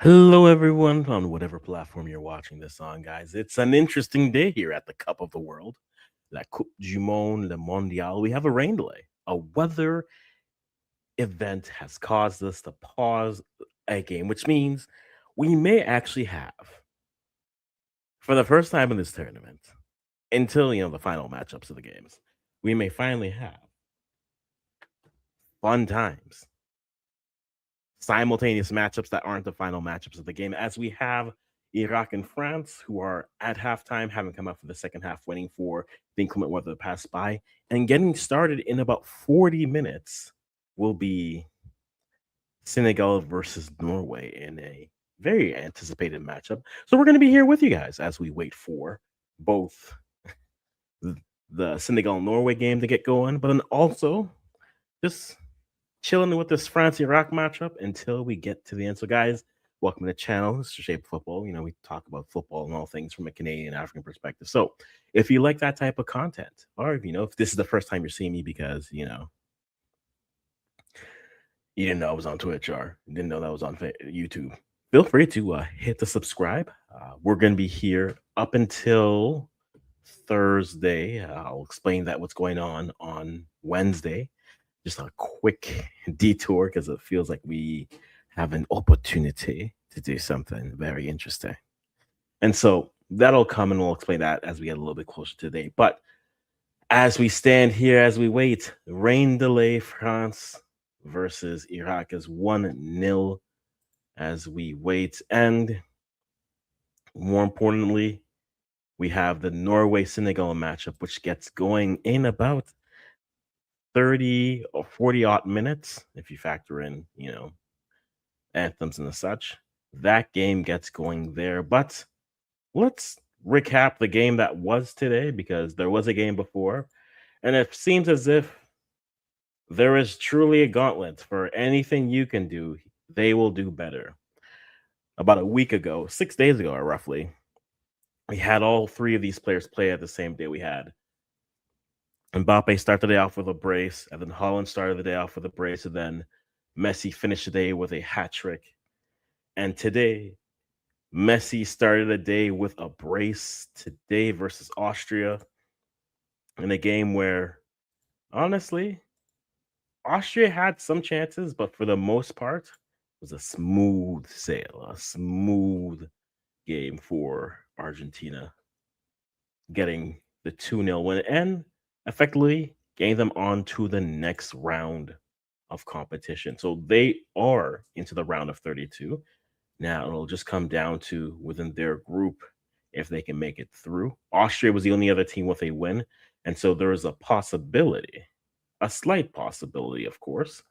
Hello, everyone, on whatever platform you're watching this on, guys. It's an interesting day here at the Cup of the World, La Coupe du Monde, Le Mondial. We have a rain delay. A weather event has caused us to pause a game, which means we may actually have, for the first time in this tournament, until the final matchups of the games, we may finally have fun times, simultaneous matchups that aren't the final matchups of the game, as we have Iraq and France, who are at halftime, having come out for the second half, waiting for the inclement weather to pass by, and getting started in about 40 minutes will be Senegal versus Norway in a very anticipated matchup. So we're going to be here with you guys as we wait for both the Senegal Norway game to get going, but then also just chilling with this France Iraq matchup until we get to the end. So, guys, welcome to the channel. This is Shape Football. We talk about football and all things from a Canadian African perspective. So, if you like that type of content, or if this is the first time you're seeing me because you didn't know I was on Twitch or you didn't know that I was on YouTube, feel free to hit the subscribe. We're going to be here up until Thursday. I'll explain that what's going on Wednesday. Just a quick detour because it feels like we have an opportunity to do something very interesting. And so that'll come and we'll explain that as we get a little bit closer to the day. But as we stand here, as we wait, rain delay France versus Iraq is 1-0 as we wait. And more importantly, we have the Norway Senegal matchup, which gets going in about 30 or 40 odd minutes, if you factor in, anthems and the such. That game gets going there. But let's recap the game that was today because there was a game before. And it seems as if there is truly a gauntlet for anything you can do, they will do better. About a week ago, 6 days ago, roughly, we had all three of these players play at the same day. We had Mbappe started the day off with a brace, and then Holland started the day off with a brace, and then Messi finished the day with a hat trick. And today, Messi started the day with a brace today versus Austria in a game where, honestly, Austria had some chances, but for the most part, it was a smooth sail, a smooth game for Argentina, getting the 2-0 win and effectively getting them on to the next round of competition. So they are into the round of 32. Now it'll just come down to within their group if they can make it through. Austria was the only other team with a win. And so there is a possibility, a slight possibility, of course,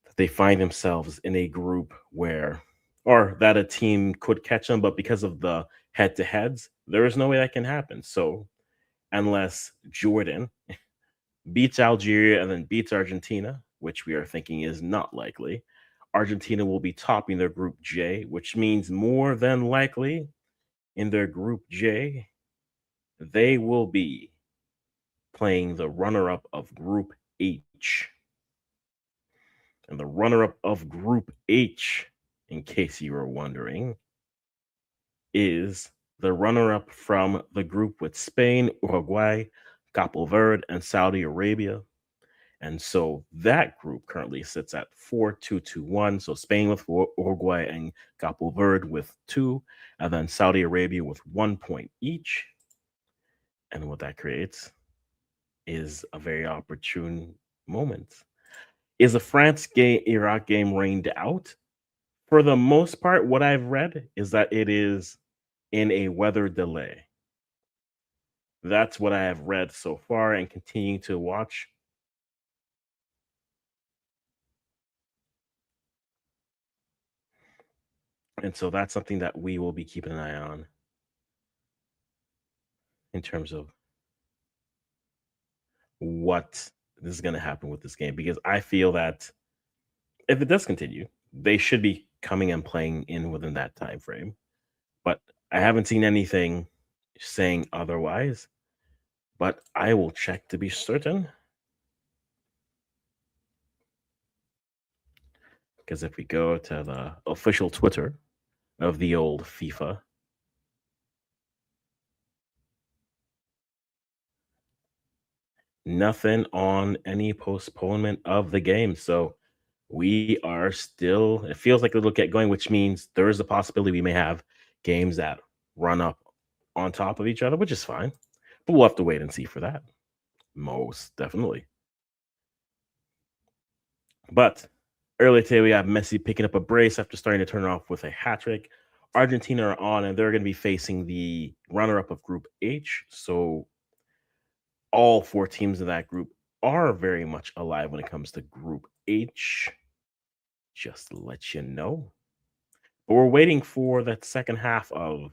that they find themselves in a group where, or that a team could catch them. But because of the head to heads, there is no way that can happen. So unless Jordan beats Algeria and then beats Argentina, which we are thinking is not likely, Argentina will be topping their group J, which means more than likely in their group J, they will be playing the runner up of group H. And the runner up of group H, in case you were wondering, is the runner up from the group with Spain, Uruguay, Capo Verde, and Saudi Arabia. And so that group currently sits at 4-2-2-1. So Spain with Uruguay and Capo Verde with 2, and then Saudi Arabia with 1 point each. And what that creates is a very opportune moment. Is a France Iraq game rained out? For the most part, what I've read is that it is in a weather delay. That's what I have read so far and continue to watch. And so that's something that we will be keeping an eye on in terms of what is going to happen with this game, because I feel that if it does continue, they should be coming and playing in within that time frame. But I haven't seen anything saying otherwise. But I will check to be certain. Because if we go to the official Twitter, of the old FIFA. Nothing on any postponement of the game. So we are still, it feels like it'll get going, which means there is a possibility we may have games that run up on top of each other, which is fine. But we'll have to wait and see for that. Most definitely. But earlier today, we have Messi picking up a brace after starting to turn it off with a hat trick. Argentina are on, and they're going to be facing the runner up of Group H. So all four teams in that group are very much alive when it comes to Group H. Just to let you know. But we're waiting for that second half of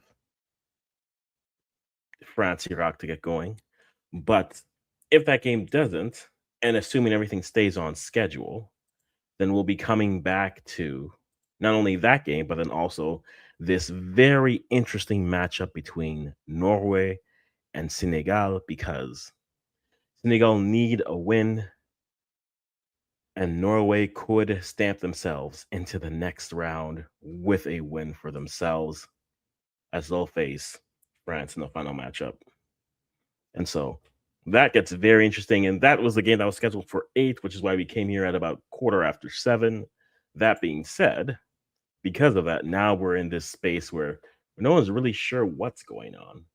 France Iraq to get going. But if that game doesn't, and assuming everything stays on schedule, then we'll be coming back to not only that game, but then also this very interesting matchup between Norway and Senegal because Senegal need a win and Norway could stamp themselves into the next round with a win for themselves as they'll face France in the final matchup. And so that gets very interesting. And that was the game that was scheduled for 8, which is why we came here at about 7:15. That being said, because of that, now we're in this space where no one's really sure what's going on.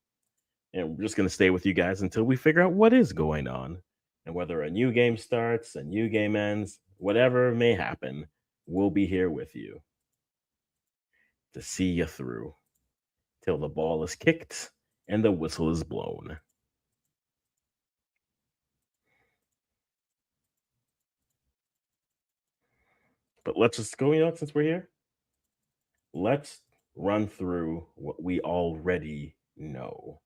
And we're just going to stay with you guys until we figure out what is going on. And whether a new game starts, a new game ends, whatever may happen, we'll be here with you to see you through till the ball is kicked and the whistle is blown. But let's just go, since we're here, let's run through what we already know.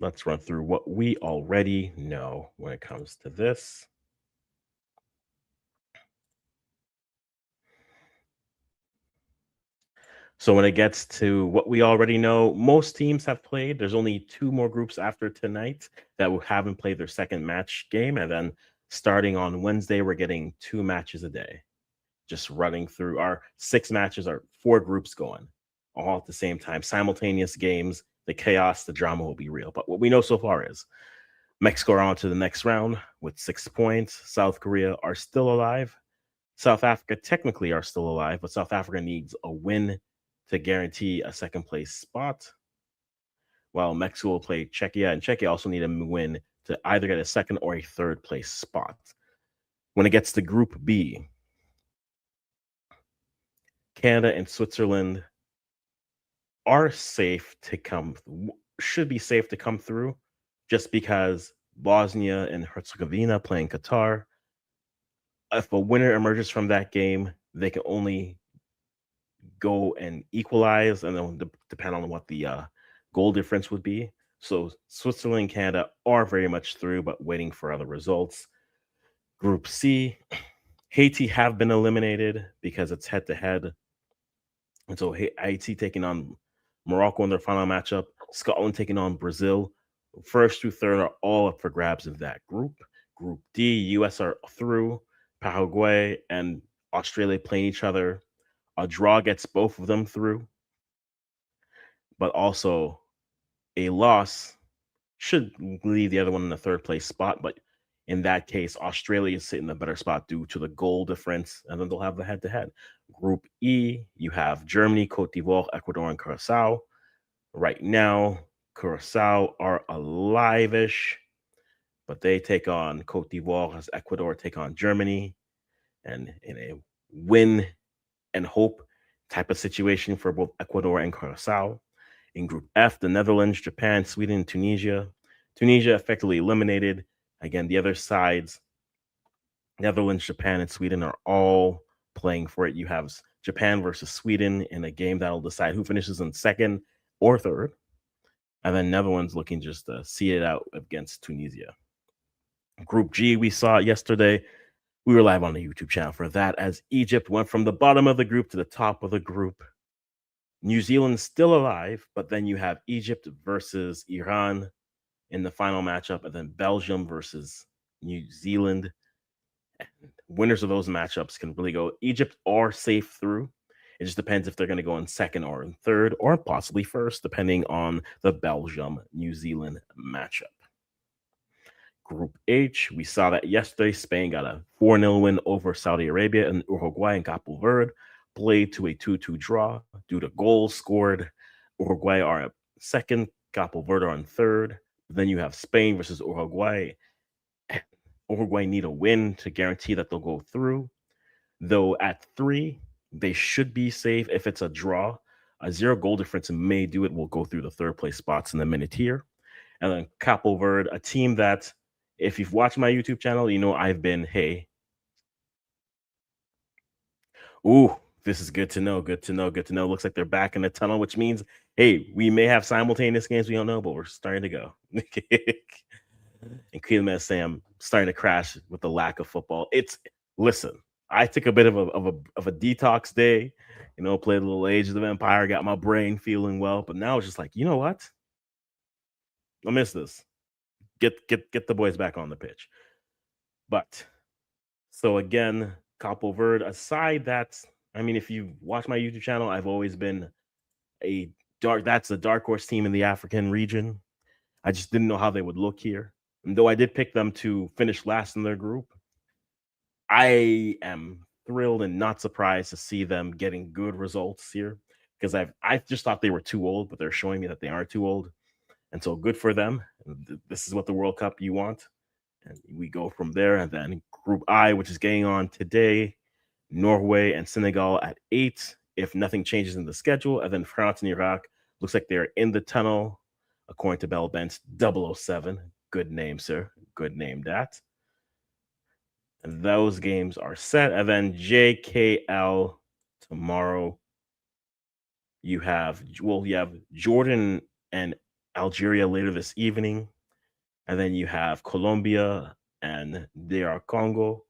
Let's run through what we already know when it comes to this. So when it gets to what we already know, most teams have played. There's only two more groups after tonight that haven't played their second match game. And then starting on Wednesday, we're getting 2 matches a day. Just running through our 6 matches, our 4 groups going all at the same time, simultaneous games. The chaos, the drama will be real. But what we know so far is Mexico are on to the next round with 6 points. South Korea are still alive. South Africa technically are still alive, but South Africa needs a win to guarantee a second place spot. While Mexico will play Czechia, and Czechia also need a win to either get a second or a third place spot. When it gets to Group B, Canada and Switzerland are safe to should be safe to come through just because Bosnia and Herzegovina playing Qatar. If a winner emerges from that game, they can only go and equalize, and then depend on what the goal difference would be. So Switzerland and Canada are very much through, but waiting for other results. Group C, Haiti have been eliminated because it's head to head. And so Haiti taking on Morocco in their final matchup, Scotland taking on Brazil. First through third are all up for grabs in that group. Group D, US are through. Paraguay and Australia playing each other. A draw gets both of them through, but also a loss should leave the other one in the third place spot. But in that case, Australia is sitting in the better spot due to the goal difference, and then they'll have the head to head. Group E, you have Germany, Cote d'Ivoire, Ecuador, and Curacao. Right now, Curacao are alive-ish, but they take on Cote d'Ivoire as Ecuador take on Germany. And in a win and hope type of situation for both Ecuador and Curacao. In Group F, the Netherlands, Japan, Sweden, and Tunisia. Tunisia effectively eliminated. Again, the other sides, Netherlands, Japan, and Sweden, are all playing for it. You have Japan versus Sweden in a game that'll decide who finishes in second or third. And then Netherlands looking just to see it out against Tunisia. Group G, we saw it yesterday. We were live on the YouTube channel for that as Egypt went from the bottom of the group to the top of the group. New Zealand's still alive, but then you have Egypt versus Iran in the final matchup, and then Belgium versus New Zealand. And winners of those matchups can really go. Egypt are safe through. It just depends if they're going to go in second or in third or possibly first, depending on the Belgium New Zealand matchup. Group H, we saw that yesterday. Spain got a 4-0 win over Saudi Arabia, and Uruguay and Capo Verde played to a 2-2 draw due to goals scored. Uruguay are at second, Capo Verde are in third. Then you have Spain versus Uruguay. Uruguay need a win to guarantee that they'll go through. Though at three, they should be safe. If it's a draw, a 0 goal difference may do it. Will go through the third place spots in the minute here. And then Capo Verde, a team that, if you've watched my YouTube channel, you know I've been, hey, ooh, this is good to know, good to know, good to know. Looks like they're back in the tunnel, which means, hey, we may have simultaneous games we don't know, but we're starting to go. And Keelan Sam starting to crash with the lack of football. It's listen, I took a bit of a detox day, played a little Age of the Empire, got my brain feeling well, but now it's just like, you know what? I miss this. Get the boys back on the pitch. But so again, Capo Verde, aside that, I mean, if you watch my YouTube channel, I've always been that's a dark horse team in the African region. I just didn't know how they would look here. And though I did pick them to finish last in their group, I am thrilled and not surprised to see them getting good results here because I just thought they were too old, but they're showing me that they aren't too old. And so good for them. This is what the World Cup you want. And we go from there. And then Group I, which is getting on today, Norway and Senegal at 8, if nothing changes in the schedule. And then France and Iraq looks like they're in the tunnel, according to Bell Bent's 007. Good name, sir. Good name, that. And those games are set. And then JKL tomorrow. You have Jordan and Algeria later this evening. And then you have Colombia and DR Congo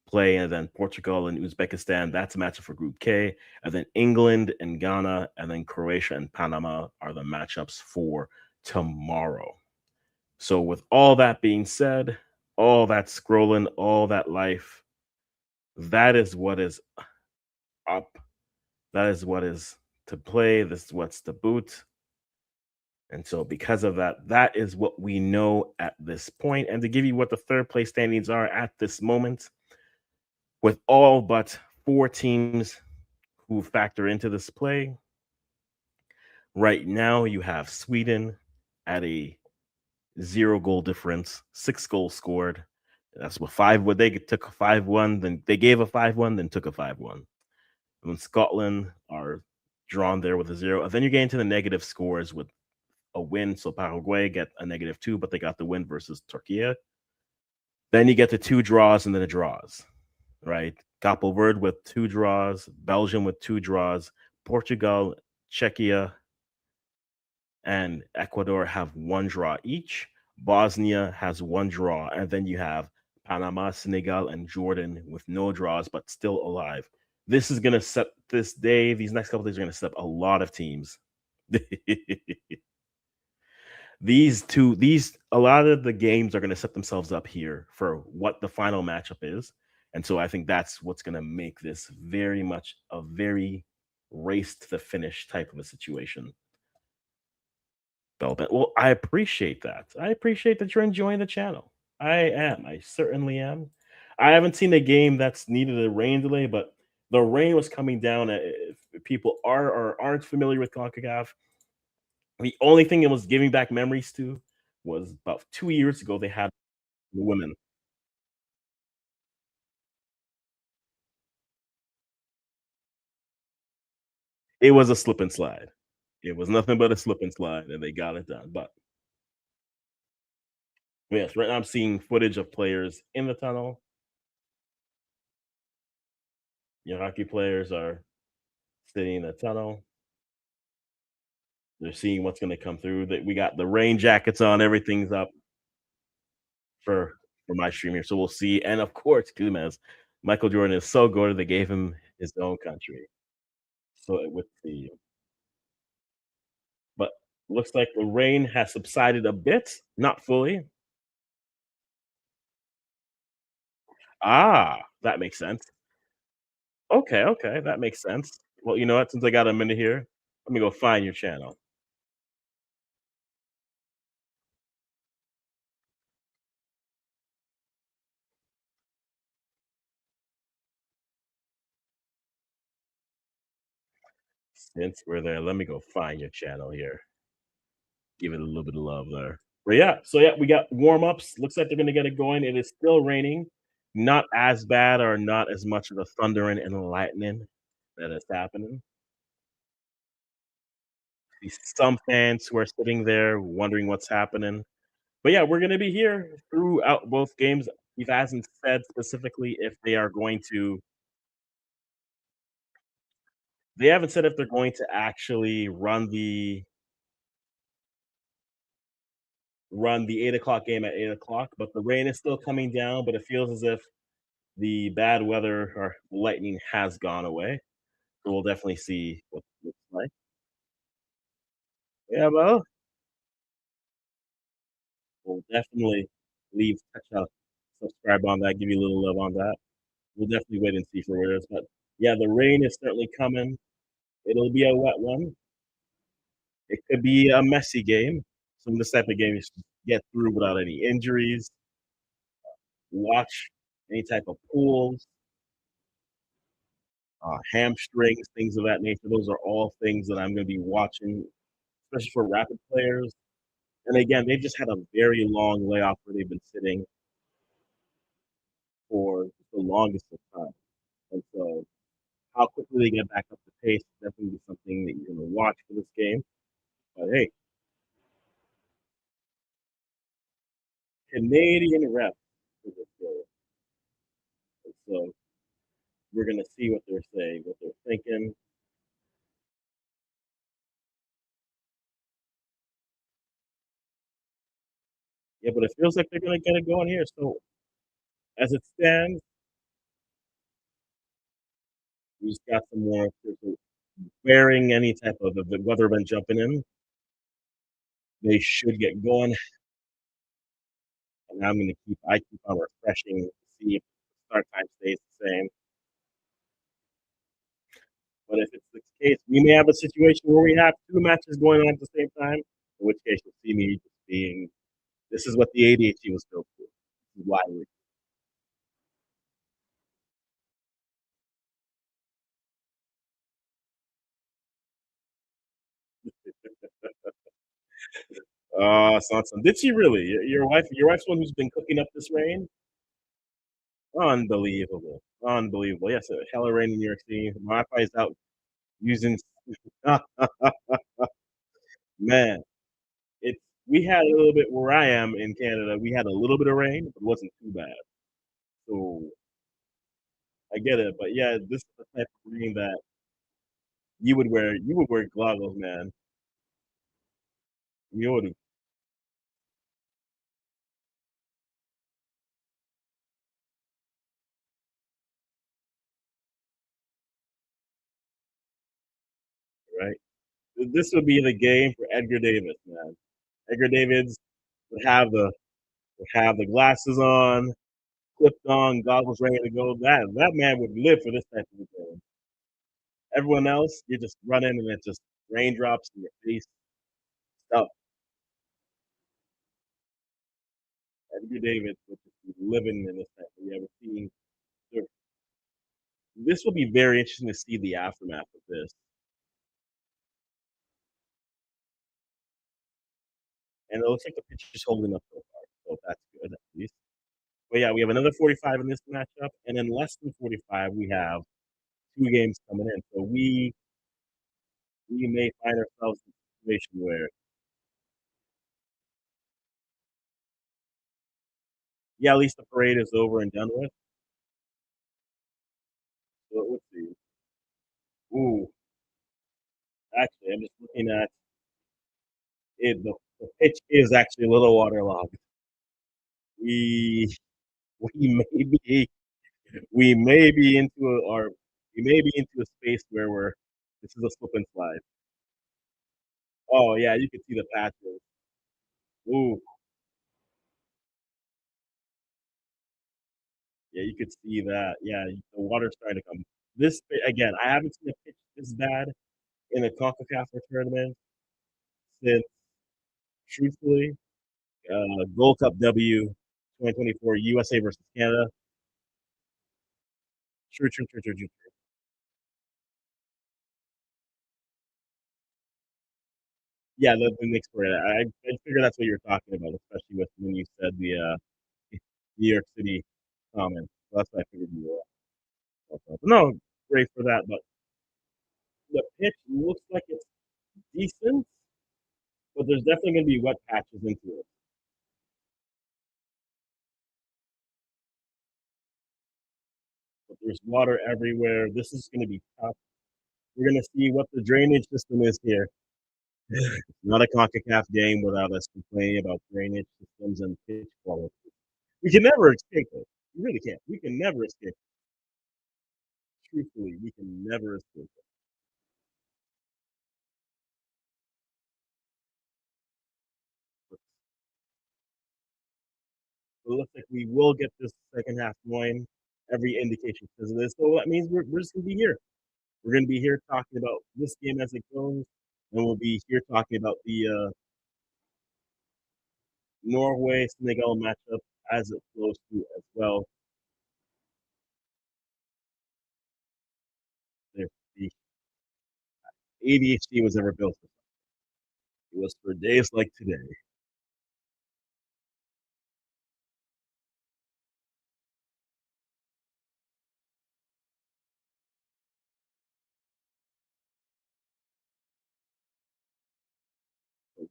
play, and then Portugal and Uzbekistan. That's a matchup for Group K. And then England and Ghana, and then Croatia and Panama are the matchups for tomorrow. So, with all that being said, all that scrolling, all that life, that is what is up. That is what is to play. This is what's to boot. And so, because of that, that is what we know at this point. And to give you what the third place standings are at this moment, with all but 4 teams who factor into this play, right now you have Sweden at a 0 goal difference, 6 goals scored. That's what they took a 5-1, then they gave a 5-1, then took a 5-1. And then Scotland are drawn there with a 0. And then you get into the negative scores with a win. So Paraguay get a -2, but they got the win versus Turkey. Then you get the 2 draws and then the draws, right? Capo Verde with 2 draws, Belgium with 2 draws, Portugal, Czechia, and Ecuador have 1 draw each. Bosnia has 1 draw, and then you have Panama, Senegal, and Jordan with no draws but still alive. This is gonna set this day. These next couple days are gonna set up a lot of teams. A lot of the games are going to set themselves up here for what the final matchup is. And so I think that's what's going to make this very much a very race to the finish type of a situation. Belbent. Well, I appreciate that. I appreciate that you're enjoying the channel. I am. I certainly am. I haven't seen a game that's needed a rain delay, but the rain was coming down. If people are or aren't familiar with CONCACAF, the only thing it was giving back memories to was about 2 years ago, they had the women. It was a slip and slide. It was nothing but a slip and slide, and they got it done, but yes, right now I'm seeing footage of players in the tunnel. Your hockey players are sitting in the tunnel. They're seeing what's gonna come through. That we got the rain jackets on, everything's up for my stream here, so we'll see, and of course, Gomez, Michael Jordan is so good, they gave him his own country. So it would see. But looks like the rain has subsided a bit, not fully. Ah. That makes sense. Okay, okay, that makes sense. Well, you know what? Since I got a minute here, let me go find your channel. Since we're there, let me go find your channel here. Give it a little bit of love there. But yeah, so yeah, we got warm ups. Looks like they're gonna get it going. It is still raining, not as bad or not as much of the thundering and lightning that is happening. See some fans who are sitting there wondering what's happening. But yeah, we're gonna be here throughout both games. He hasn't said specifically if they are going to. They haven't said if they're going to actually run the 8 o'clock game at 8 o'clock. But the rain is still coming down. But it feels as if the bad weather or lightning has gone away. So we'll definitely see what it looks like. Yeah, well, we'll definitely leave touch up, subscribe on that, give you a little love on that. We'll definitely wait and see for where it is. But yeah, the rain is certainly coming. It'll be a wet one. It could be a messy game. Some of this type of game you should get through without any injuries. Watch any type of pools, hamstrings, things of that nature. Those are all things that I'm going to be watching, especially for rapid players. And again, they've just had a very long layoff where they've been sitting for the longest of time. And so, how quickly they get back up to pace is definitely something that you're going to watch for this game. But hey, Canadian rep for this game. And so, we're going to see what they're saying, what they're thinking. Yeah, but it feels like they're going to get it going here. So, as it stands, we just got some more people bearing any type of the weather event jumping in. They should get going. And I'm going to keep on refreshing to see if the start time stays the same. But if it's the case, we may have a situation where we have two matches going on at the same time, in which case you'll see me just being, this is what the ADHD was built for. This is why we son. Did she really? Your wife's one who's been cooking up this rain? Unbelievable. Unbelievable. Yes, a hella rain in New York City. My Wi-Fi is out using man. It's we had a little bit where I am in Canada, we had a little bit of rain, but it wasn't too bad. So I get it. But yeah, this is the type of rain that you would wear goggles, man. You would, right? This would be the game for Edgar Davis, man. Edgar Davis would have the glasses on, clipped on, goggles ready to go. That man would live for this type of game. Everyone else, you're just running and it's just raindrops in your face. Stuff. Edgar Davis would just be living in this type of yeah, we're seeing this will be very interesting to see the aftermath of this. And it looks like the pitcher's holding up so far. So that's good at least. But yeah, we have another 45 in this matchup, and in less than 45, we have two games coming in. So we may find ourselves in a situation where, yeah, at least the parade is over and done with. So let's see. Ooh, actually, I'm just looking at it. The pitch is actually a little waterlogged. We we may be we may be into a or we may be into a space where we're this is a slip and slide. Oh yeah, you can see the patches. Ooh, Yeah, you could see that. Yeah, the water's starting to come. This again, I haven't seen a pitch this bad in a CONCACAF tournament since, truthfully, Gold Cup W 2024 USA versus Canada. True, true, true, true, true. Yeah, the Knicks were. I figured that's what you're talking about, especially with when you said the New York City comment. So that's what I figured you were. No, great for that. But the pitch looks like it's decent, but there's definitely going to be wet patches into it. But there's water everywhere. This is going to be tough. We're going to see what the drainage system is here. Not a CONCACAF game without us complaining about drainage systems and pitch quality. We can never escape it. We really can't. We can never escape it. Truthfully, we can never escape it. It looks like we will get this second half going. Every indication says it is. So that means we're just going to be here. We're going to be here talking about this game as it goes, and we'll be here talking about the Norway Senegal matchup as it flows through as well. If the ADHD was ever built, it was for days like today.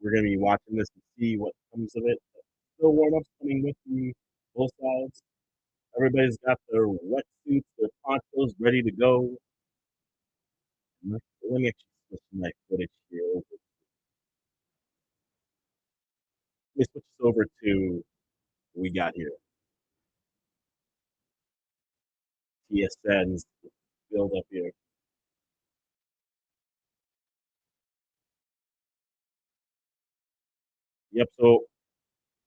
We're going to be watching this and see what comes of it. Still warm ups coming with the both sides. Everybody's got their wetsuits, their ponchos ready to go. Let me actually switch my footage here. Let me switch this over to what we got here. TSN's build up here. Yep. So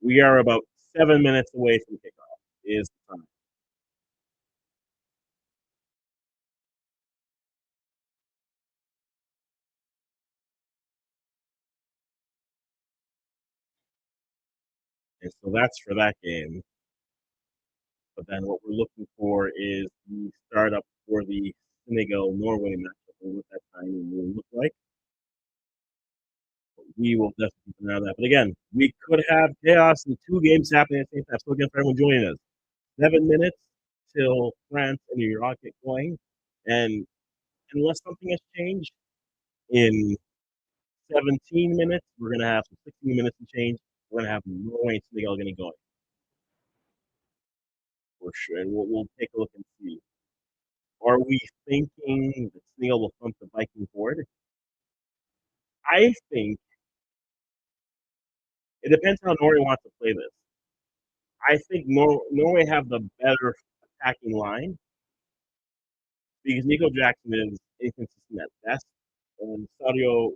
we are about 7 minutes away from kickoff. Is the time. And so that's for that game. But then what we're looking for is the startup for the Senegal Norway matchup and what that timing will look like. We will definitely keep an eye on that. But again, we could have chaos and two games happening at the same time. So again, for everyone joining us, 7 minutes till France and Iraq get going. And unless something has changed in 17 minutes, we're going to have some 16 minutes to change. We're going to have Norway and Senegal getting going for sure. And we'll take a look and see. Are we thinking that Senegal will thump the Viking board? I think it depends how Norway wants to play this. I think Norway have the better attacking line because Nico Jackson is inconsistent at best, and Sadio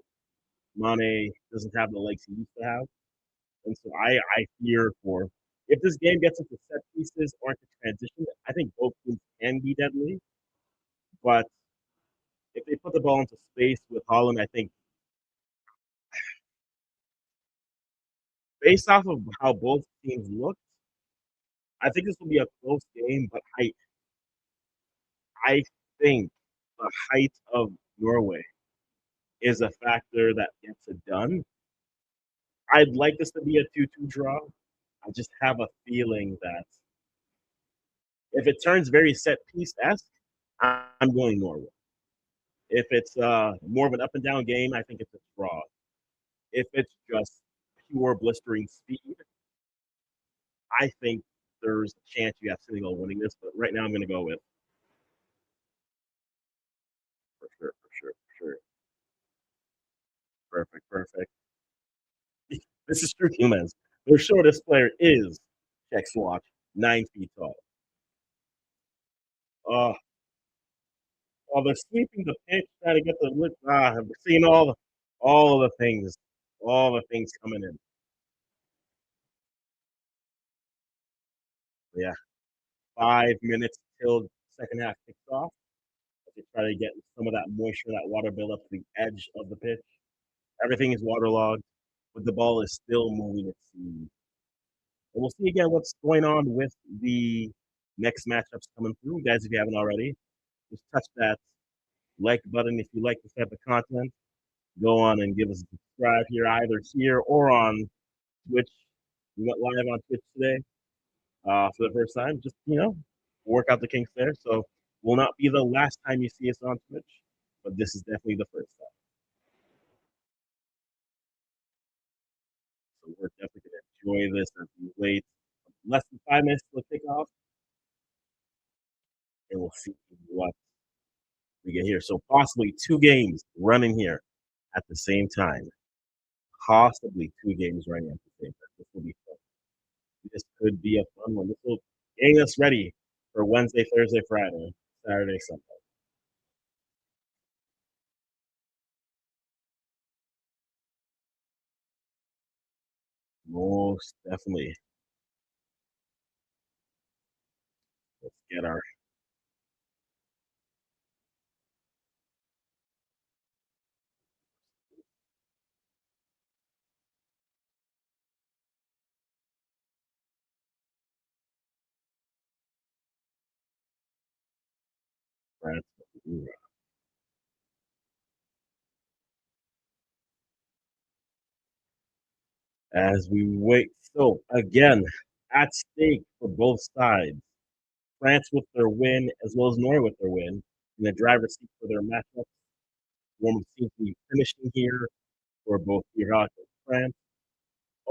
Mane doesn't have the legs he used to have. And so I fear for if this game gets into set pieces or into transition, I think both teams can be deadly. But if they put the ball into space with Holland, I think based off of how both teams look, I think this will be a close game. But I think the height of Norway is a factor that gets it done. I'd like this to be a 2-2 draw. I just have a feeling that if it turns very set piece esque, I'm going Norway. If it's more of an up and down game, I think it's a draw. If it's just pure blistering speed, I think there's a chance you have Senegal winning this. But right now, I'm going to go with for sure, for sure, for sure. Perfect, perfect. This is true humans. Their shortest player is Czech Swatch, 9 feet tall. Uh, while they're sweeping the pitch, trying to get the look. We're seeing all all the things coming in. Yeah, 5 minutes till second half kicks off to try to get some of that moisture, that water build up to the edge of the pitch. Everything is waterlogged, but the ball is still moving, it seems. And we'll see again what's going on with the next matchups coming through. Guys, if you haven't already, just touch that like button if you like this type of content. Go on and give us a subscribe here, either here or on Twitch. We went live on Twitch today for the first time. Just, work out the kinks there. So will not be the last time you see us on Twitch, but this is definitely the first time. So we're definitely going to enjoy this as we wait less than 5 minutes till kickoff, and we'll see what we get here. So possibly two games running here at the same time. Possibly two games running at the same time. This will be fun. This could be a fun one. This will get us ready for Wednesday, Thursday, Friday, Saturday, Sunday. Most definitely. Let's get our friends. As we wait. So again, at stake for both sides. France with their win, as well as Norway with their win, in the driver's seat for their matchup. One seems to be finishing here for both Iraq and France.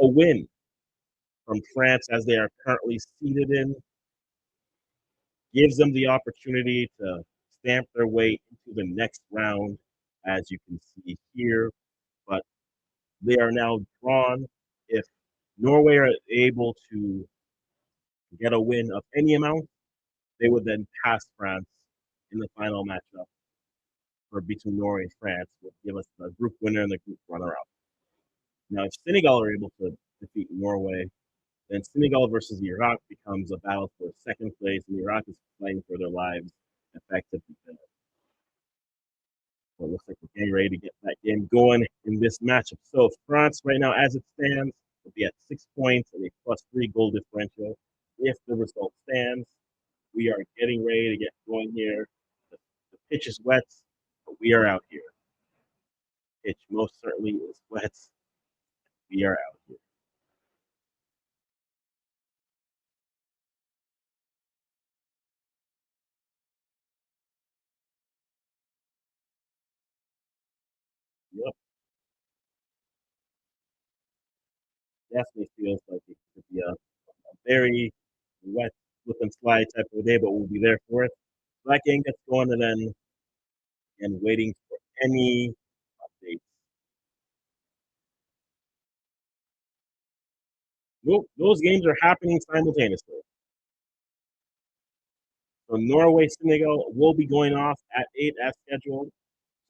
A win from France, as they are currently seated in, gives them the opportunity to stamp their way into the next round, as you can see here. But they are now drawn. If Norway are able to get a win of any amount, they would then pass France in the final matchup for between Norway and France, would give us the group winner and the group runner-up. Now, if Senegal are able to defeat Norway, then Senegal versus Iraq becomes a battle for second place, and Iraq is fighting for their lives effectively. So it looks like we're getting ready to get that game going in this matchup. So France, right now, as it stands, will be at 6 points and a +3 goal differential. If the result stands, we are getting ready to get going here. The pitch is wet, but we are out here. Pitch most certainly is wet. We are out here. Yep, definitely feels like it could be a very wet slip and slide type of day, but we'll be there for it. So that game gets going, and waiting for any updates. Nope, those games are happening simultaneously. So Norway, Senegal will be going off at 8 as scheduled.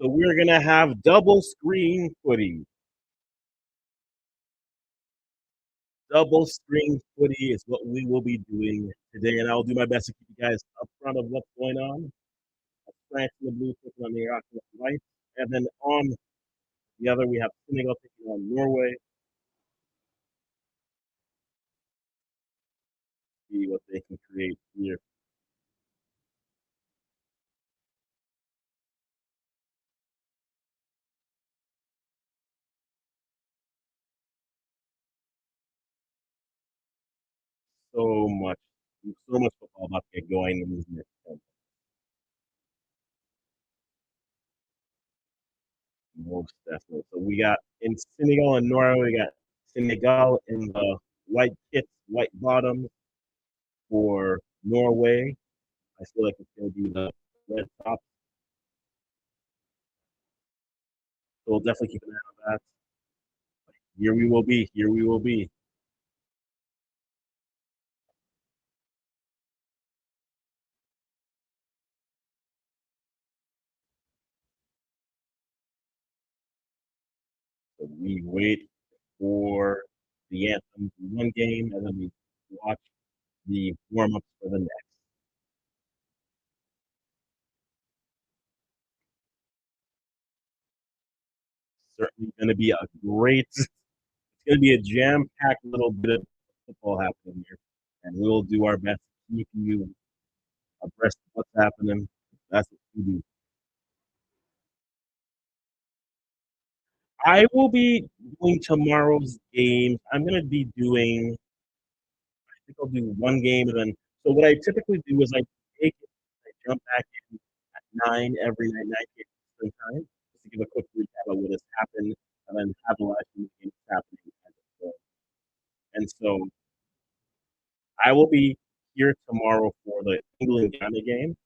So we're gonna have double screen footy. Double screen footy is what we will be doing today, and I'll do my best to keep you guys up front of what's going on. France in the blue taking on Iraq in the white, and then on the other we have Senegal taking on Norway. See what they can create here. So much, so much football about to get going in these next 10. Most definitely. So we got in Senegal and Norway, we got Senegal in the white kits, white bottoms for Norway. I feel like it's going to be the red top. So we'll definitely keep an eye on that. Here we will be. Here we will be. So we wait for the anthem for one game, and then we watch the warm ups for the next. certainly going to be a great. It's going to be a jam-packed little bit of football happening here, and we'll do our best to keep you abreast of what's happening. That's what we do. I will be doing tomorrow's games. I'm going to be doing. I think I'll do one game, and then. So what I typically do is I take it, I jump back in at 9 every night, 9 Eastern time, just to give a quick recap of what has happened, and then have a live stream games happening as it goes. And so I will be here tomorrow for the England Ghana game,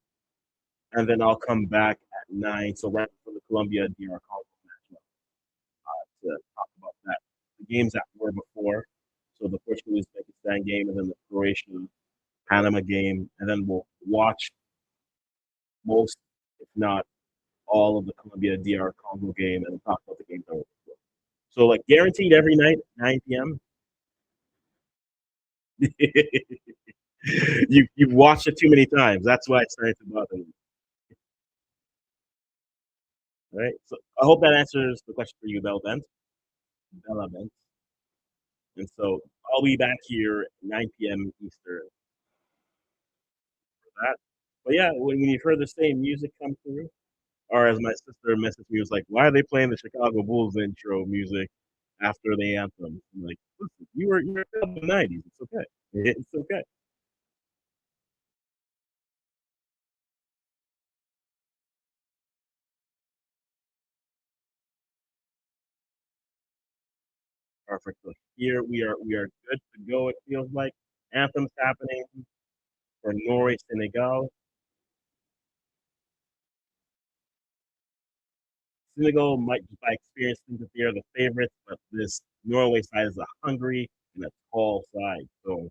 and then I'll come back at 9. So right before the Colombia DR Congo matchup to talk about that. The games that were before, so the Portugal Uzbekistan game, and then the Croatia Panama game, and then we'll watch most, if not all, of the Colombia DR Congo game, and talk about the games that were before. So like guaranteed every night, 9 p.m. You've watched it too many times. That's why it's starting to bother me. Right. So I hope that answers the question for you, Bella Bent. And so I'll be back here at 9 p.m. Eastern for that. But yeah, when you've heard the same music come through, or as my sister messaged me, was like, "Why are they playing the Chicago Bulls intro music after the anthem?" I'm like, "Listen, you were in the '90s. It's okay. It's okay." Perfect. So here we are good to go. It feels like anthems happening for Norway, Senegal. Senegal might, by experience, think that they are the favorites, but this Norway side is a hungry and a tall side. So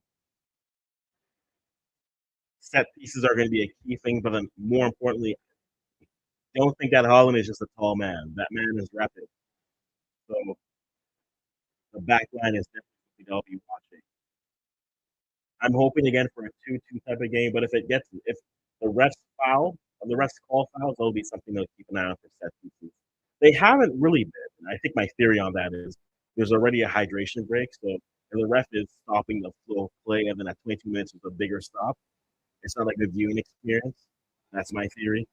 set pieces are going to be a key thing, but then more importantly, don't think that Holland is just a tall man. That man is rapid. So the back line is definitely something I'll be watching. I'm hoping again for a 2-2 type of game, but if the refs foul, or the refs call fouls, that'll be something to keep an eye on for set pieces. They haven't really been. And I think my theory on that is there's already a hydration break, so if the ref is stopping the flow of play, and then at 22 minutes with a bigger stop, it's not like a viewing experience. That's my theory.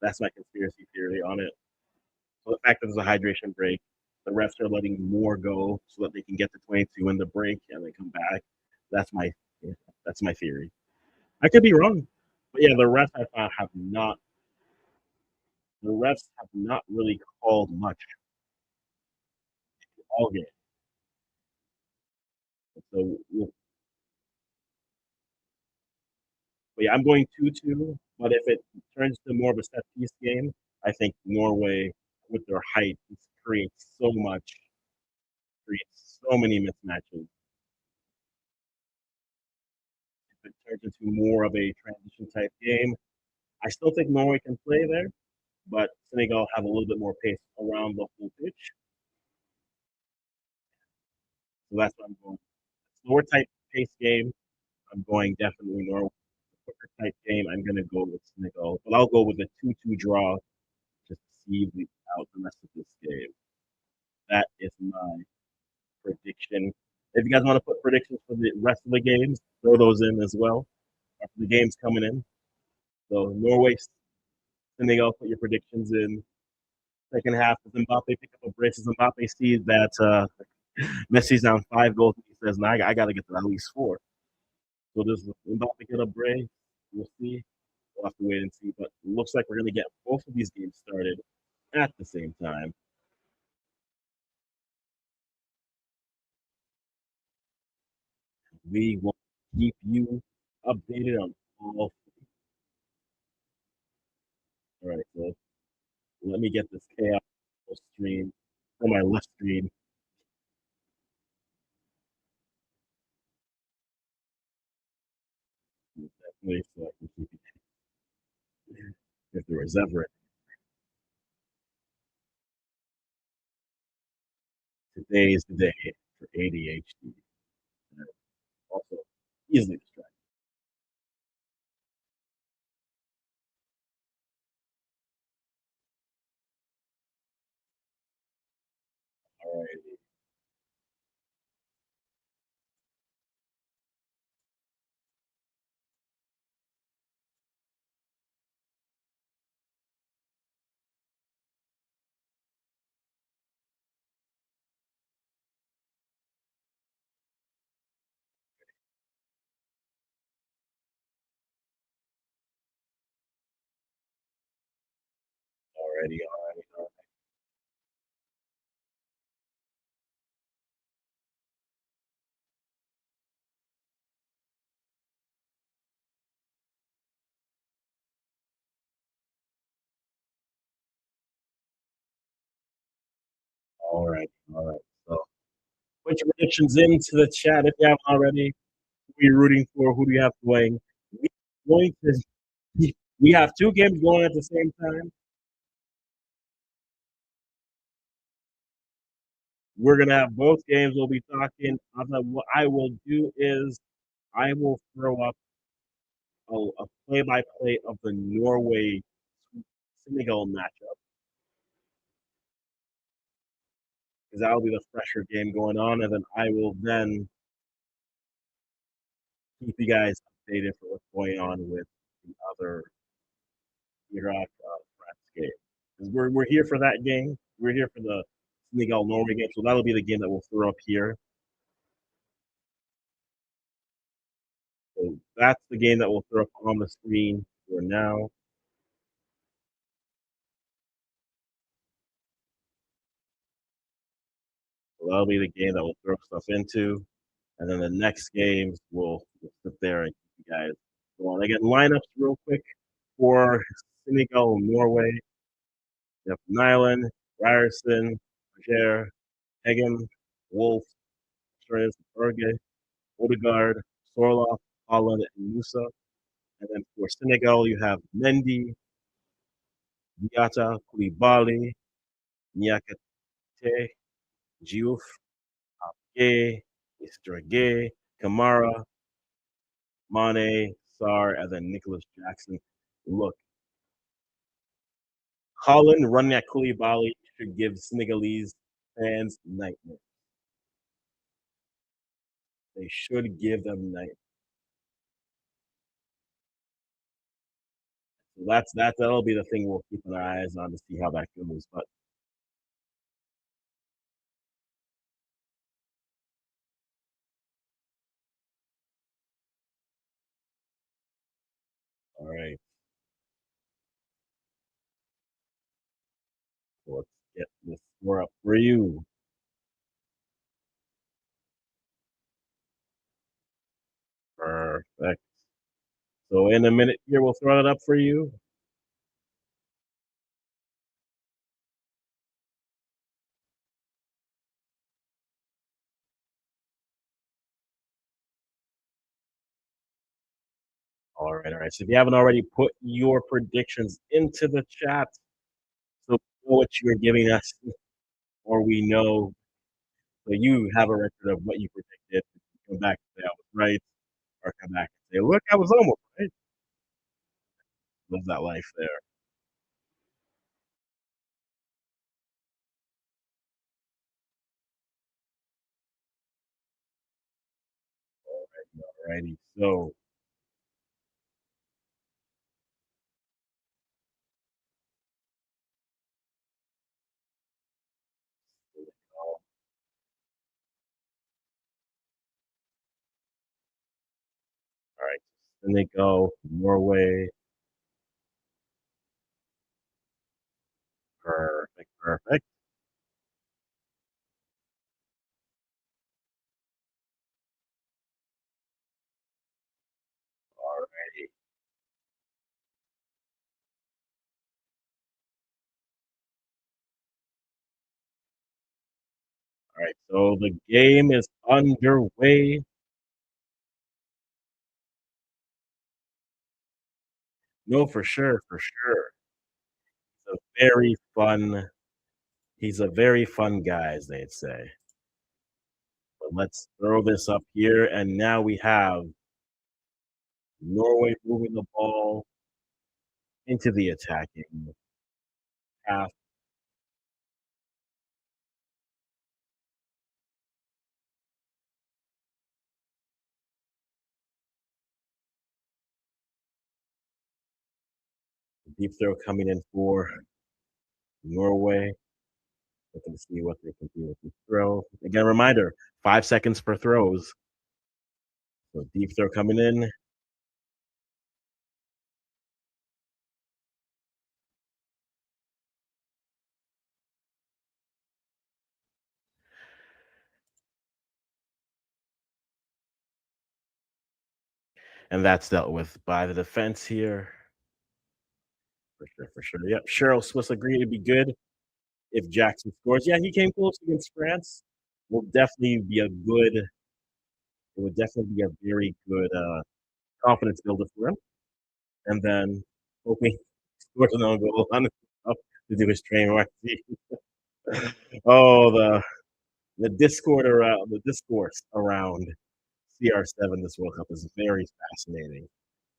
That's my conspiracy theory on it. So the fact that there's a hydration break, the refs are letting more go so that they can get to 22 in the break and then come back. That's my that's my theory. I could be wrong, but yeah, the refs have not really called much all game. So, but yeah, I'm going 2-2. But if it turns to more of a set piece game, I think Norway, with their height, creates so many mismatches. If it turns into more of a transition type game, I still think Norway can play there, but Senegal have a little bit more pace around the whole pitch. So that's what I'm going. Slower type pace game, I'm going definitely Norway. Quicker type game, I'm going to go with Senegal. But I'll go with a 2-2 draw just to see out the rest of this game. That is my prediction. If you guys want to put predictions for the rest of the games, throw those in as well. After the games coming in. So Norway, Senegal, put your predictions in. Second half, does Mbappe pick up a brace? Does Mbappe see that Messi's down 5 goals? He says, "No, I got to get to at least 4." So does Mbappe get a brace? We'll see. We'll have to wait and see. But it looks like we're going to get both of these games started at the same time. We will keep you updated on all. All right, so let me get this chaos stream from my left stream. Definitely, so I can keep it. If there was ever today is the day for ADHD. Also, easily distracted. Alrighty, alrighty, alrighty, alright, alright. So put your predictions into the chat if you haven't already. Who are you rooting for? Who do you have playing? We going to we have 2 games going at the same time. We're gonna have both games. We'll be talking. What I will do is I will throw up a play-by-play of the Norway Senegal matchup because that'll be the fresher game going on, and then I will then keep you guys updated for what's going on with the other Iraq France game. 'Cause we're here for that game. We're here for the Senegal Norway game, so that'll be the game that we'll throw up here. So that's the game that we'll throw up on the screen for now. So that'll be the game that we'll throw stuff into. And then the next games we'll sit there and keep you guys going. Again, lineups real quick for Senegal, Norway. You have Nyland, Ryerson, Roger, Hagen, Wolf, Strez, Berge, Odegaard, Sorloth, Holland, and Musa. And then for Senegal, you have Mendy, Diatta, Koulibaly, Niakate, Diouf, Gay, Gay, Kamara, Mane, Sarr, and then Nicholas Jackson. Look, Holland running at Koulibaly should give Senegalese fans nightmares. They should give them nightmares. So that'll be the thing we'll keep our eyes on to see how that goes. But all right, so let's get this score up for you. Perfect. So in a minute here, we'll throw it up for you. All right, all right. So if you haven't already put your predictions into the chat, so we know what you're giving us, or we know so you have a record of what you predicted. Come back and say I was right, or come back and say, look, I was almost right. Live that life there. Alrighty. So all right. Senegal, Norway. Perfect, perfect. Alrighty. All right. So the game is underway. No, for sure, for sure. It's a very fun. He's a very fun guy, as they'd say. But let's throw this up here, and now we have Norway moving the ball into the attacking half. Deep throw coming in for Norway. Looking to see what they can do with the throw. Again, reminder, 5 seconds for throws. So deep throw coming in. And that's dealt with by the defense here. For sure, for sure. Yep. Cheryl Swiss agreed it'd be good if Jackson scores. Yeah, he came close against France. Will definitely be a good it would definitely be a very good confidence builder for him. And then hoping he scores another goal on to do his train. Oh, the discourse around CR7 this World Cup is very fascinating,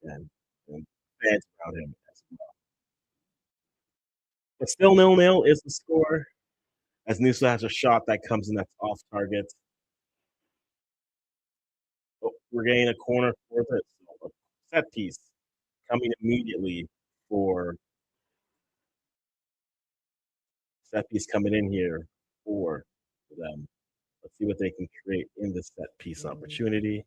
and, and fans around him as well. But still, 0-0 is the score. As Nusa has a shot that comes in that's off target. Oh, we're getting a corner for this set piece coming immediately for set piece coming in here for them. Let's see what they can create in this set piece opportunity.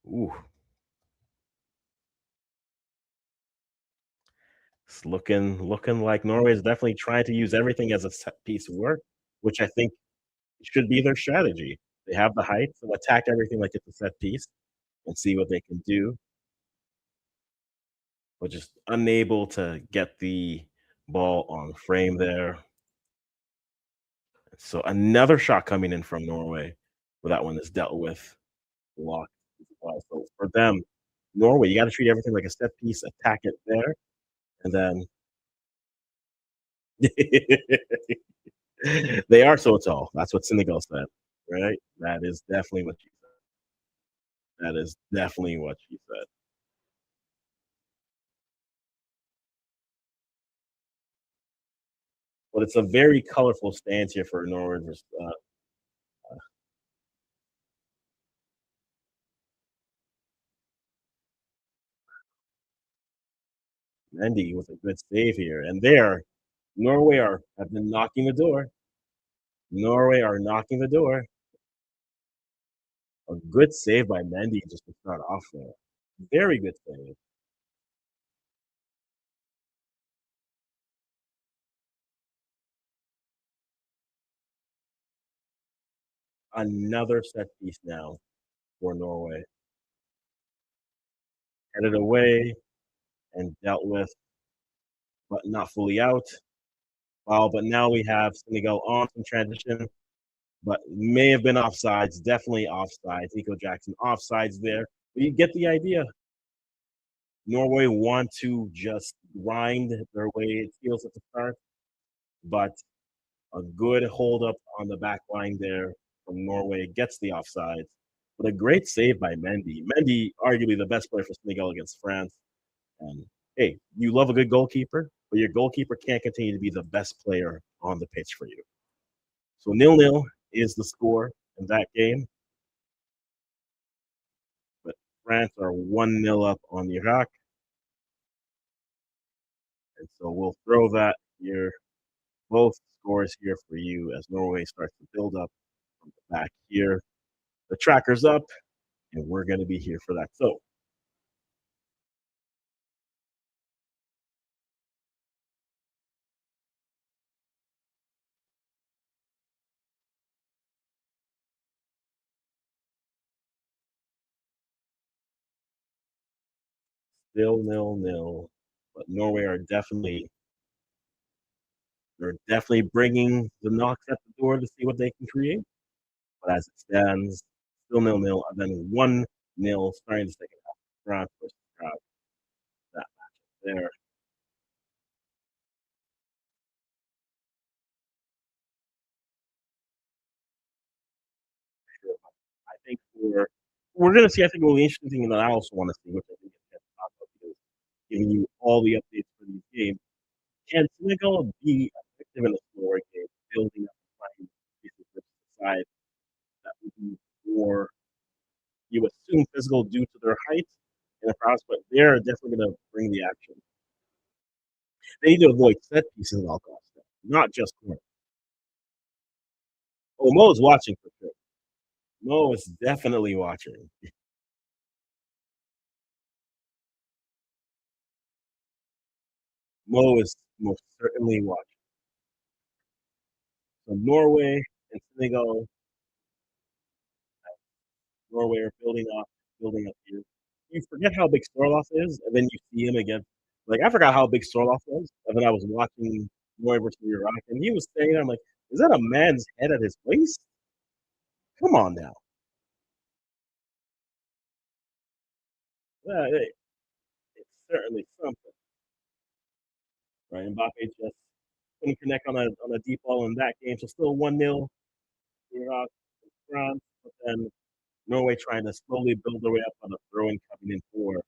Ooh, it's looking like Norway is definitely trying to use everything as a set piece work, which I think should be their strategy. They have the height, so attack everything like it's a set piece and see what they can do, but just unable to get the ball on frame there. So another shot coming in from Norway, but that one is dealt with blocked as well. So for them, Norway, you got to treat everything like a set piece, attack it there, and then they are so tall. That's what Senegal said, right? That is definitely what she said. That is definitely what she said. But it's a very colorful stance here for Norway versus Mendy with a good save here. And there, Norway have been knocking the door. Norway are knocking the door. A good save by Mendy just to start off there. Very good save. Another set piece now for Norway. Headed away and dealt with, but not fully out. But now we have Senegal on some transition, but may have been offsides. Definitely offsides. Nico Jackson offsides there. But you get the idea. Norway want to just grind their way, it feels at the start, but a good hold up on the back line there from Norway gets the offsides. But a great save by Mendy. Mendy, arguably the best player for Senegal against France. And hey, you love a good goalkeeper, but your goalkeeper can't continue to be the best player on the pitch for you. So 0-0 is the score in that game. But France are 1-0 up on Iraq. And so we'll throw that here, both scores here for you as Norway starts to build up from the back here. The tracker's up, and we're going to be here for that. So still 0-0, but Norway are definitely bringing the knocks at the door to see what they can create. But as it stands, still 0-0, and then 1-0 starting the second half. France versus France, that match there. I think we're going to see. I think a really interesting thing that I also want to see, which I think is going to talk about, is giving you all the updates for these games. Can Senegal be effective in a scoring game, building up the playing pieces of the side that would be more? assume physical due to their height and the prowess, but they're definitely gonna bring the action. They need to avoid set pieces at all costs, though, not just corners. Oh, Mo is watching for sure. Mo is definitely watching. Mo is most certainly watching. So Norway and Senegal, Norway are building up here. You forget how big Sorloth is, and then you see him again. Like I forgot how big Sorloth was, and then I was watching Norway versus Iraq, and he was saying, "I'm like, is that a man's head at his waist? Come on now." It, it's certainly something, right? Mbappe just couldn't connect on a deep ball in that game, so still 1-0 Iraq, France, but then Norway trying to slowly build their way up on a throw-in coming in for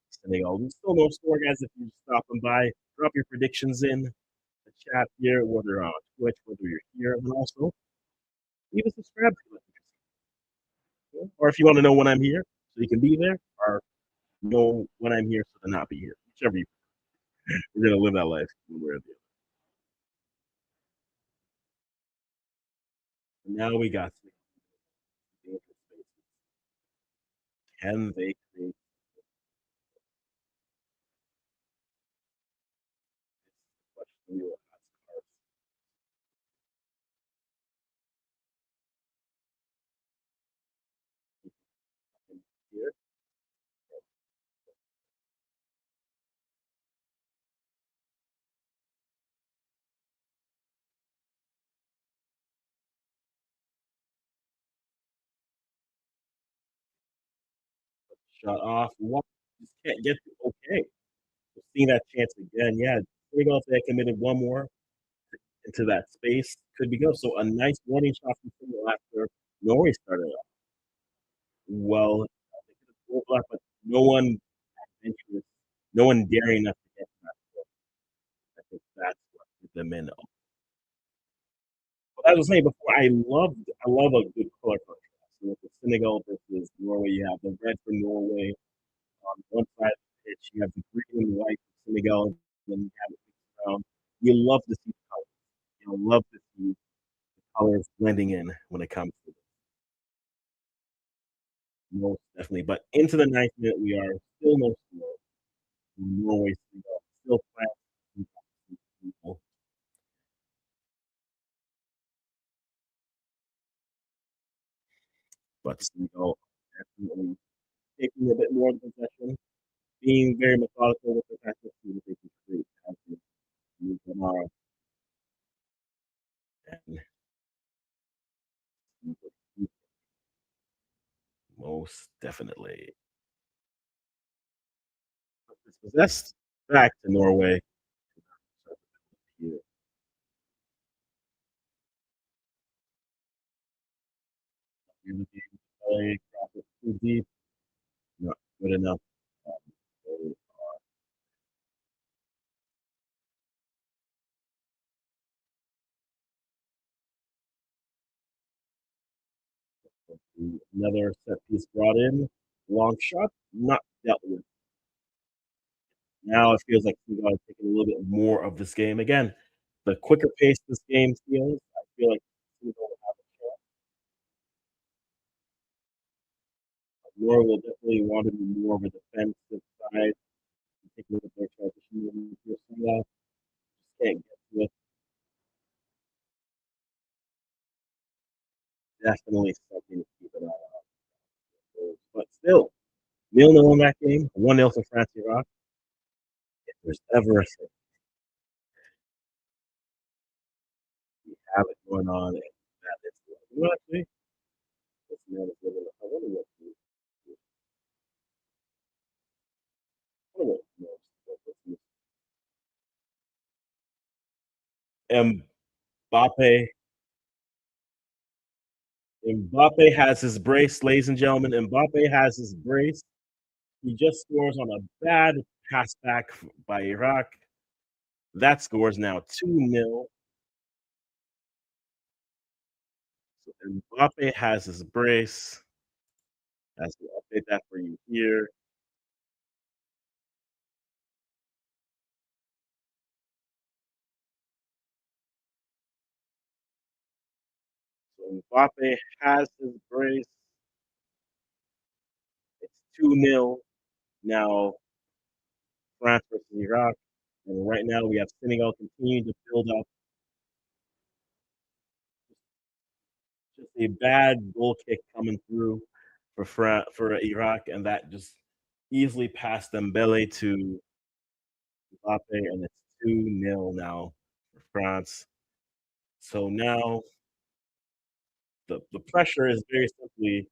Senegal. We still no score, guys. If you're stopping by, drop your predictions in the chat here, whether on Twitch, whether you're here, and also leave a subscribe to it. Or if you want to know when I'm here, so you can be there, or know when I'm here, so to not be here. Whichever you, we're gonna live that life one way or the other. And now we got dangerous spaces. Can they create this question you ask here? Shut off. What? Just can't get to okay. So seeing that chance again, yeah. Senegal, if they committed one more into that space, could be go. So a nice warning shot from Senegal after Norway started off. Well, they could have pulled off, but no one adventurous, no one daring enough to get to that goal. I think that's what put them in. But as I was saying before, I love a good color contrast. So with the Senegal versus Norway, you have the red for Norway on one side of the pitch, you have the green and white for Senegal, and then you have it around. You love to see the colors. You love to see the colors blending in when it comes to most definitely. But into the ninth minute, we are still no score. Norway still playing, but Senegal definitely taking a bit more of the possession, being very methodical with their tactics, so that they can create passes, move Kamara, and most definitely. It's possessed back to Norway. Here, in the game, play, cross it too deep, not good enough. So, another set piece brought in, long shot, not dealt with. Now it feels like Senegal is taking a little bit more of this game. Again, the quicker pace this game feels, I feel like Senegal will have a chance. Norway will definitely want to be more of a defensive side. Take a look at their transition movement here. Senegal just can't get to it. Definitely something to keep an eye on. But still, 0-0 in that game, 1-0 for France Iraq. If there's ever a thing we have it going on, and that is you know, actually, this man is living. I wonder what I wonder Mbappe Mbappe has his brace, ladies and gentlemen. Mbappe has his brace. He just scores on a bad pass back by Iraq. That scores now 2-0. So Mbappe has his brace. As we update that for you here. So Mbappe has his brace. It's 2-0 now, France versus Iraq. And right now we have Senegal continuing to build up. Just a bad goal kick coming through for Iraq, and that just easily passed Dembele to Mbappe, and it's 2-0 now for France. So now the pressure is very simply,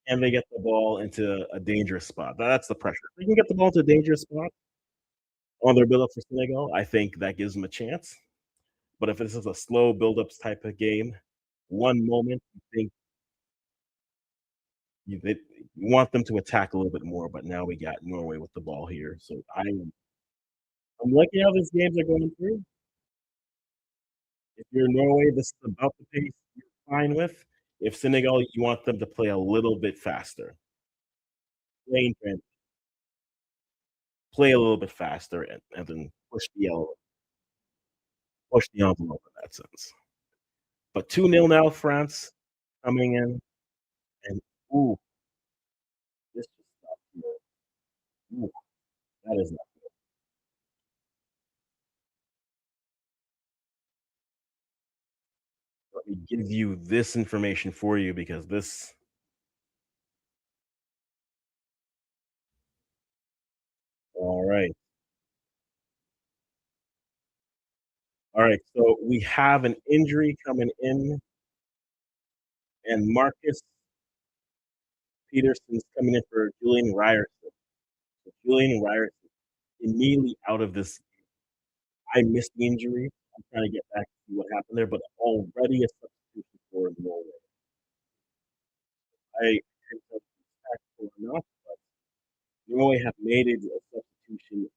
can they get the ball into a dangerous spot? That's the pressure. If they can get the ball to a dangerous spot on their build-up for Senegal, I think that gives them a chance. But if this is a slow build-up type of game, one moment you think you want them to attack a little bit more, but now we got Norway with the ball here. So I'm liking how these games are going through. If you're Norway, this is about the pace you're fine with. If Senegal, you want them to play a little bit faster. Play, play a little bit faster and then push the envelope in that sense. But 2-0 now, France coming in, and ooh, this just stopped here. Ooh, that is not. Let me give you this information for you because this. All right. All right. So we have an injury coming in, and Marcus Peterson's coming in for Julian Ryerson. So Julian Ryerson immediately out of this. I missed the injury. I'm trying to get back to see what happened there, but already a substitution for Norway. I think that's tactful enough. Norway have made it a substitution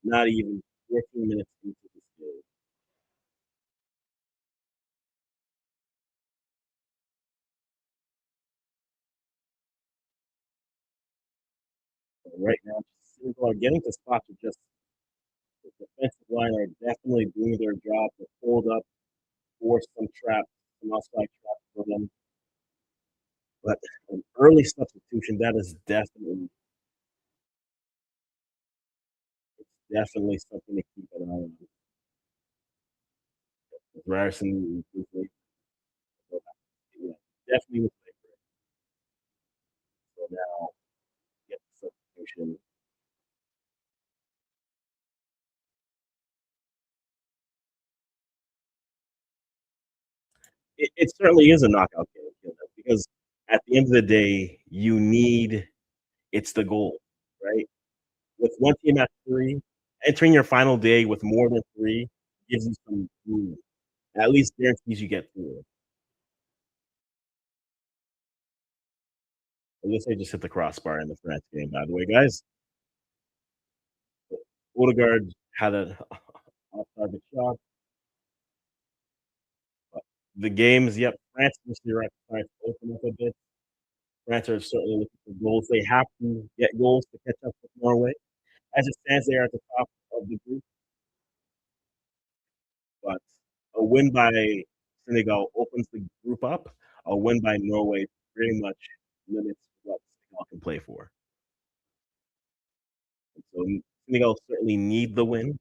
not even 14 minutes into this game. So right now, Senegal are getting to spots with just the defensive line are definitely doing their job to hold up, force some traps, some outside traps for them. But an early substitution, that is definitely something to keep an eye on. Ryerson is yeah, definitely was favorite. So now get the substitution. It certainly is a knockout game, you know, because at the end of the day, you need it's the goal, right? With one team at 3, entering your final day with more than 3 gives you some room, at least guarantees you get through it. I guess they just hit the crossbar in the France game, by the way, guys. Odegaard had a off-target shot, but the games, yep, France this year are starting to open up a bit. France are certainly looking for goals. They have to get goals to catch up with Norway. As it stands, they are at the top of the group, but a win by Senegal opens the group up. A win by Norway pretty much limits what Senegal can play for. And so Senegal certainly need the win,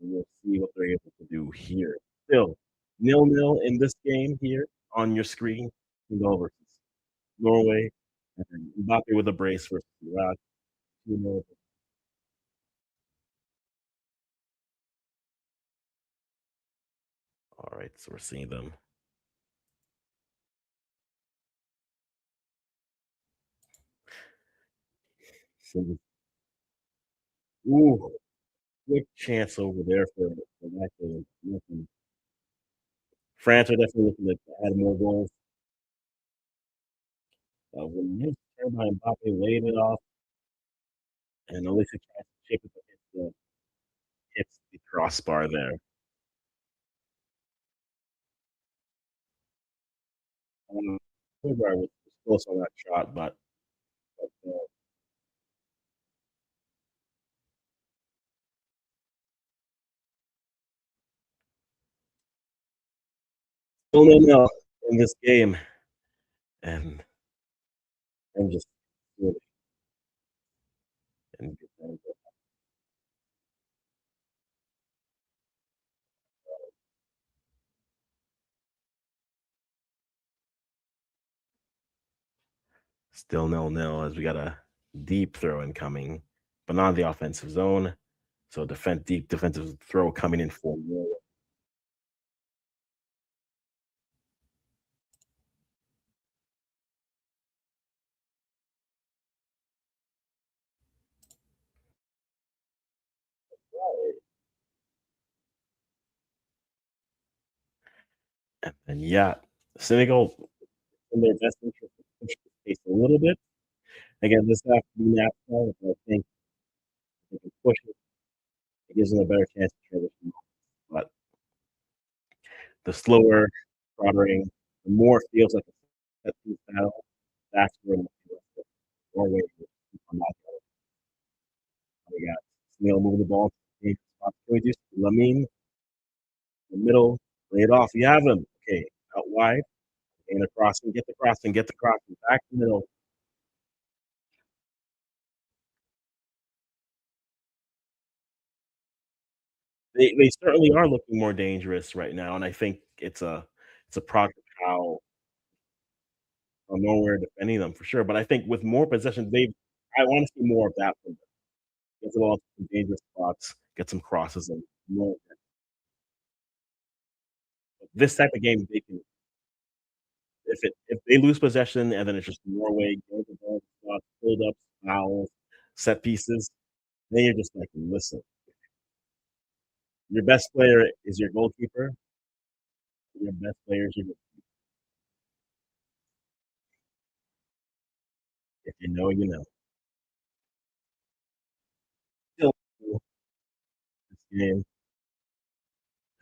and we'll see what they're able to do here. Still, 0-0 in this game here on your screen. Senegal versus Norway, and then Mbappe with a brace versus Iraq. 2-0. All right, so we're seeing them. So, ooh, quick chance over there for that game. Nothing. France are definitely looking to add more goals. When this turned by Mbappe laid it off, and Alicia tries to chip it, but hits the crossbar there. Um, close on that shot, but, still 0-0 in this game, and I'm just really and still 0-0 as we got a deep throw incoming, but not in the offensive zone. So deep defensive throw coming in for Norway. And yeah, Senegal in their best interest to push the pace a little bit. Again, this has to be national, but I think if they can push it, it gives them a better chance to transition. But the slower proddering, the more it feels like a set piece battle, that's where Norway will come out. We got Snail moving the ball. Opportunities. Lamine, the middle, lay it off. You have him. Okay, out wide, and across, and get the crossing, get the crossing, back to the middle. They certainly are looking more dangerous right now, and I think it's a product of how Norway are defending them for sure. But I think with more possession, I want to see more of that from them. Get the ball to some dangerous spots, get some crosses, and more. This type of game, they can if they lose possession and then it's just Norway, get the ball, spots, build up, fouls, set pieces, then you're just like, listen, your best player is your goalkeeper. Your best player is your if you know, you know. Still, this game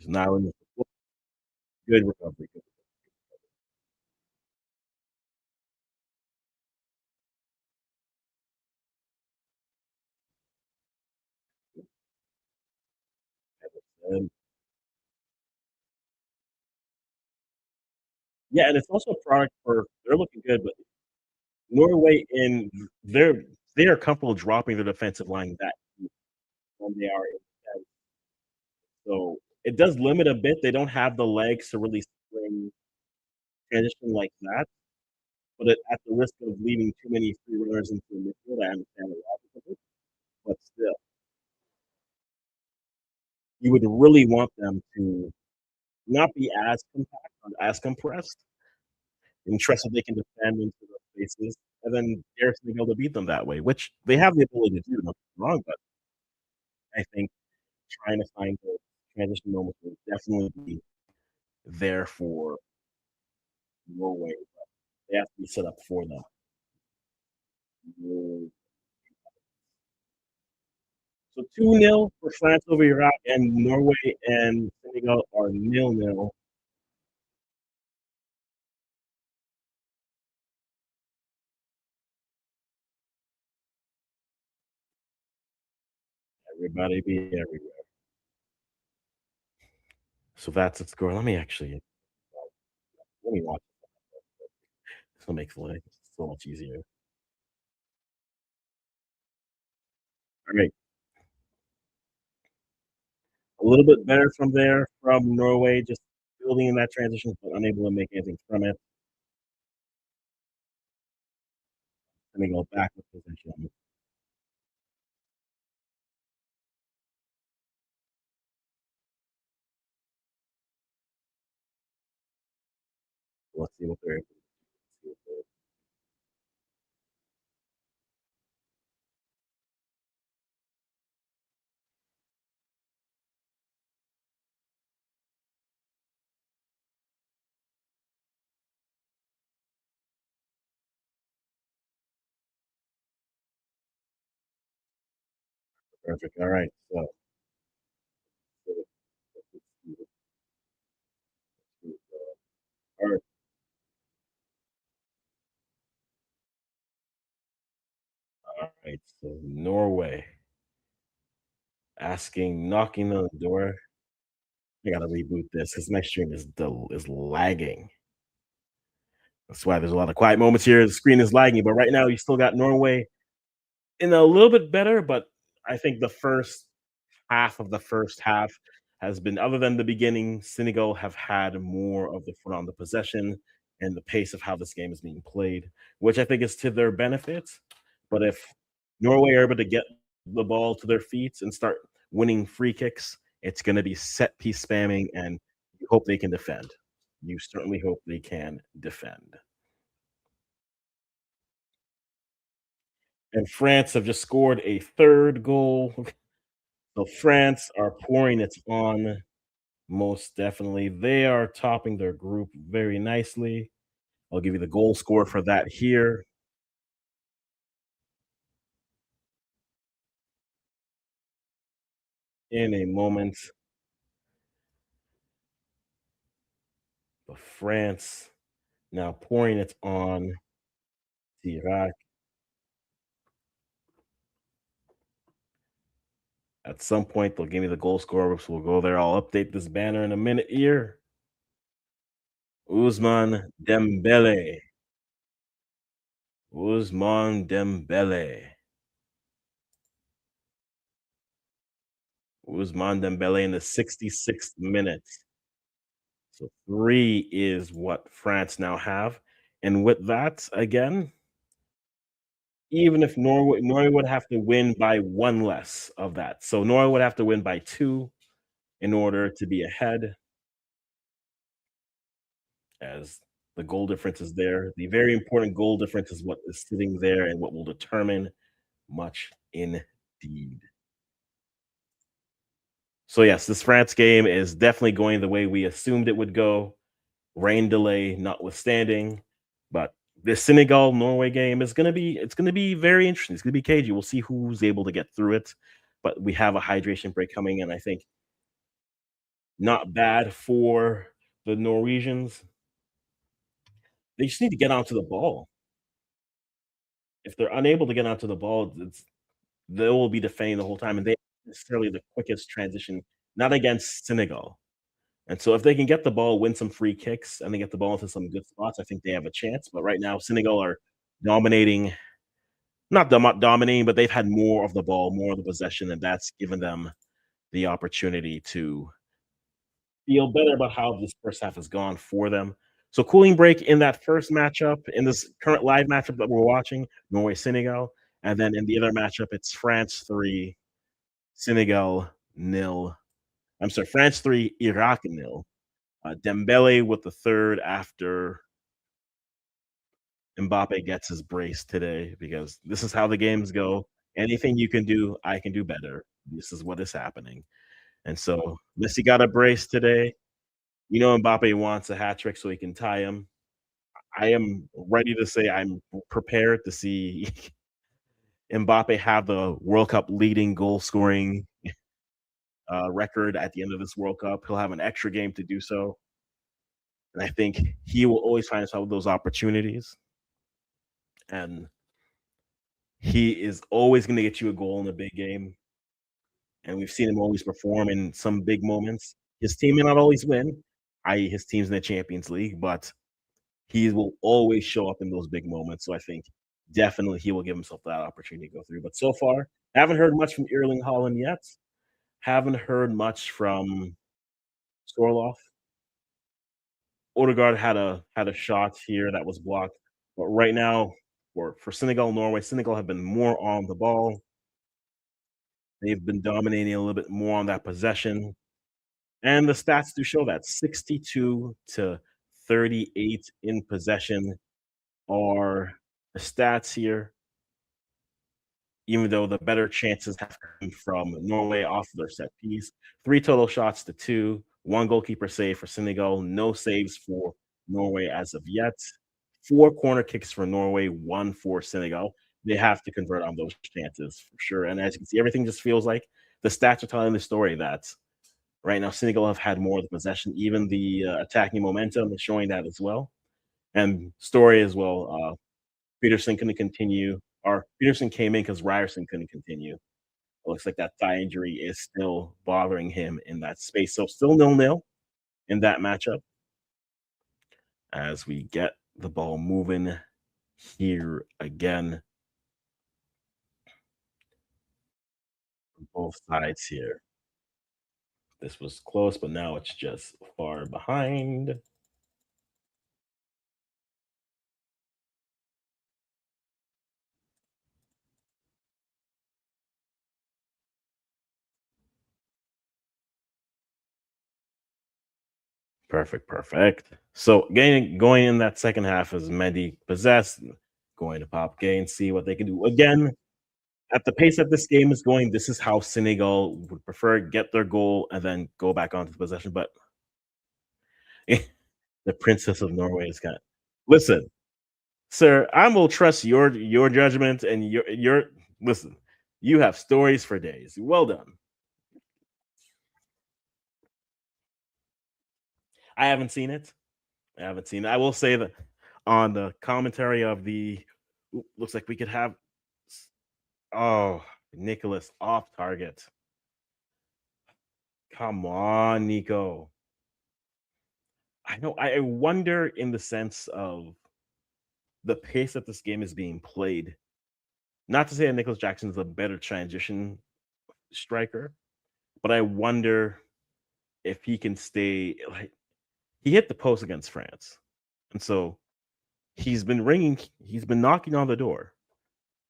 is now in the good recovery. And yeah, and it's also a product for they're looking good, but Norway in they are comfortable dropping their defensive line that deep when they are in defense. So it does limit a bit. They don't have the legs to really spring transition like that. But at the risk of leaving too many free runners into the midfield, I understand the logic of it. But still, you would really want them to not be as compact or as compressed and trust that they can defend into those spaces, and then Garrett's gonna be able to beat them that way, which they have the ability to do, don't get me wrong, but I think trying to find those transition moments will definitely be there for Norway. They have to be set up for them. So 2-0 for France over Iraq, and Norway and Senegal are 0-0. Everybody be everywhere. So that's the score. Let me watch. This will make life so much easier. All right, a little bit better from there from Norway, just building in that transition, but unable to make anything from it. Senegal back with possession. Let's see what they're able to do. Perfect. All right. All right. right, so Norway knocking on the door. I gotta reboot this because my stream is lagging. That's why there's a lot of quiet moments here. The screen is lagging, but right now you still got Norway in a little bit better, but I think the first half of the first half has been, other than the beginning, Senegal have had more of the foot on the possession and the pace of how this game is being played, which I think is to their benefit. But if Norway are able to get the ball to their feet and start winning free kicks, it's going to be set piece spamming, and you hope they can defend. You certainly hope they can defend. And France have just scored a third goal. So France are pouring it on. Most definitely. They are topping their group very nicely. I'll give you the goal score for that here in a moment. But France now pouring it on Iraq. At some point, they'll give me the goal scorer, so we'll go there. I'll update this banner in a minute here. Ousmane Dembele. Ousmane Dembele. Ousmane Dembele in the 66th minute. So 3 is what France now have. And with that, again, even if Norway would have to win by 1 less of that. So Norway would have to win by 2 in order to be ahead, as the goal difference is there. The very important goal difference is what is sitting there and what will determine much indeed. So, yes, this France game is definitely going the way we assumed it would go, rain delay notwithstanding. But this Senegal Norway game is gonna be very interesting. It's gonna be cagey. We'll see who's able to get through it. But we have a hydration break coming, and I think not bad for the Norwegians. They just need to get onto the ball. If they're unable to get onto the ball, they will be defending the whole time, and they aren't necessarily the quickest transition, not against Senegal. And so if they can get the ball, win some free kicks, and they get the ball into some good spots, I think they have a chance. But right now, Senegal are dominating, not dominating, but they've had more of the ball, more of the possession, and that's given them the opportunity to feel better about how this first half has gone for them. So cooling break in that first matchup, in this current live matchup that we're watching, Norway Senegal, and then in the other matchup, it's France 3, Senegal nil. I'm sorry, France 3, Iraq nil. Dembele with the third after Mbappe gets his brace today, because this is how the games go. Anything you can do, I can do better. This is what is happening. And so Messi got a brace today. You know Mbappe wants a hat trick so he can tie him. I am ready to say I'm prepared to see Mbappe have the World Cup leading goal scoring record at the end of this World Cup. He'll have an extra game to do so. And I think he will always find himself with those opportunities. And he is always going to get you a goal in a big game. And we've seen him always perform in some big moments. His team may not always win, i.e., his team's in the Champions League, but he will always show up in those big moments. So I think definitely he will give himself that opportunity to go through. But so far, haven't heard much from Erling Haaland yet. Haven't heard much from Sorloth. Odegaard had a shot here that was blocked. But right now, for Senegal, Norway, Senegal have been more on the ball. They've been dominating a little bit more on that possession. And the stats do show that 62 to 38 in possession are the stats here, even though the better chances have come from Norway off of their set piece. 3 total shots to 2, 1 goalkeeper save for Senegal, no saves for Norway as of yet. 4 corner kicks for Norway, 1 for Senegal. They have to convert on those chances for sure. And as you can see, everything just feels like the stats are telling the story that right now Senegal have had more of the possession. Even the attacking momentum is showing that as well. And story as well. Peterson can continue Or Peterson came in because Ryerson couldn't continue. It looks like that thigh injury is still bothering him in that space. So still nil-nil in that matchup as we get the ball moving here again. Both sides here. This was close, but now it's just far behind. Perfect, perfect. So going in that second half is Mendy possessed, going to pop Gay and see what they can do. Again, at the pace that this game is going, this is how Senegal would prefer get their goal and then go back onto the possession. But the Princess of Norway has got listen, sir, I will trust your judgment and your listen, you have stories for days. Well done. I haven't seen it. I haven't seen it. I will say that on the commentary of the looks like we could have oh Nicholas off target. Come on, Nico. I know. I wonder in the sense of the pace that this game is being played. Not to say that Nicholas Jackson is a better transition striker, but I wonder if he can stay like he hit the post against France. And so he's been knocking on the door.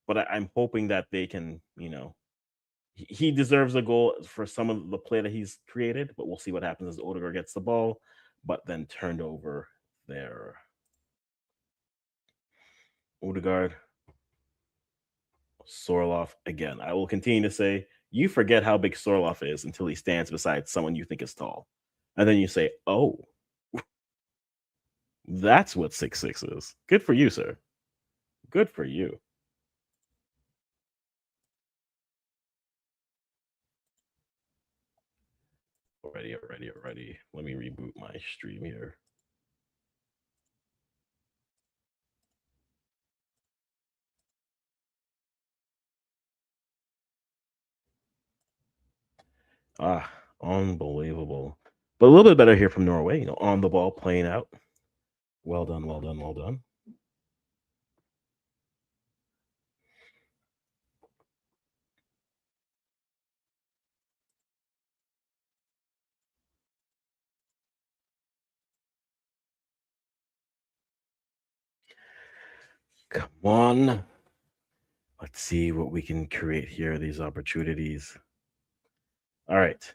But I'm hoping that they can, he deserves a goal for some of the play that he's created, but we'll see what happens as Odegaard gets the ball, but then turned over there. Odegaard, Sorloff again. I will continue to say, you forget how big Sorloff is until he stands beside someone you think is tall. And then you say, oh, that's what 6'6" is. Good for you, sir. Good for you. Already, already, already. Let me reboot my stream here. Ah, unbelievable. But a little bit better here from Norway, on the ball, playing out. Well done, well done, well done. Come on. Let's see what we can create here, these opportunities. All right.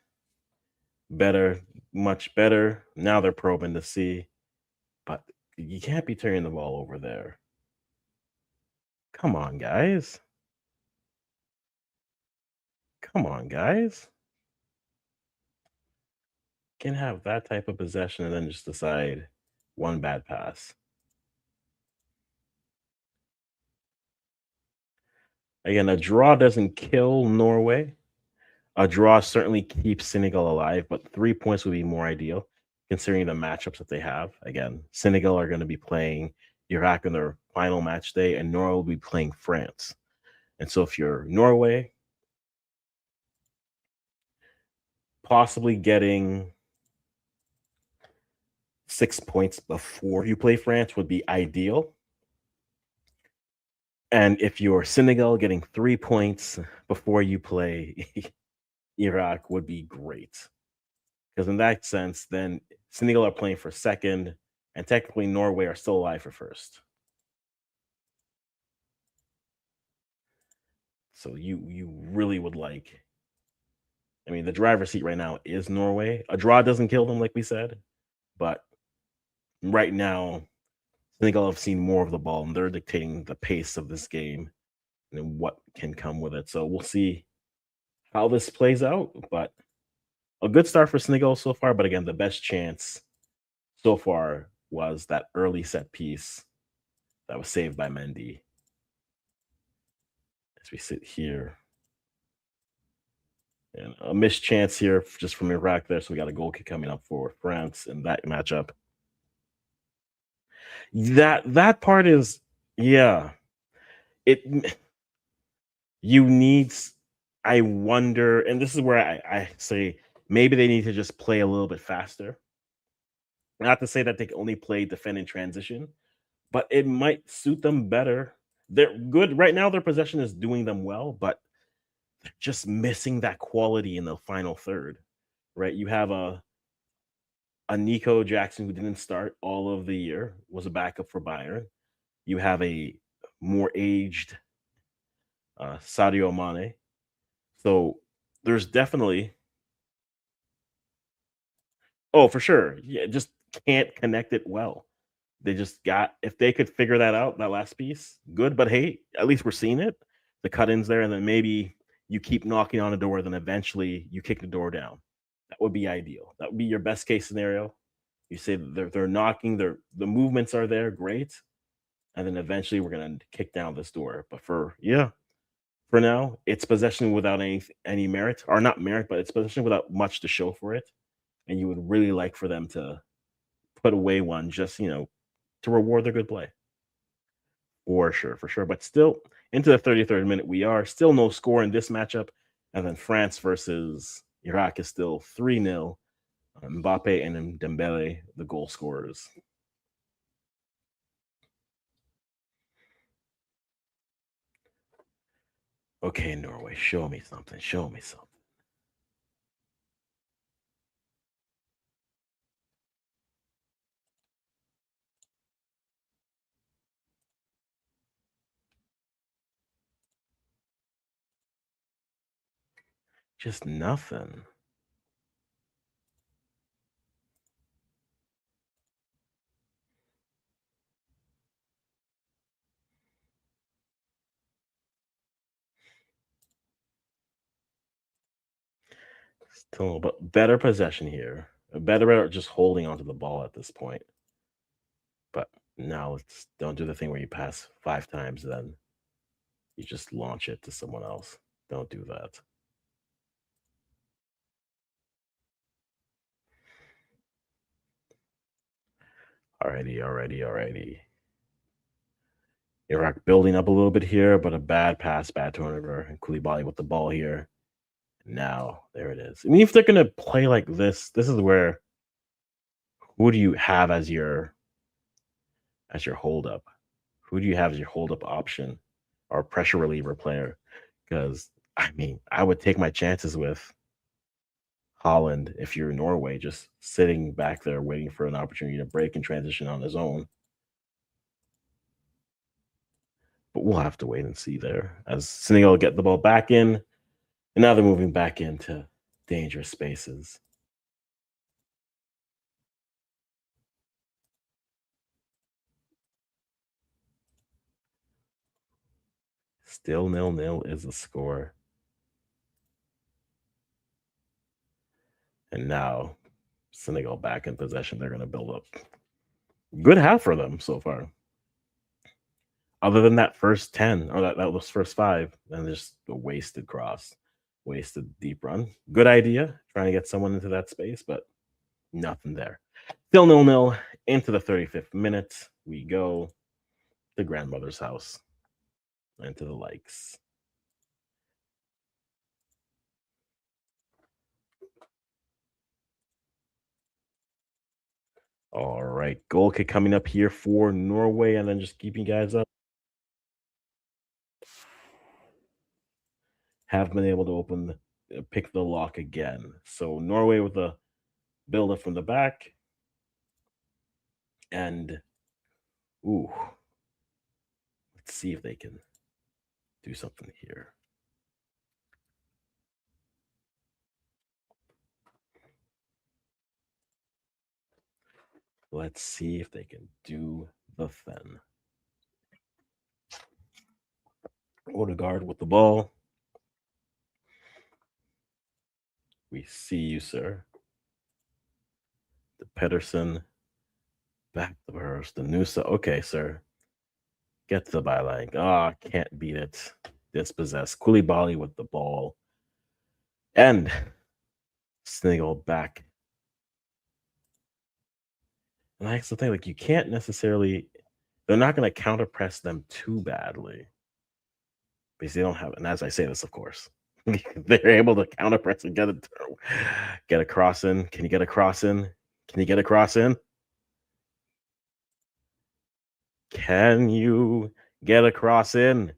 Better, much better. Now they're probing to see, but you can't be turning the ball over there. Come on, guys. Come on, guys. Can have that type of possession and then just decide one bad pass. Again, a draw doesn't kill Norway. A draw certainly keeps Senegal alive, but 3 points would be more ideal considering the matchups that they have. Again, Senegal are going to be playing Iraq on their final match day, and Norway will be playing France. And so, if you're Norway, possibly getting 6 points before you play France would be ideal. And if you're Senegal, getting 3 points before you play Iraq would be great. Because in that sense, then Senegal are playing for second, and technically Norway are still alive for first. So you really would like. I mean, the driver's seat right now is Norway. A draw doesn't kill them, like we said, but right now Senegal have seen more of the ball, and they're dictating the pace of this game and what can come with it. So we'll see how this plays out. But a good start for Senegal so far. But again, the best chance so far was that early set piece that was saved by Mendy. As we sit here, and a missed chance here just from Iraq there. So we got a goal kick coming up for France in that matchup. That part is, yeah. It You need I wonder, and this is where I say maybe they need to just play a little bit faster. Not to say that they can only play defend and transition, but it might suit them better. They're good right now, their possession is doing them well, but they're just missing that quality in the final third, right? You have a Nico Jackson who didn't start all of the year, was a backup for Bayern. You have a more aged Sadio Mane. So there's definitely, oh, for sure. Yeah, just can't connect it well. They just got, if they could figure that out, that last piece, good. But hey, at least we're seeing it. The cut ins there, and then maybe you keep knocking on the door, then eventually you kick the door down. That would be ideal. That would be your best case scenario. You say that they're knocking, the movements are there, great. And then eventually we're gonna kick down this door. But for yeah, for now, it's possession without any merit, or not merit, but it's possession without much to show for it. And you would really like for them to put away one, just to reward their good play. For sure, for sure. But still, into the 33rd minute, we are still no score in this matchup. And then France versus Iraq is still 3-0. Mbappe and Dembele, the goal scorers. Okay, Norway, show me something. Show me something. Just nothing. Still, but better possession here. Better at just holding onto the ball at this point. But now let's don't do the thing where you pass 5 times, then you just launch it to someone else. Don't do that. Alrighty, alrighty, alrighty. Iraq building up a little bit here, but a bad pass, bad turnover, and Koulibaly with the ball here. Now, there it is. I mean, if they're gonna play like this is where, who do you have as your hold up? Who do you have as your hold up option or pressure reliever player? Because I mean, I would take my chances with Holland if you're Norway, just sitting back there waiting for an opportunity to break and transition on his own. But we'll have to wait and see there as Senegal get the ball back in, and now they're moving back into dangerous spaces. Still 0-0 is the score. And now Senegal back in possession. They're going to build up. Good half for them so far. Other than that first 10 or that was first 5, and just a wasted cross, wasted deep run. Good idea trying to get someone into that space, but nothing there. Still 0-0 into the 35th minute. We go to grandmother's house and to the likes. All right, goal kick coming up here for Norway, and then just keeping guys up. Have been able to pick the lock again. So Norway with a build up from the back, and ooh, let's see if they can do something here. Let's see if they can do the thing. Odegaard with the ball. We see you, sir. The Pedersen back to Hurst. The Nusa. Okay, sir. Get to the byline. Ah, oh, can't beat it. Dispossessed. Koulibaly with the ball. And Sniggle back. And that's the thing, like you can't necessarily, they're not going to counter press them too badly. because they don't have, and as I say this, of course, they're able to counter press and get a cross in. Can you get a cross in? Can you get a cross in? Can you get a cross in?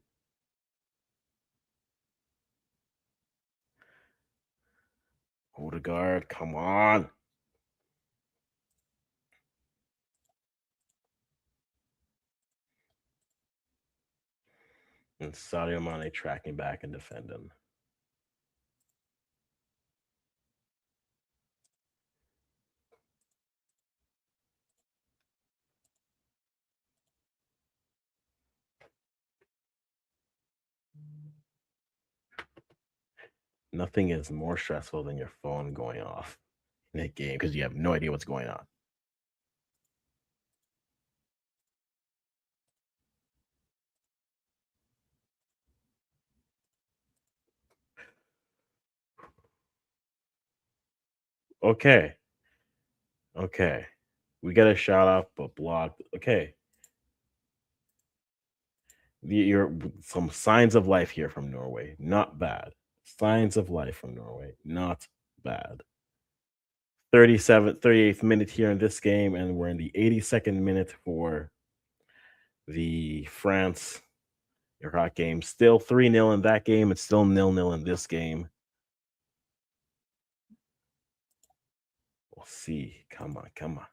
Odegaard, come on. And Sadio Mane tracking back and defending. Nothing is more stressful than your phone going off in a game because you have no idea what's going on. Okay. Okay. We got a shot off, but blocked. Okay. You're some signs of life here from Norway. Not bad. Signs of life from Norway. Not bad. 38th minute here in this game, and we're in the 82nd minute for the France Iraq game. Still 3-0 in that game. It's still 0-0 in this game. We'll see. Come on, come on.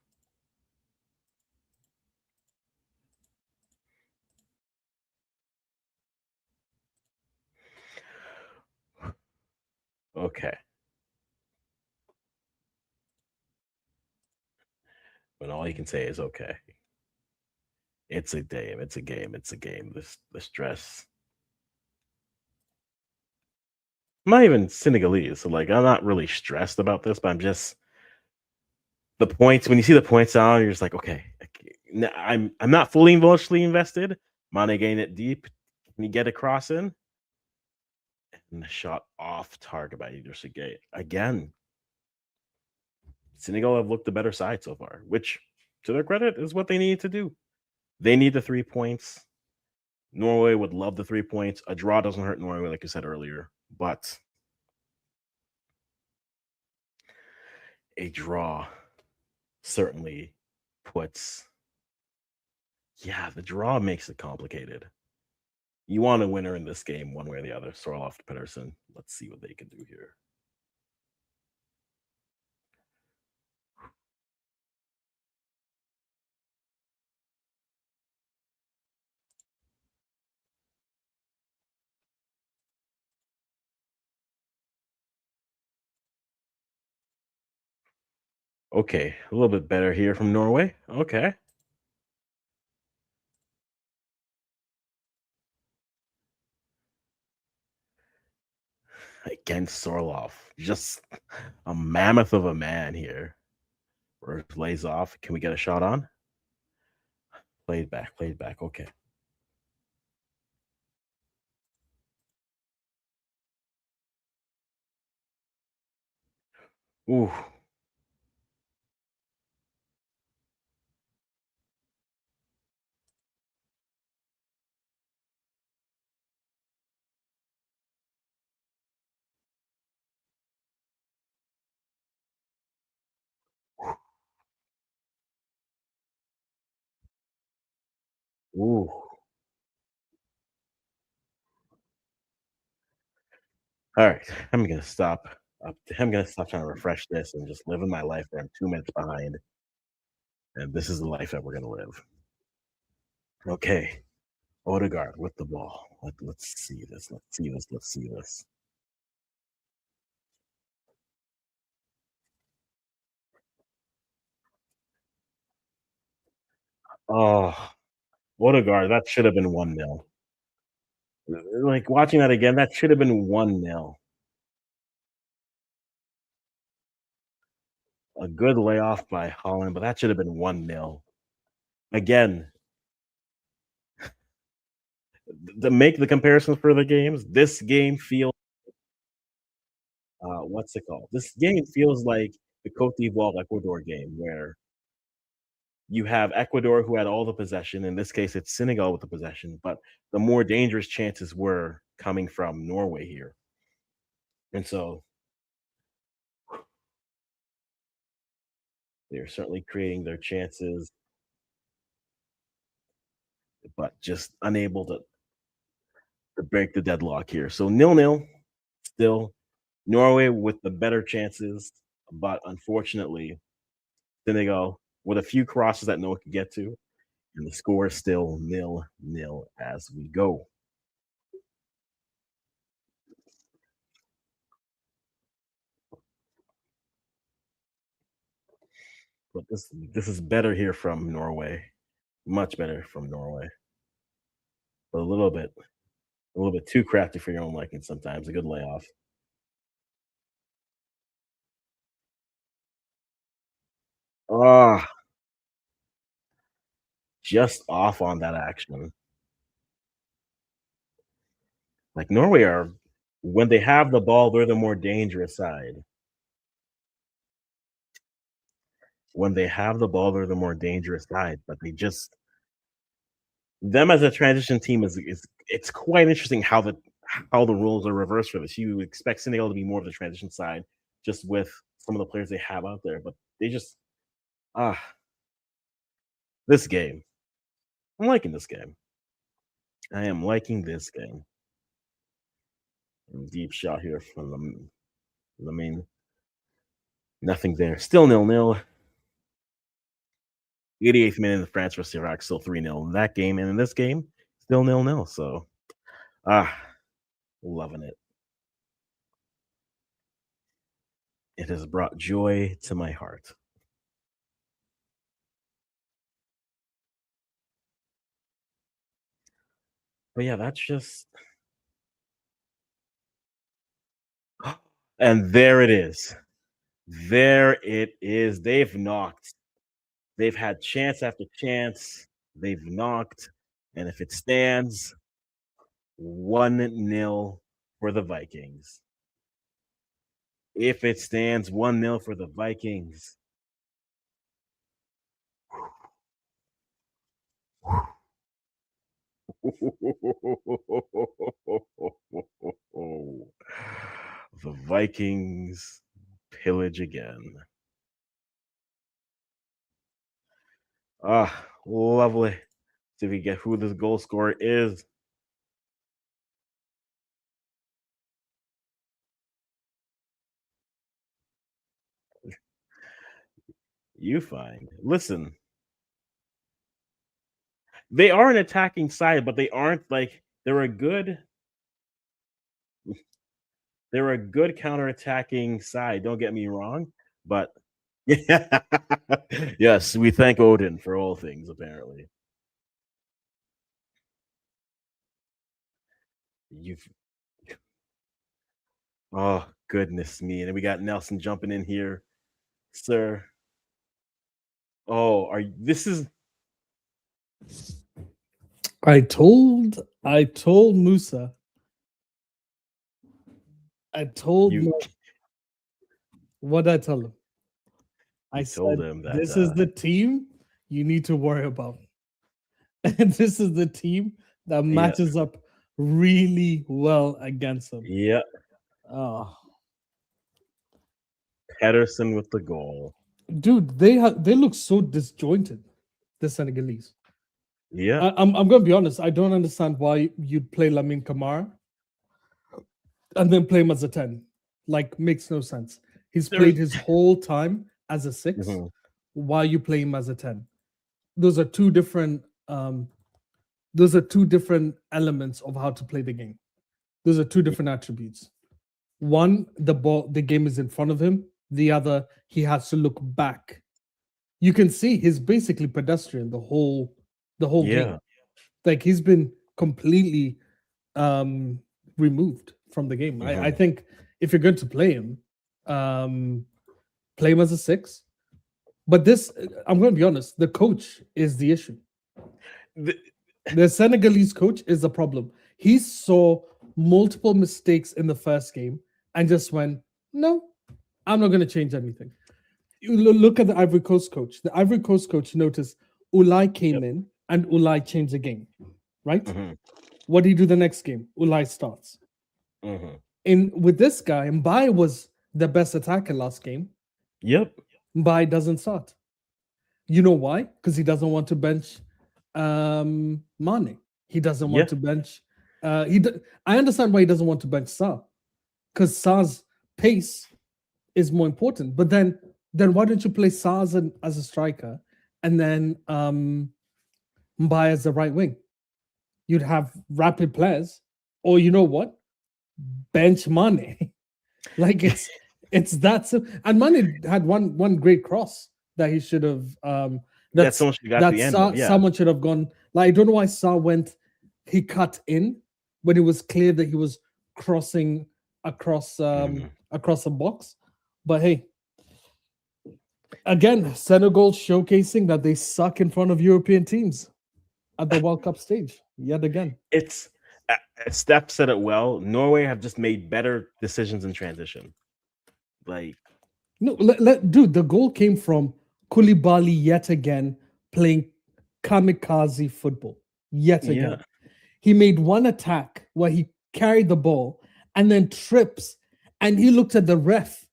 Okay. But all you can say is okay. It's a game. It's a game. It's a game. The stress. I'm not even Senegalese, so like I'm not really stressed about this, but I'm just the points. When you see the points down, you're just like, okay, I'm not fully emotionally invested. Mane getting it deep. Can you get a cross in? And the shot off target by Idris Gate. Again, Senegal have looked the better side so far, which to their credit is what they need to do. They need the 3 points. Norway would love the 3 points. A draw doesn't hurt Norway, like you said earlier, but a draw certainly puts, yeah, the draw makes it complicated. You want a winner in this game one way or the other. Sorloth Pedersen. Let's see what they can do here. Okay, a little bit better here from Norway. Okay. Against Sorloth. Just a mammoth of a man here. Where it plays off. Can we get a shot on? Played back, played back. Okay. Ooh. Ooh. All right. I'm gonna stop. I'm gonna stop trying to refresh this and just living my life where I'm 2 minutes behind. And this is the life that we're gonna live. Okay. Odegaard with the ball. Let's see this. Let's see this. Let's see this. Oh, Odegaard, that should have been 1-0. Like watching that again, that should have been 1-0. A good layoff by Holland, but that should have been 1-0. Again, to make the comparisons for the games, this game feels what's it called? This game feels like the Cote d'Ivoire Ecuador game where you have Ecuador who had all the possession. In this case, it's Senegal with the possession, but the more dangerous chances were coming from Norway here. And so they're certainly creating their chances, but just unable to break the deadlock here. So 0-0 still. Norway with the better chances, but unfortunately, Senegal with a few crosses that no one could get to, and the score is still 0-0 as we go. But this is better here from Norway, much better from Norway, but a little bit too crafty for your own liking sometimes. A good layoff. Ah, just off on that action. Like Norway are when they have the ball, they're the more dangerous side. When they have the ball, they're the more dangerous side, but they just them as a transition team is it's quite interesting how the rules are reversed for this. You would expect Senegal to be more of the transition side just with some of the players they have out there, but they just ah this game. I'm liking this game. I am liking this game. Deep shot here from the main. Nothing there. Still 0-0. 88th minute in France versus Iraq, still 3-0 in that game. And in this game, still 0-0. So ah, loving it. It has brought joy to my heart. But yeah, that's just and there it is. There it is. They've knocked. They've had chance after chance. They've knocked. And if it stands 1-0 for the Vikings. If it stands 1-0 for the Vikings. The Vikings pillage again. Ah, lovely. See if we get who this goal scorer is. You find. Listen, they are an attacking side, but they aren't like they're a good counter-attacking side. Don't get me wrong, but yeah. Yes, we thank Odin for all things, apparently. You've oh goodness me. And then we got Nelson jumping in here, sir. Oh, are you this is I told Musa, I told you Mo, what did I tell him? I you told said, him that this is the team you need to worry about. And this is the team that yeah, matches up really well against them. yeah, Oh, Pedersen with the goal. dude, they look so disjointed, the Senegalese. Yeah. I'm gonna be honest. I don't understand why you'd play Lamine Kamara and then play him as a 10. Like, makes no sense. He's There's played his whole time as a 6. mhm, Why you play him as a 10? Those are two different those are two different elements of how to play the game. Those are two different attributes. One, the game is in front of him. The other, he has to look back. You can see he's basically pedestrian the whole game. yeah. Like, he's been completely um removed from the game. I Mhm. think if you're going to um play him as a 6. But this, I'm going to be honest, the coach is the issue. The The Senegalese coach is the problem. He saw multiple mistakes in the first game and just went, no, I'm not going to change anything. You look at the Ivory Coast coach. The Ivory Coast coach noticed Ulai yep. came in and Ulai changed the game, right? Mhm. What do you do the next game? Ulai starts. Mm-hmm. With this guy, Mbai was the best attacker last game. Yep. Mbai doesn't start. You know why? Because he doesn't want to bench Mane. He doesn't want Yeah. to bench. I understand why he doesn't want to bench Sa, because Sa's pace is more important. But then why don't you play Sa as a striker and then Mbai as the right wing? You'd have rapid players, or you know what? Bench Mane. Like it's that simple. And Mane had one great cross that he should have That someone should have got to the end of, yeah. someone should have gone. Like, I don't know why Sa went, he cut in when it was clear that he was crossing across across a box. But hey, again, Senegal showcasing that they suck in front of European teams at the World Cup stage yet again. It's Steph said it well. Norway have just made better decisions in transition. Like, no, dude, the goal came from Koulibaly yet again playing kamikaze football yet again. yeah, He made one attack where he carried the ball and then trips, and he looked at the ref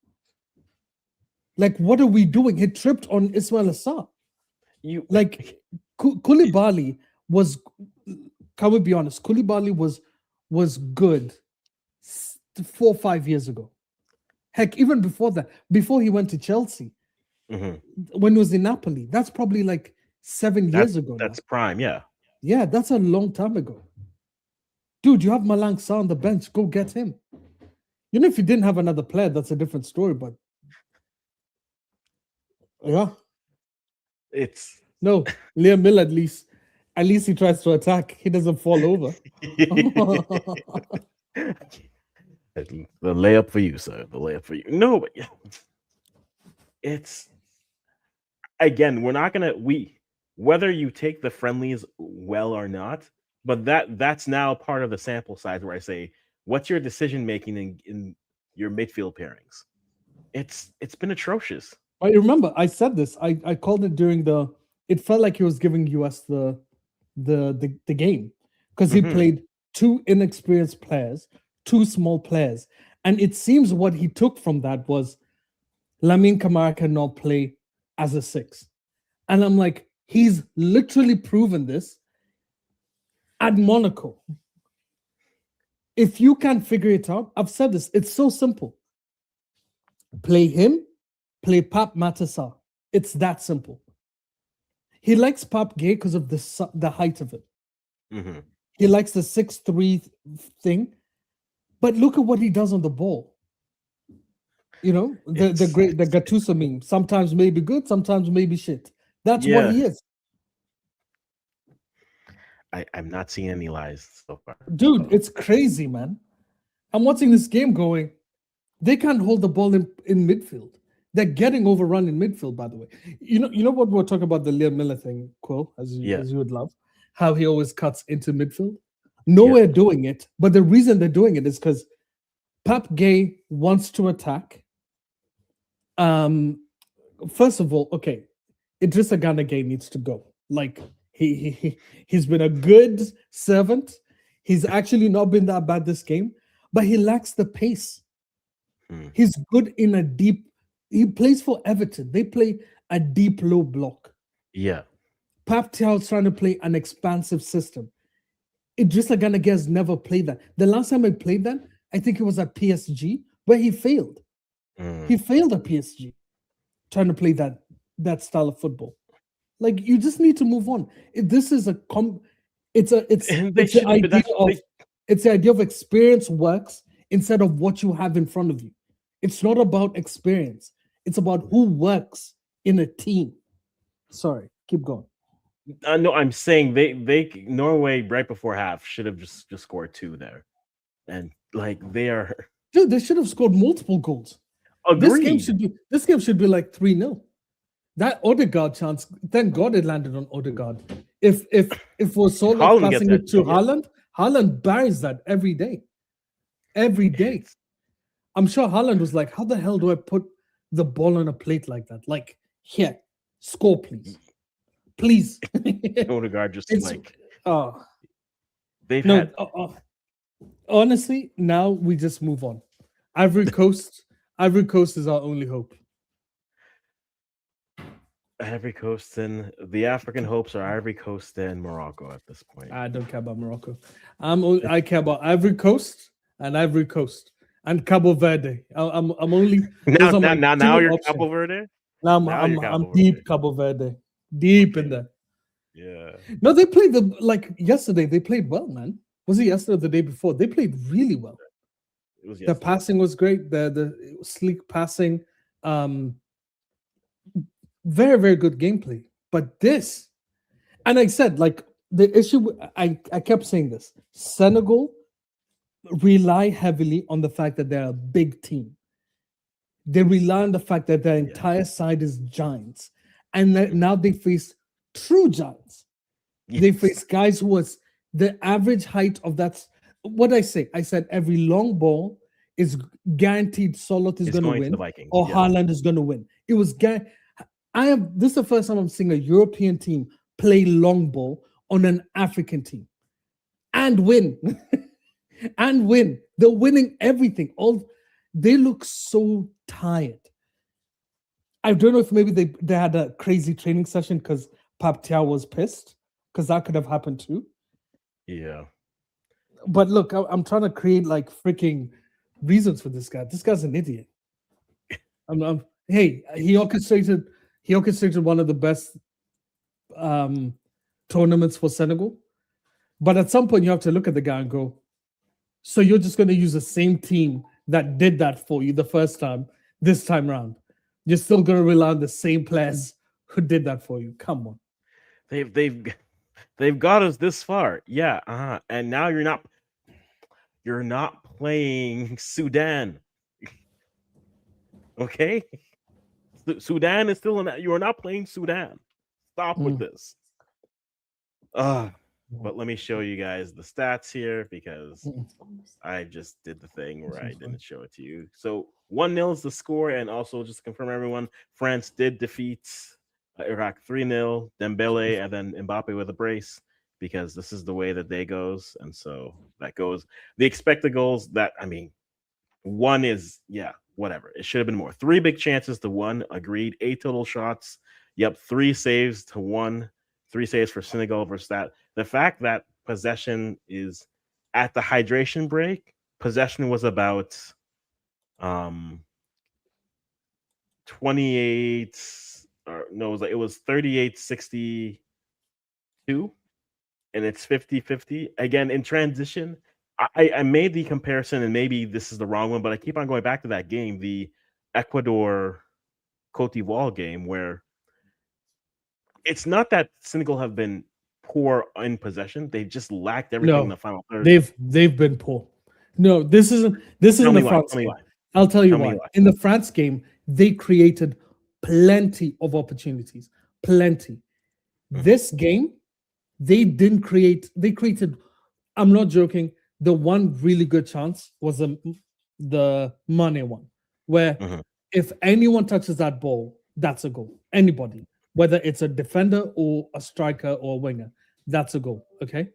like, "What are we doing?" He tripped on Ismail Assar. Like Koulibaly was. Can we be honest? Koulibaly was good 4 or 5 years ago. Heck, even before that, before he went to Chelsea, mhm. when he was in Napoli, that's probably like 7 years ago. That's prime, yeah. Yeah, that's a long time ago. Dude, you have Malang Sarr on the bench. Go get him. You know, if you didn't have another player, that's a different story. But yeah, It's no, Liam Mill at least he tries to attack. He doesn't fall over. the layup for you, sir. The layup for you. No, but yeah, it's again, we're not gonna whether you take the friendlies well or not, but that's now part of the sample size where I say, what's your decision making in your midfield pairings? It's been atrocious. I remember I said this. I called it during the. It felt like he was giving US the game because he played two inexperienced players, two small players, and it seems what he took from that was Lamine Camara cannot play as a 6, and I'm like, he's literally proven this at Monaco. If you can figure it out, I've said this. It's so simple. Play him, play Pape Matar Sarr. It's that simple. He likes Pape Gueye because of the height of it. Mm-hmm. He likes the 6'3" thing, but look at what he does on the ball. You know, the Gattuso meme. Sometimes maybe good, sometimes maybe shit. That's what he is. I'm not seeing any lies so far. Dude, it's crazy, man. I'm watching this game going, they can't hold the ball in midfield. They're getting overrun in midfield, by the way. You know what we're talking about, the Liam Miller thing, Quill, as you would love, how he always cuts into midfield. Nowhere doing it, but the reason they're doing it is because Pape Gueye wants to attack. First of all, okay, Idrissa Gana Gueye needs to go. Like, he's been a good servant. He's actually not been that bad this game, but he lacks the pace. He's good in a deep. He plays for Everton. They play a deep low block. Yeah. Pep Thiao's trying to play an expansive system. Idrissa Gana Gueye has never played that. The last time I played that, I think it was at PSG, where he failed. He failed at PSG, trying to play that style of football. Like, you just need to move on. It's the idea of experience works instead of what you have in front of you. It's not about experience. It's about who works in a team. Sorry, keep going. No, I'm saying they Norway right before half should have just scored 2 there, and like they are. Dude, they should have scored multiple goals. Agreed. This game should be like 3-0. That Odegaard chance, thank God it landed on Odegaard. If was so like passing it to Haaland, Haaland buries that every day. Every day. I'm sure Haaland was like, how the hell do I put the ball on a plate like that? Like, here, score, please. Please. Odegaard just they've No, had honestly, now we just move on. Ivory Coast, Ivory Coast is our only hope. Ivory Coast and the African hopes are Ivory Coast and Morocco at this point. I don't care about Morocco. I care about Ivory Coast and Ivory Coast and Cabo Verde. I'm only Now, those are now, my now, two now you're options. Cabo Verde. Now Now you're I'm Cabo Verde. deep Cabo Verde, deep in Okay. there. Yeah. No, they played like yesterday. They played well, man. Was it yesterday or the day before? They played really well. It was The yesterday. passing was great. The sleek passing, um, very very good gameplay. But this, and I said like the issue. I kept saying this. Senegal rely heavily on the fact that they're a big team. They rely on the fact that their entire side is giants, and that now they face true giants. They Yes. face guys who was the average height of that. What I say? I said every long ball is guaranteed. Solot is It's going to going to the win, Vikings. or Yes. Haaland is going to win. It was I am. This is the first time I'm seeing a European team play long ball on an African team and win, and win. They're winning everything. All they look so tired. I don't know if maybe they had a crazy training session because Paptia was pissed, because that could have happened too. Yeah. But look, I'm trying to create like freaking reasons for this guy. This guy's an idiot. Hey, he orchestrated one of the best tournaments for Senegal. But at some point, you have to look at the guy and go, so you're just going to use the same team that did that for you the first time, this time around. You're still going to rely on the same players who did that for you. Come on. They've got us this far. Yeah. And now you're not playing Sudan. Okay. Sudan is still in that. You are not playing Sudan. Stop with this. But let me show you guys the stats here because I just did the thing where I didn't show it to you. So 1-0 is the score, and also just to confirm everyone, France did defeat Iraq 3-0, Dembele, and then Mbappe with a brace, because this is the way that day goes. And so that goes. The expected goals that, I mean, one is, yeah, whatever. It should have been more. 3 big chances to 1, agreed. 8 total shots. Yep, 3 saves to 1. 3 saves for Senegal versus that. The fact that possession is at the hydration break, possession was about 28 or no, it was 38-62, and it's 50-50. Again, in transition, I made the comparison, and maybe this is the wrong one, but I keep on going back to that game, the Ecuador Cote d'Ivoire game, where it's not that Senegal have been poor in possession; they just lacked everything in the final third. They've been poor. No, this isn't the France game. I'll tell you why. In the France game, they created plenty of opportunities. Plenty. This game, they didn't create. They created. I'm not joking. The one really good chance was the Mane one, where if anyone touches that ball, that's a goal. Anybody, whether it's a defender or a striker or a winger, that's a goal. Okay.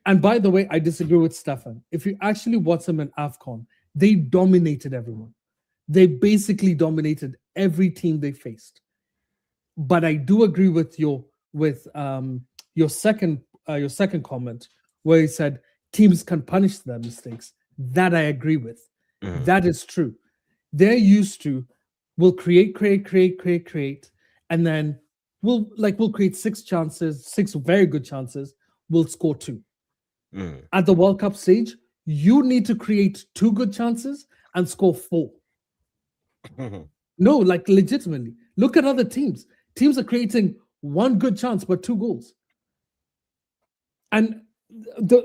And by the way, I disagree with Stefan. If you actually watch them in AFCON, they dominated everyone. They basically dominated every team they faced. But I do agree with your second comment, where you said teams can punish their mistakes. That I agree with. That is true. They're used to, we'll create, and then we'll create 6 chances, 6 very good chances. We'll score 2. At the World Cup stage, you need to create 2 good chances and score 4. No, like legitimately. Look at other teams. Teams are creating 1 good chance but 2 goals. And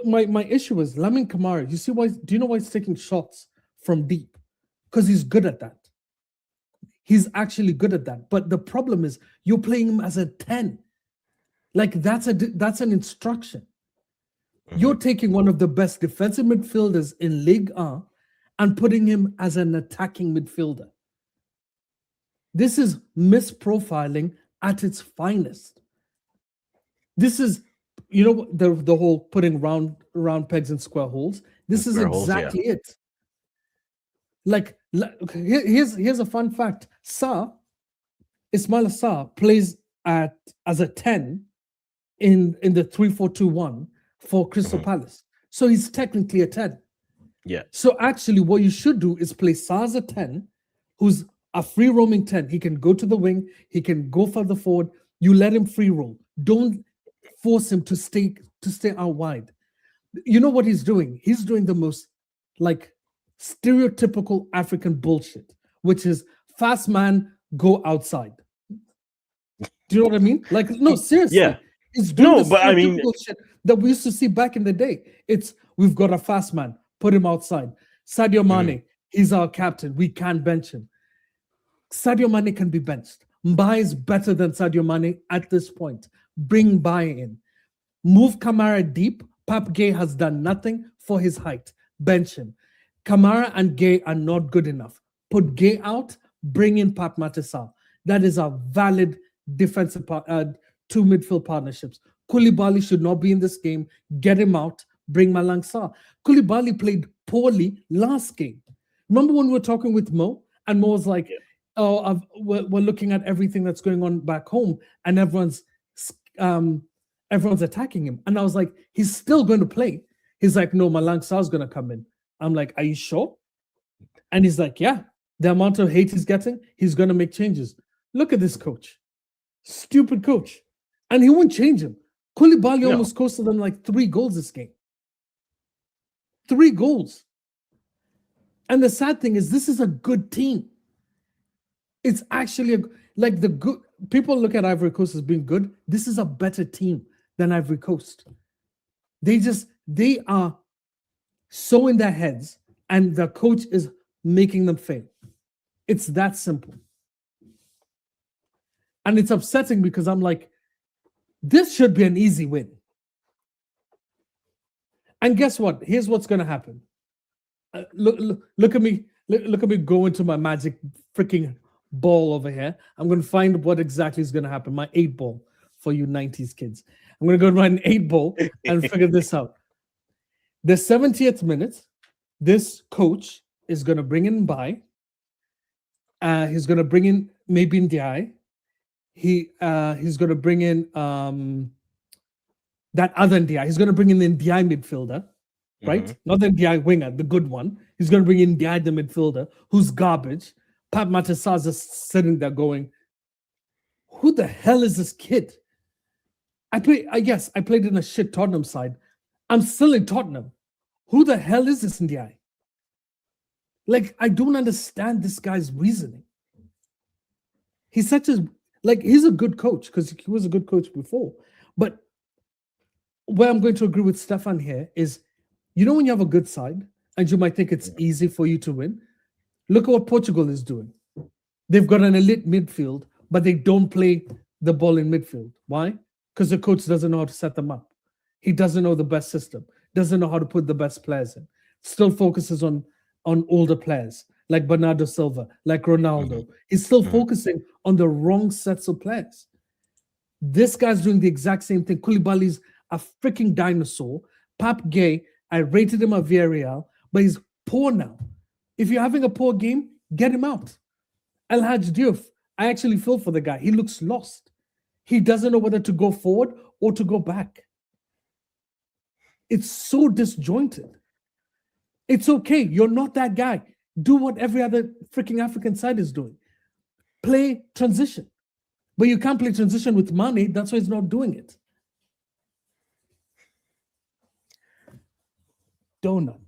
my issue is Lamine Camara. You see why? Do you know why he's taking shots from deep? Because he's good at that. He's actually good at that. But the problem is you're playing him as a 10. Like that's an instruction. You're taking one of the best defensive midfielders in Ligue 1 and putting him as an attacking midfielder. This is misprofiling at its finest. This is, the whole putting round round pegs and square holes. This is Square holes, yeah. exactly it. Here's a fun fact. Ismail Sarr plays as a 10 in the 3-4-2-1 for Crystal Palace. So he's technically a 10. Yeah. So actually what you should do is play Sarr as a 10, who's a free roaming 10. He can go to the wing, he can go further forward. You let him free roll. Don't force him to stay out wide. You know what he's doing? He's doing the most like stereotypical African bullshit, which is fast man, go outside. Do you know what I mean? Like, no, seriously. Yeah. It's doing No, the but I mean, stereotypical shit that we used to see back in the day. It's we've got a fast man, put him outside. Sadio Mane, he's our captain. We can't bench him. Sadio Mane can be benched. Mbai is better than Sadio Mane at this point. Bring Mbai in. Move Kamara deep. Pap Gay has done nothing for his height. Bench him. Kamara and Gay are not good enough. Put Gay out. Bring in Pap Matissar. That is a valid defensive two midfield partnerships. Koulibaly should not be in this game. Get him out. Bring Malang Sarr. Koulibaly played poorly last game. Remember when we were talking with Mo? And Mo was like, we're looking at everything that's going on back home, and everyone's attacking him. And I was like, he's still going to play. He's like, no, Malang Sarr's going to come in. I'm like, are you sure? And he's like, yeah. The amount of hate he's getting, he's going to make changes. Look at this coach. Stupid coach. And he won't change him. Koulibaly almost costed them like 3 goals this game. 3 goals. And the sad thing is, this is a good team. It's actually the good people look at Ivory Coast as being good. This is a better team than Ivory Coast. They are so in their heads, and the coach is making them fail. It's that simple. And it's upsetting because I'm like, this should be an easy win. And guess what? Here's what's going to happen. Look at me. Look at me go into my magic freaking ball over here. I'm going to find what exactly is going to happen. My 8 ball for you 90s kids. I'm going to go to my 8 ball and figure this out. The 70th minute, this coach is going to bring in Mbai. He's going to bring in maybe Ndiaye. He's going to bring in that other Ndiaye. He's going to bring in the Ndiaye midfielder, right? Not the Ndiaye winger, the good one. He's going to bring in Ndiaye, the midfielder, who's garbage. Pat Matissar is sitting there going, who the hell is this kid? I played in a shit Tottenham side. I'm still in Tottenham. Who the hell is this Ndiaye? Like, I don't understand this guy's reasoning. He's he's a good coach because he was a good coach before. But where I'm going to agree with Stefan here is, you know, when you have a good side and you might think it's easy for you to win, look at what Portugal is doing. They've got an elite midfield, but they don't play the ball in midfield. Why? Because the coach doesn't know how to set them up. He doesn't know the best system, doesn't know how to put the best players in. Still focuses on older players like Bernardo Silva, like Ronaldo. He's still focusing on the wrong sets of players. This guy's doing the exact same thing. Koulibaly's a freaking dinosaur. Pap Gay, I rated him at Villarreal, but he's poor now. If you're having a poor game, get him out. El Hadj Diouf, I actually feel for the guy. He looks lost. He doesn't know whether to go forward or to go back. It's so disjointed. It's okay. You're not that guy. Do what every other freaking African side is doing. Play transition. But you can't play transition with Mane. That's why he's not doing it. Donut.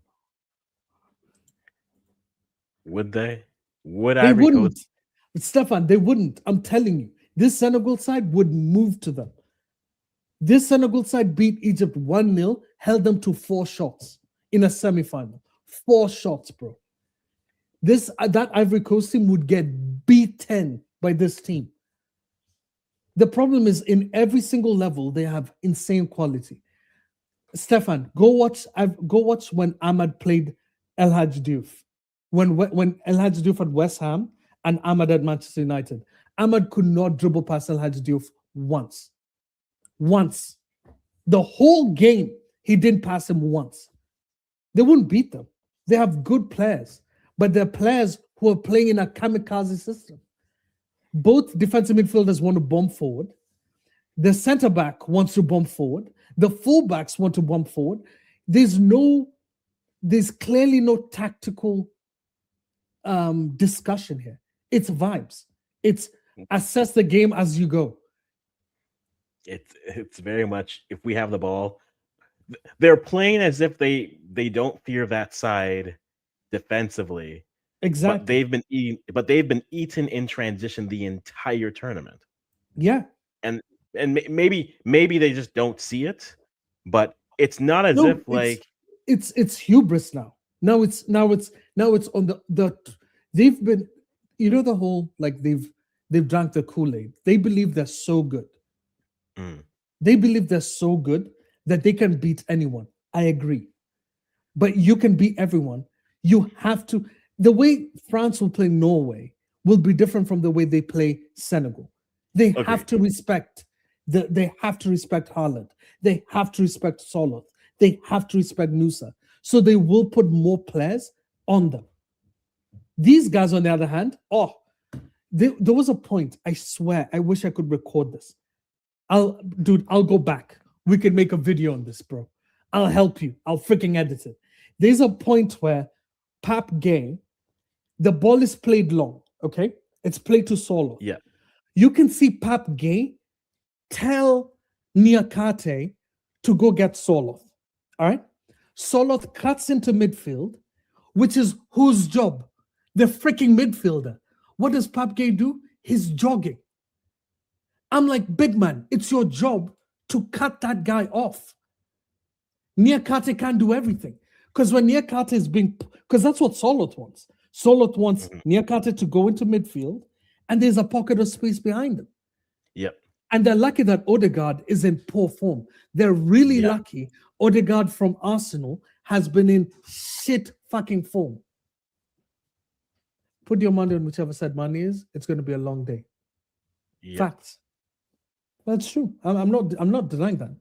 Would they? Would They Ivory wouldn't. Coast? Stefan, they wouldn't. I'm telling you. This Senegal side would move to them. This Senegal side beat Egypt 1-0, held them to 4 shots in a semi-final. 4 shots, bro. That Ivory Coast team would get beaten by this team. The problem is, in every single level, they have insane quality. Stefan, go watch when Ahmad played El Hadj Diouf. When El Hadj Diouf at West Ham and Ahmad at Manchester United. Ahmad could not dribble past El Hadj Diouf once. The whole game, he didn't pass him once. They wouldn't beat them. They have good players, but they're players who are playing in a kamikaze system. Both defensive midfielders want to bomb forward. The center back wants to bomb forward. The fullbacks want to bomb forward. There's clearly no tactical discussion here. It's vibes. It's assess the game as you go. It's very much, if we have the ball, they're playing as if they don't fear that side defensively. Exactly. But they've been eaten in transition the entire tournament. Yeah. And maybe they just don't see it, but it's not as if like it's hubris now. Now it's on the they've been, you know, the whole, like, they've drank the Kool-Aid. They believe they're so good. They believe they're so good that they can beat anyone. I agree. But you can beat everyone. You have to. The way France will play Norway will be different from the way they play Senegal. They have to respect they have to respect Haaland. They have to respect Soloth. They have to respect Nusa. So they will put more players on them. These guys, on the other hand, there was a point, I swear, I wish I could record this. I'll go back. We can make a video on this, bro. I'll help you. I'll freaking edit it. There's a point where Pap Gay, the ball is played long, okay? It's played to Solo. Yeah. You can see Pap Gay tell Niakate to go get Soloth. All right? Soloth cuts into midfield, which is whose job? The freaking midfielder. What does Pap Gay do? He's jogging. I'm like, big man, it's your job to cut that guy off. Niakate can't do everything. Because when Niakate is because that's what Soloth wants. Soloth wants Niakate to go into midfield, and there's a pocket of space behind him. Yep. And they're lucky that Odegaard is in poor form. They're really lucky Odegaard from Arsenal has been in shit fucking form. Put your money on whichever side money is. It's going to be a long day. Yep. Facts. That's true. I'm not denying that.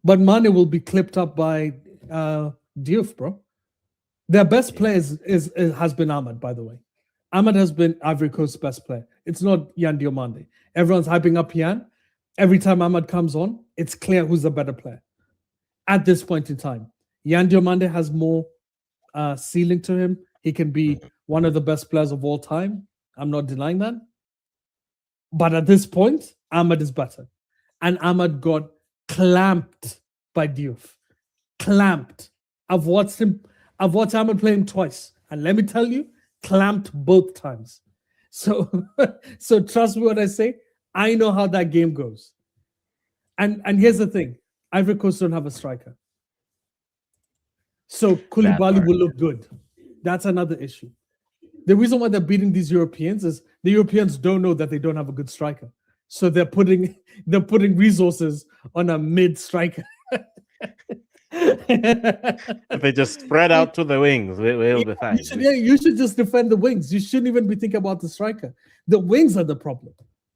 But Mane will be clipped up by Diouf, bro. Their best player has been Ahmad, by the way. Ahmad has been Ivory Coast's best player. It's not Yan Diomande. Everyone's hyping up Yan. Every time Ahmad comes on, it's clear who's the better player. At this point in time, Yan Diomande has more ceiling to him. He can be one of the best players of all time. I'm not denying that. But at this point, Ahmad is better. And Ahmad got clamped by Diouf. Clamped. I've watched Ahmad play him twice. And let me tell you, clamped both times. So trust me when I say, I know how that game goes. And here's the thing. Ivory Coast don't have a striker. So Koulibaly will look good. That's another issue. The reason why they're beating these Europeans is the Europeans don't know that they don't have a good striker. So they're putting resources on a mid striker. If they just spread out to the wings, we'll be fine. You should just defend the wings. You shouldn't even be thinking about the striker. The wings are the problem.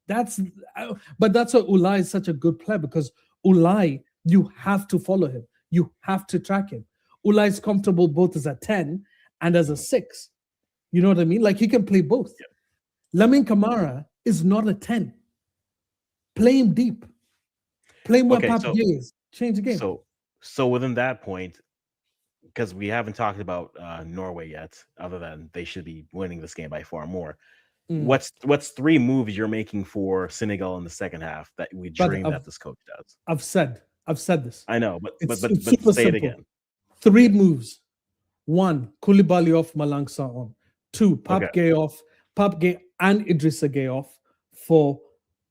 But that's why Ulai is such a good player, because Ulai, you have to follow him. You have to track him. Ulai is comfortable both as a 10 and as a 6. You know what I mean? Like, he can play both. Yeah. Lamine Camara is not a 10. Play him deep. Play him where Pape is. Change the game. So within that point, because we haven't talked about Norway yet, other than they should be winning this game by far more. What's 3 moves you're making for Senegal in the second half that we dream that this coach does? I've said this. I know, but it's say simple. It again. 3 moves. 1, Koulibaly off, Malang Sarr on. 2, Pape Gueye off. Pape Gueye and Idrissa Gueye off for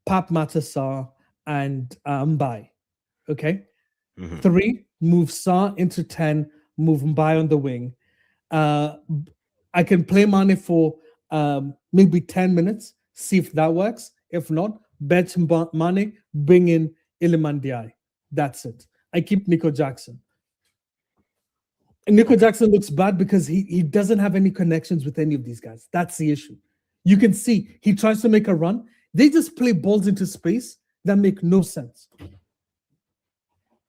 Pape Matar and Mbaye. Okay? 3, move Sarr into 10, move Mbaye on the wing. I can play Mane for maybe 10 minutes, see if that works. If not, bench Mane, bring in Iliman Ndiaye. That's it. I keep Nico Jackson. And Nico Jackson looks bad because he doesn't have any connections with any of these guys. That's the issue. You can see he tries to make a run. They just play balls into space that make no sense.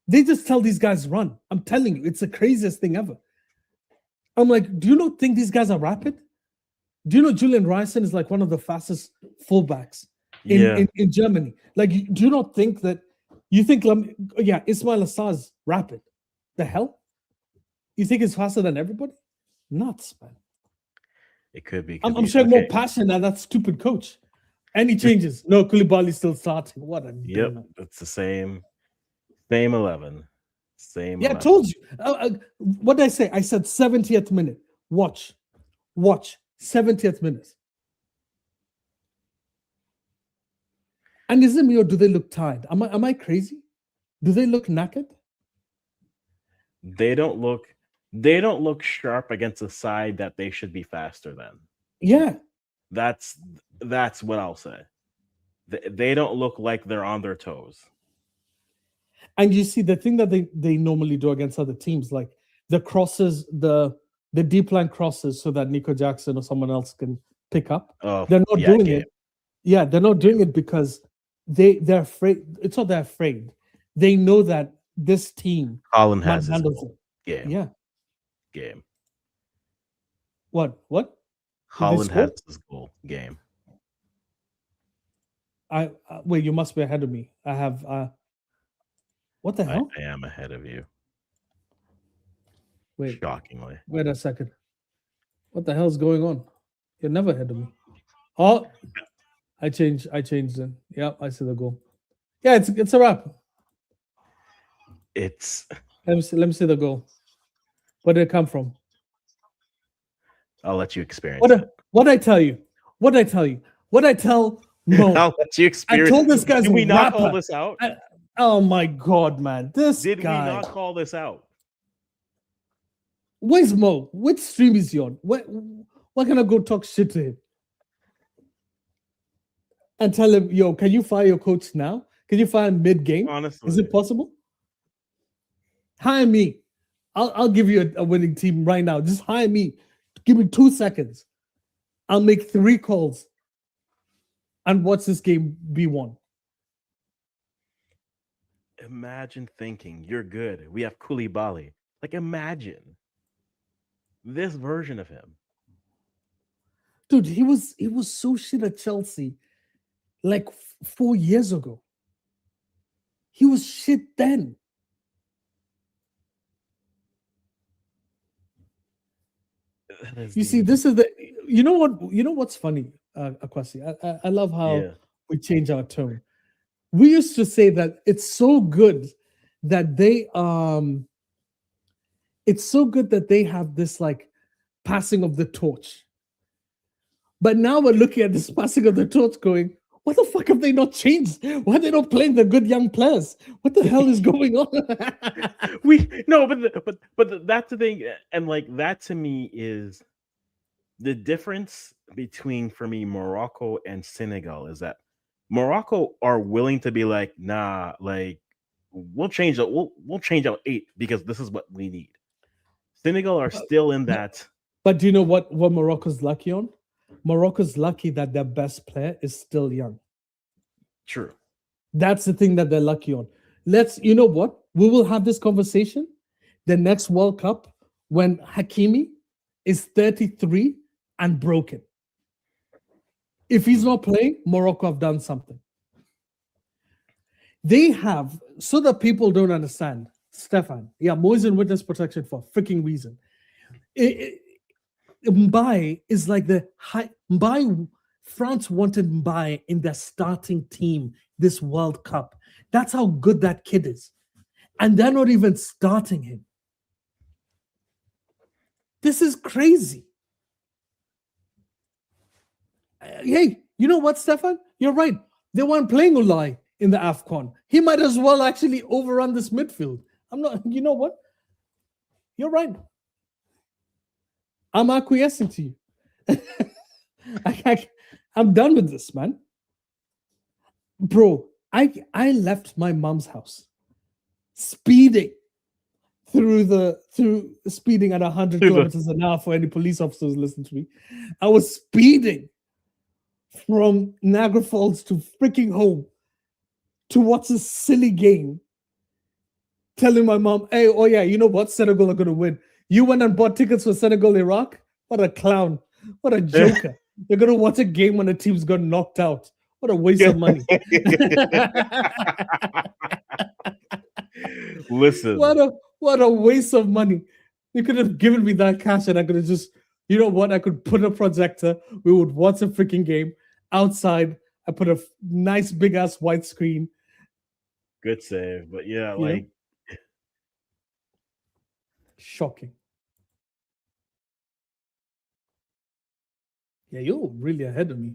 They just tell these guys run. I'm telling you, it's the craziest thing ever. I'm like, do you not think these guys are rapid? Do you know Julian Ryerson is like one of the fastest fullbacks in Germany? Like, do you not think that you think Ismail Assar's rapid? The hell? You think he's faster than everybody? Nuts, man. It could be. I'm showing more passion than that stupid coach. Any changes? No, Koulibaly's still starting. What a Yep, it's the same 11. Same. Yeah, 11. I told you. What did I say? I said 70th minute. Watch. 70th minute. And is it me or do they look tired? Am I crazy? Do they look knackered? They don't look sharp against a side that they should be faster than. Yeah. That's what I'll say. They don't look like they're on their toes. And you see the thing that they normally do against other teams, like the crosses, the deep line crosses, so that Nico Jackson or someone else can pick up. They're not doing it. Yeah, they're not doing it because they're afraid. It's not they're afraid. They know that this team Holland has his goal. Yeah. Game. What? Holland has his goal. Game. Wait, you must be ahead of me. I have what the hell? I am ahead of you. Wait. Shockingly. Wait a second. What the hell's going on? You're never ahead of me. Oh, I changed it. Yeah, I see the goal. Yeah, it's a wrap. Let me see the goal. Where did it come from? I'll let you experience it. What I tell you? What I tell Mo? I'll let you experience. I told this guy's Did we not call this out? Oh my god, man! Did we not call this out? Where's Mo? Which stream is he on? Why can I go talk shit to him and tell him, yo, can you fire your coach now? Can you fire him mid-game? Honestly, is it possible? Hire me. I'll give you a winning team right now. Just hire me. Give me 2 seconds. I'll make 3 calls and watch this game be won. Imagine thinking you're good. We have Koulibaly. Like, imagine this version of him. Dude, he was so shit at Chelsea like 4 years ago. He was shit then. You see, this is you know what's funny, Akwasi? I love how we change our tone. We used to say that it's so good that they have this like passing of the torch. But now we're looking at this passing of the torch going, what the fuck have they not changed? Why are they not playing the good young players? What the hell is going on? But that's the thing, and like that to me is the difference between, for me, Morocco and Senegal is that Morocco are willing to be like, nah, like we'll change out 8 because this is what we need. Senegal are still in that. But do you know what Morocco's lucky on? Morocco's lucky that their best player is still young. True. That's the thing that they're lucky on. You know what? We will have this conversation the next World Cup when Hakimi is 33 and broken. If he's not playing, Morocco have done something. They have, so that people don't understand, Stefan, Mo is in witness protection for a freaking reason. Mbaye is like Mbaye. France wanted Mbaye in their starting team this World Cup. That's how good that kid is. And they're not even starting him. This is crazy. Hey, you know what, Stefan? You're right. They weren't playing Ulai in the AFCON. He might as well actually overrun this midfield. You know what? You're right. I'm acquiescing to you. I'm done with this, man. Bro, I left my mom's house speeding speeding at 100 kilometers an hour for any police officers listening to me. I was speeding from Niagara Falls to freaking home to watch this silly game telling my mom, "Hey, oh yeah, you know what? Senegal are gonna win. You went and bought tickets for Senegal, Iraq. What a clown! What a joker! You're gonna watch a game when the team's got knocked out. What a waste of money! Listen, What a waste of money! You could have given me that cash, and I could have just, you know what? I could put a projector. We would watch a freaking game outside. I put a nice big ass white screen. good save, but yeah, You know, like shocking. Yeah, you're really ahead of me.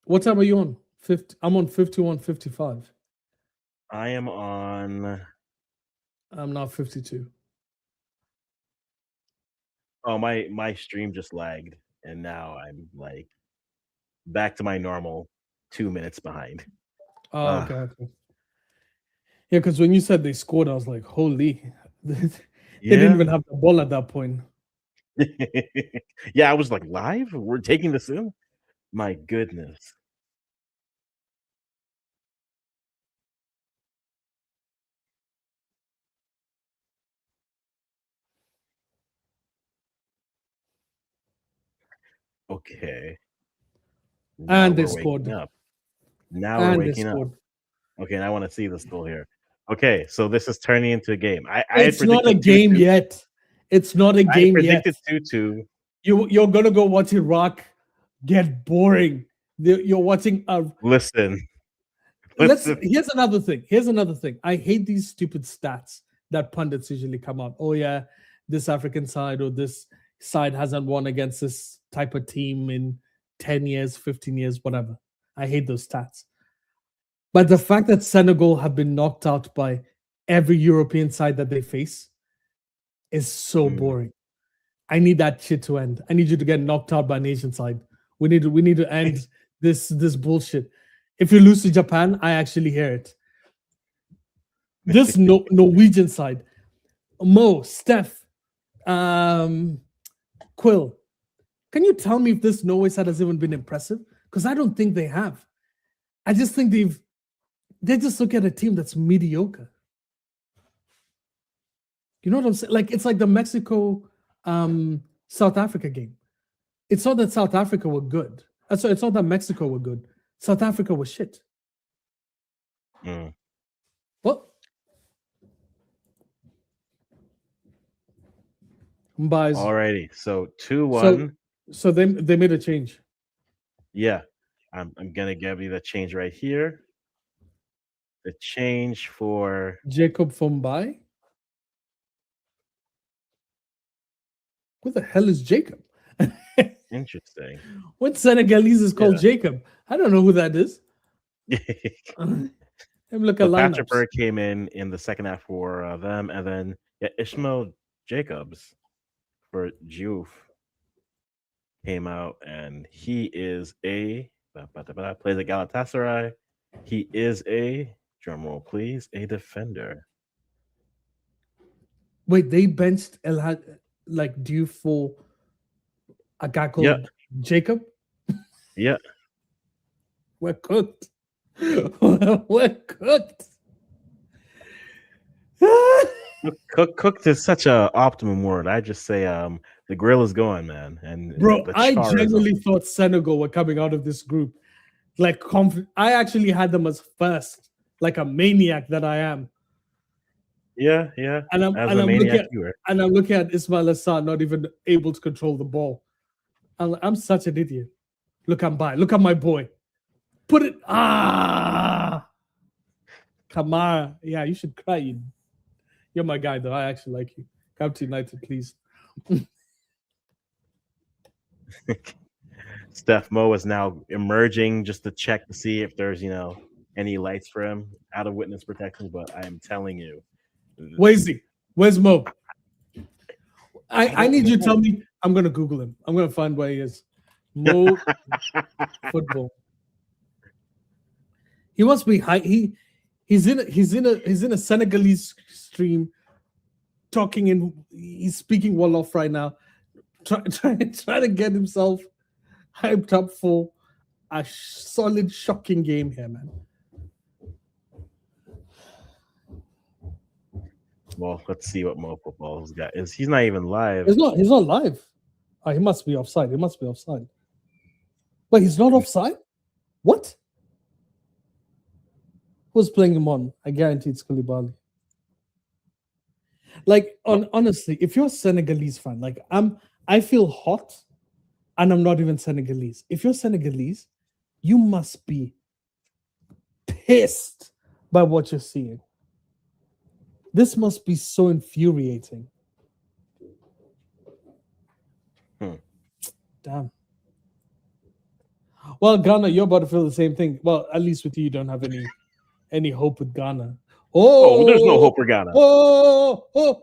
What time are you on? 50. I'm on 51, 55. I am on. I'm now 52. Oh, my stream just lagged, and now I'm like back to my normal 2 minutes behind. Oh, okay, okay. Yeah, because when you said they scored, I was like, holy. They didn't Yeah, even have the ball at that point. yeah. I was like, live. We're taking this in. My goodness. Okay, now And they we're waking scored. up. Now we're And they waking up. scored. Okay, I want to see the score here. Okay, so this is turning into a game. I had It's not a predicted game 2-2. yet. It's not a I game yet. predicted 2-2. You're gonna go watch Iraq get boring. You're watching a Listen, let's listen. here's another thing. Here's another thing. I hate these stupid stats that pundits usually come out. Oh yeah, this African side or this side hasn't won against this type of team in 10 years, 15 years, whatever. I hate those stats. But the fact that Senegal have been knocked out by every European side that they face is so Mm. boring. I need that shit to end. I need you to get knocked out by an Asian side. We need to end this bullshit. If you lose to Japan, I actually hear it. This Norwegian side, Mo, Steph, Quill. Can you tell me if this Norway side has even been impressive? Because I don't think they have. I just think they just look at a team that's mediocre. You know what I'm saying? Like it's like the Mexico South Africa game. It's not that South Africa were good. So it's not that Mexico were good. South Africa was shit. Mm. What? Buys. Alrighty, so So 2-1. so they made a change. Yeah, I'm gonna give you the change right here. The change for Jacob Fombai. Who the hell is Jacob? interesting. What Senegalese is called Yeah. Jacob? I don't know who that is. Let me look at So Patrick lineups. Bird came in the second half for them, and then Ishmael Jacobs for Juve came out, and he is a plays at Galatasaray. He is a drumroll, please, a defender. Wait, they benched like due for a guy called Yeah, Jacob? yeah. We're cooked. We're cooked. Cooked is such a optimum word. I just say the grill is going, man, and Bro, the I char is on. genuinely thought Senegal were coming out of this group. Like I actually had them as first, like a maniac that I am. Yeah. And I'm As and a I'm maniac, looking you were. and I'm looking at Ismail Assar not even able to control the ball. I'm such an idiot. Look, I'm by. Look at my boy. Put it. Kamara. Yeah, you should cry. You're my guy, though. I actually like you. Come to United, please. Steph Mo is now emerging just to check to see if there's any lights for him out of witness protection. But I am telling you, Where's he? Where's Mo? I don't need you to know. tell me. I'm gonna Google him. I'm gonna find where he is. Mo football. He must be high. He's in a Senegalese stream talking in. He's speaking Wolof right now. Try to get himself hyped up for a solid, shocking game here, man. Well, let's see what Mo Football's got. He's not even live. He's not live. Oh, he must be offside. He must be offside. But he's not offside? What? Who's playing him on? I guarantee it's Koulibaly. Like, honestly, if you're a Senegalese fan, like I feel hot, and I'm not even Senegalese. If you're Senegalese, you must be pissed by what you're seeing. This must be so infuriating. Damn. Well, Ghana, you're about to feel the same thing. Well, at least with you don't have any hope with Ghana. Oh, there's no hope for Ghana. Oh.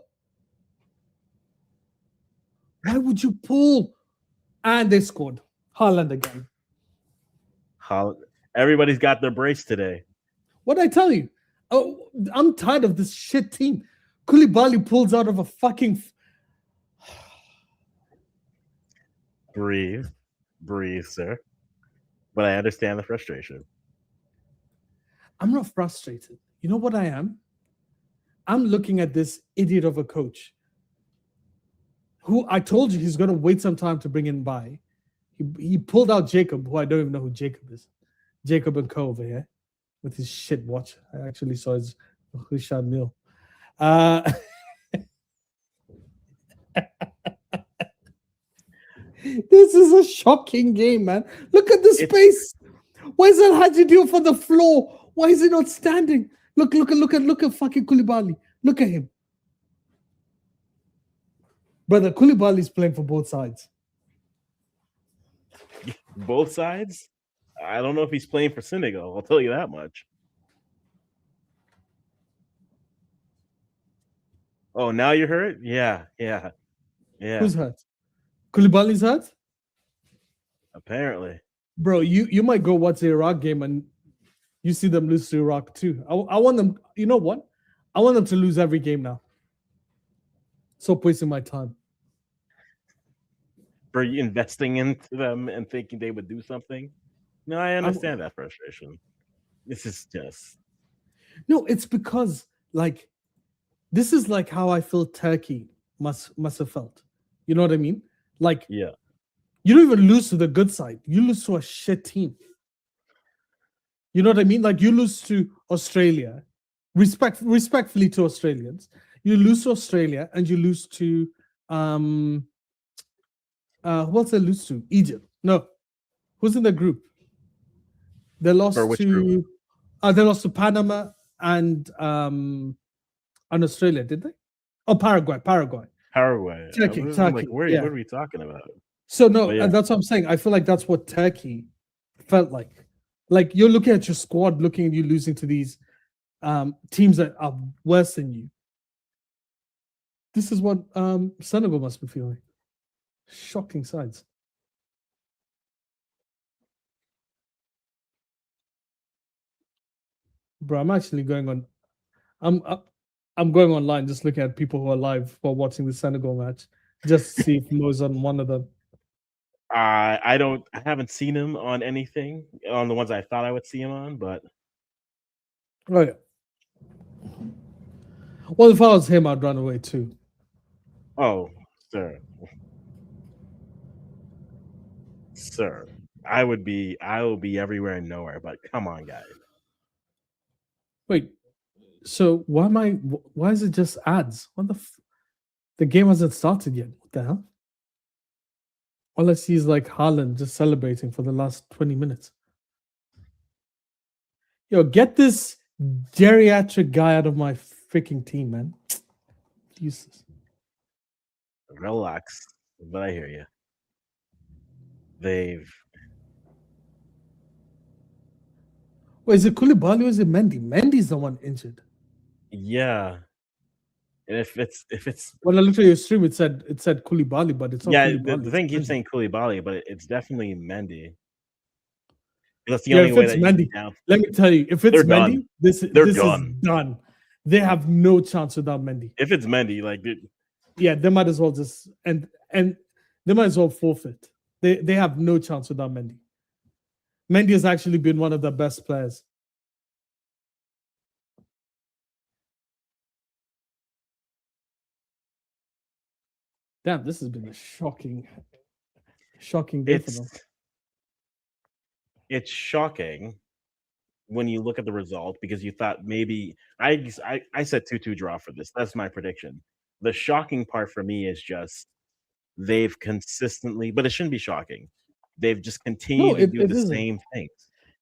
Why would you pull? And they scored. Haaland again. Everybody's got their brace today. What did I tell you? Oh, I'm tired of this shit team. Koulibaly pulls out of a fucking... Breathe, sir. But I understand the frustration. I'm not frustrated. You know what I am? I'm looking at this idiot of a coach who I told you he's going to wait some time to bring in by. He pulled out Jacob, who I don't even know who Jacob is. Jacob and Co over here with his shit watch. I actually saw his Richard Mille. This is a shocking game, man. Look at the space. Why is that Haji Diop for the floor? Why is he not standing? Look at fucking Koulibaly. Look at him. Brother, Koulibaly's playing for both sides. Both sides? I don't know if he's playing for Senegal. I'll tell you that much. Oh, now you're hurt? Yeah. Who's hurt? Koulibaly's hurt? Apparently. Bro, you might go watch the Iraq game and you see them lose to Iraq too. I want them, you know what? I want them to lose every game now. Stop wasting my time. For investing into them and thinking they would do something? No, I understand that frustration. This is just... No, it's because, like, this is like how I feel Turkey must have felt. You know what I mean? Like, yeah, you don't even lose to the good side. You lose to a shit team. You know what I mean? Like, you lose to Australia, respectfully to Australians. You lose to Australia and you lose to who else they lose to? Egypt. No. Who's in the group? They lost to they lost to Panama and Australia, did they? Oh, Paraguay. Turkey. Like, what are we talking about? So no, and that's what I'm saying. I feel like that's what Turkey felt like. Like, you're looking at your squad, looking at you losing to these teams that are worse than you. This is what Senegal must be feeling. Shocking sides. Bro, I'm actually going on. I'm going online just looking at people who are live while watching the Senegal match, just to see if Mo's on one of them. I haven't seen him on anything on the ones I thought I would see him on, but oh yeah. Well, if I was him, I'd run away too. Oh, sir, I will be everywhere and nowhere. But come on, guys. Wait, so why is it just ads? What the game hasn't started yet. What the hell? All I see is like Haaland just celebrating for the last 20 minutes. Yo, get this geriatric guy out of my freaking team, man. Jesus. Relax, but I hear you. Wait, is it Koulibaly or is it Mendy? Mendy's the one injured. Yeah. And if it's when I looked at your stream, it said Koulibaly, but it's not Koulibaly. The thing keeps saying Koulibaly, but it's definitely Mendy. That's the only way that Mendy. Let me tell you, if it's Mendy, this is done. They have no chance without Mendy. If it's Mendy, like they might as well just and they might as well forfeit. They have no chance without Mendy. Mendy has actually been one of the best players. Damn, this has been a shocking day for them. It's shocking when you look at the result because you thought maybe I said 2-2 draw for this. That's my prediction. The shocking part for me is just they've consistently, but it shouldn't be shocking. They've just No, continued to do it the isn't. same things.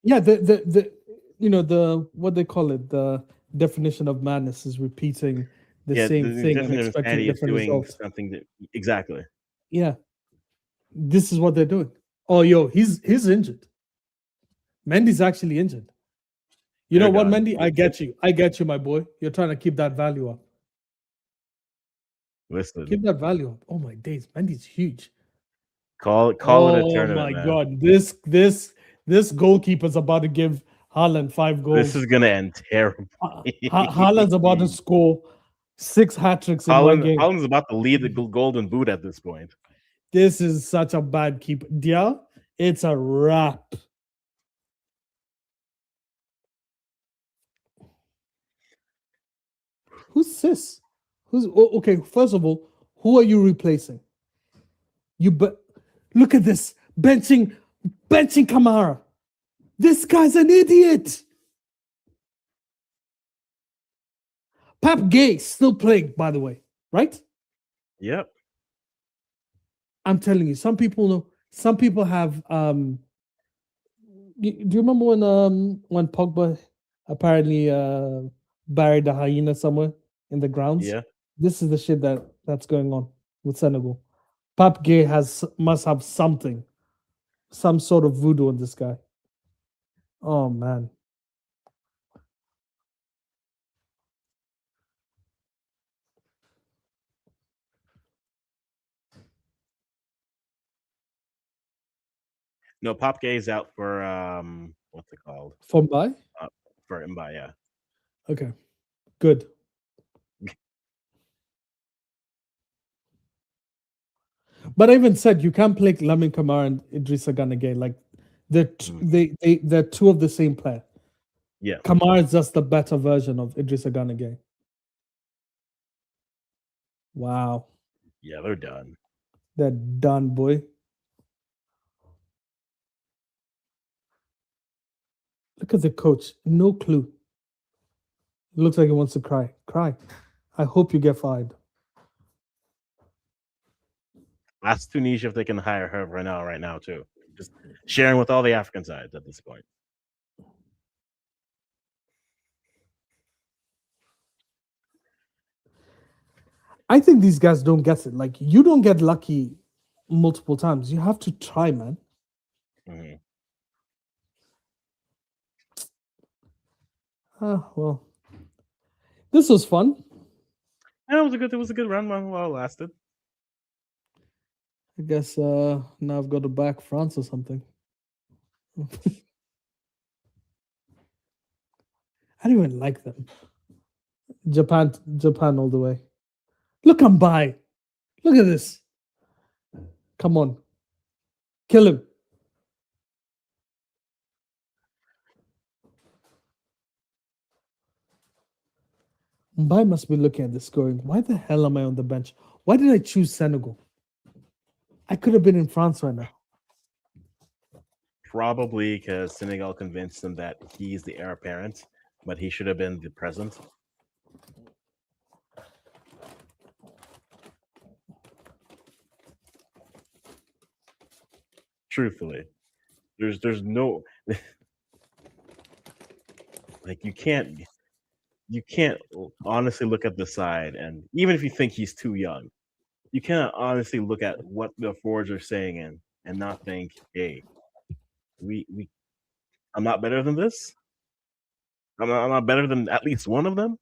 Yeah, the the what they call it, the definition of madness is repeating the Yeah, same the thing and definition of expecting insanity is different doing results. something that exactly. Yeah, this is what they're doing. Oh, yo, he's injured. Mendy's actually injured. You They're know what, done. Mendy? I get you. I get you, my boy. You're trying to keep that value up. Listen, Keep that value up. Oh my days, Mendy's huge. call it a Oh tournament, my man. god, this goalkeeper's about to give Haaland 5 goals. This is gonna end terribly. Haaland's about to score 6 hat tricks in one game. Haaland's about to lead the golden boot at this point. This is such a bad keeper. Yeah, it's a wrap. Who's this? Okay? First of all, who are you replacing? Look at this benching Kamara. This guy's an idiot. Pap Gay still playing, by the way, right? Yep. I'm telling you, some people know. Some people have. Do you remember when Pogba apparently buried a hyena somewhere in the grounds? Yeah. This is the shit that's going on with Senegal. Pap Gay must have something, some sort of voodoo on this guy. Oh man. No, Pop Gay's out for what's it called? Fombai? For Mbai, yeah. Okay. Good. But I even said you can't play Lamin Kamara and Idrissa Gana Gueye. Like they're two of the same player. Yeah. Kamara is just the better version of Idrissa Gana Gueye. Wow. Yeah, they're done. They're done, boy. Look at the coach. No clue. It looks like he wants to cry. Cry. I hope you get fired. Ask Tunisia if they can hire her right now too. Just sharing with all the African sides at this point. I think these guys don't get it. Like, you don't get lucky multiple times. You have to try, man. Mm-hmm. Well, this was fun. Yeah, it was a good run while it lasted. I guess now I've got to back France or something. I don't even like them. Japan all the way. Look, I'm by. Look at this. Come on. Kill him. Mbai must be looking at this going, why the hell am I on the bench? Why did I choose Senegal? I could have been in France right now. Probably because Senegal convinced him that he's the heir apparent, but he should have been the present. Truthfully, there's no like you can't honestly look at the side, and even if you think he's too young, you cannot honestly look at what the forwards are saying and not think, hey, I'm not better than this. I'm not better than at least one of them.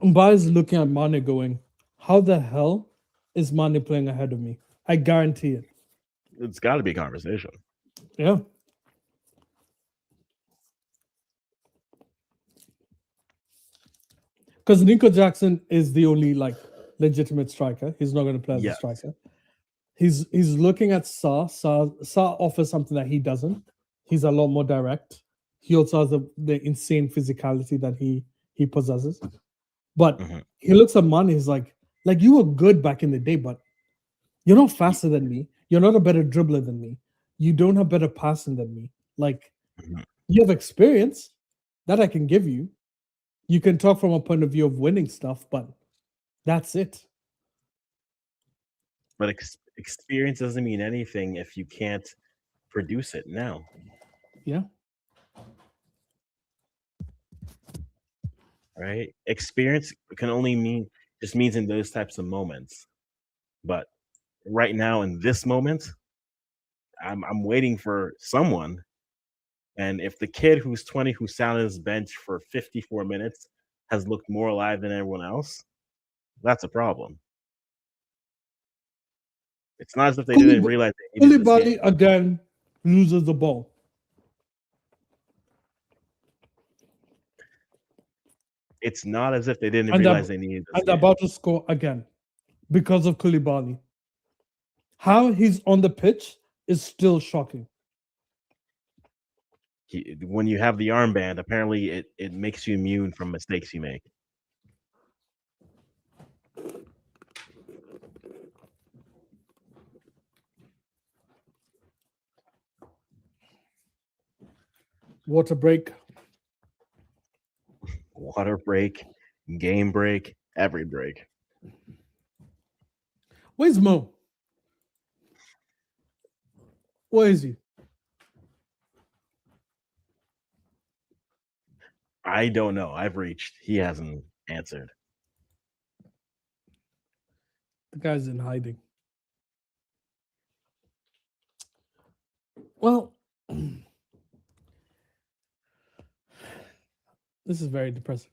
Mbai is looking at Mane going, how the hell is Mane playing ahead of me? I guarantee it. It's got to be a conversation. Yeah. Because Nico Jackson is the only legitimate striker. He's not going to play as a striker. He's looking at Sa. Sa offers something that he doesn't. He's a lot more direct. He also has the insane physicality that he possesses. But Mhm. he looks at Mane, he's like you were good back in the day, but you're not Ye- faster than me. You're not a better dribbler than me. You don't have better passing than me. Like, mhm. you have experience that I can give you. You can talk from a point of view of winning stuff, but that's it. But experience doesn't mean anything if you can't produce it now, Yeah. right? Experience can only mean just means in those types of moments. But right now, in this moment, I'm waiting for someone. And if the kid who's 20 who sat on his bench for 54 minutes has looked more alive than everyone else, that's a problem. It's not as if they didn't Koulibaly, realize they needed this Koulibaly game. again loses the ball. It's not as if they didn't And they're, realize they needed this and they're game. about to score again because of Koulibaly. How he's on the pitch is still shocking. When you have the armband, apparently it makes you immune from mistakes you make. Water break. Water break, game break, every break. Where's Mo? Where is he? I don't know. I've reached. He hasn't answered. The guy's in hiding. Well, this is very depressing.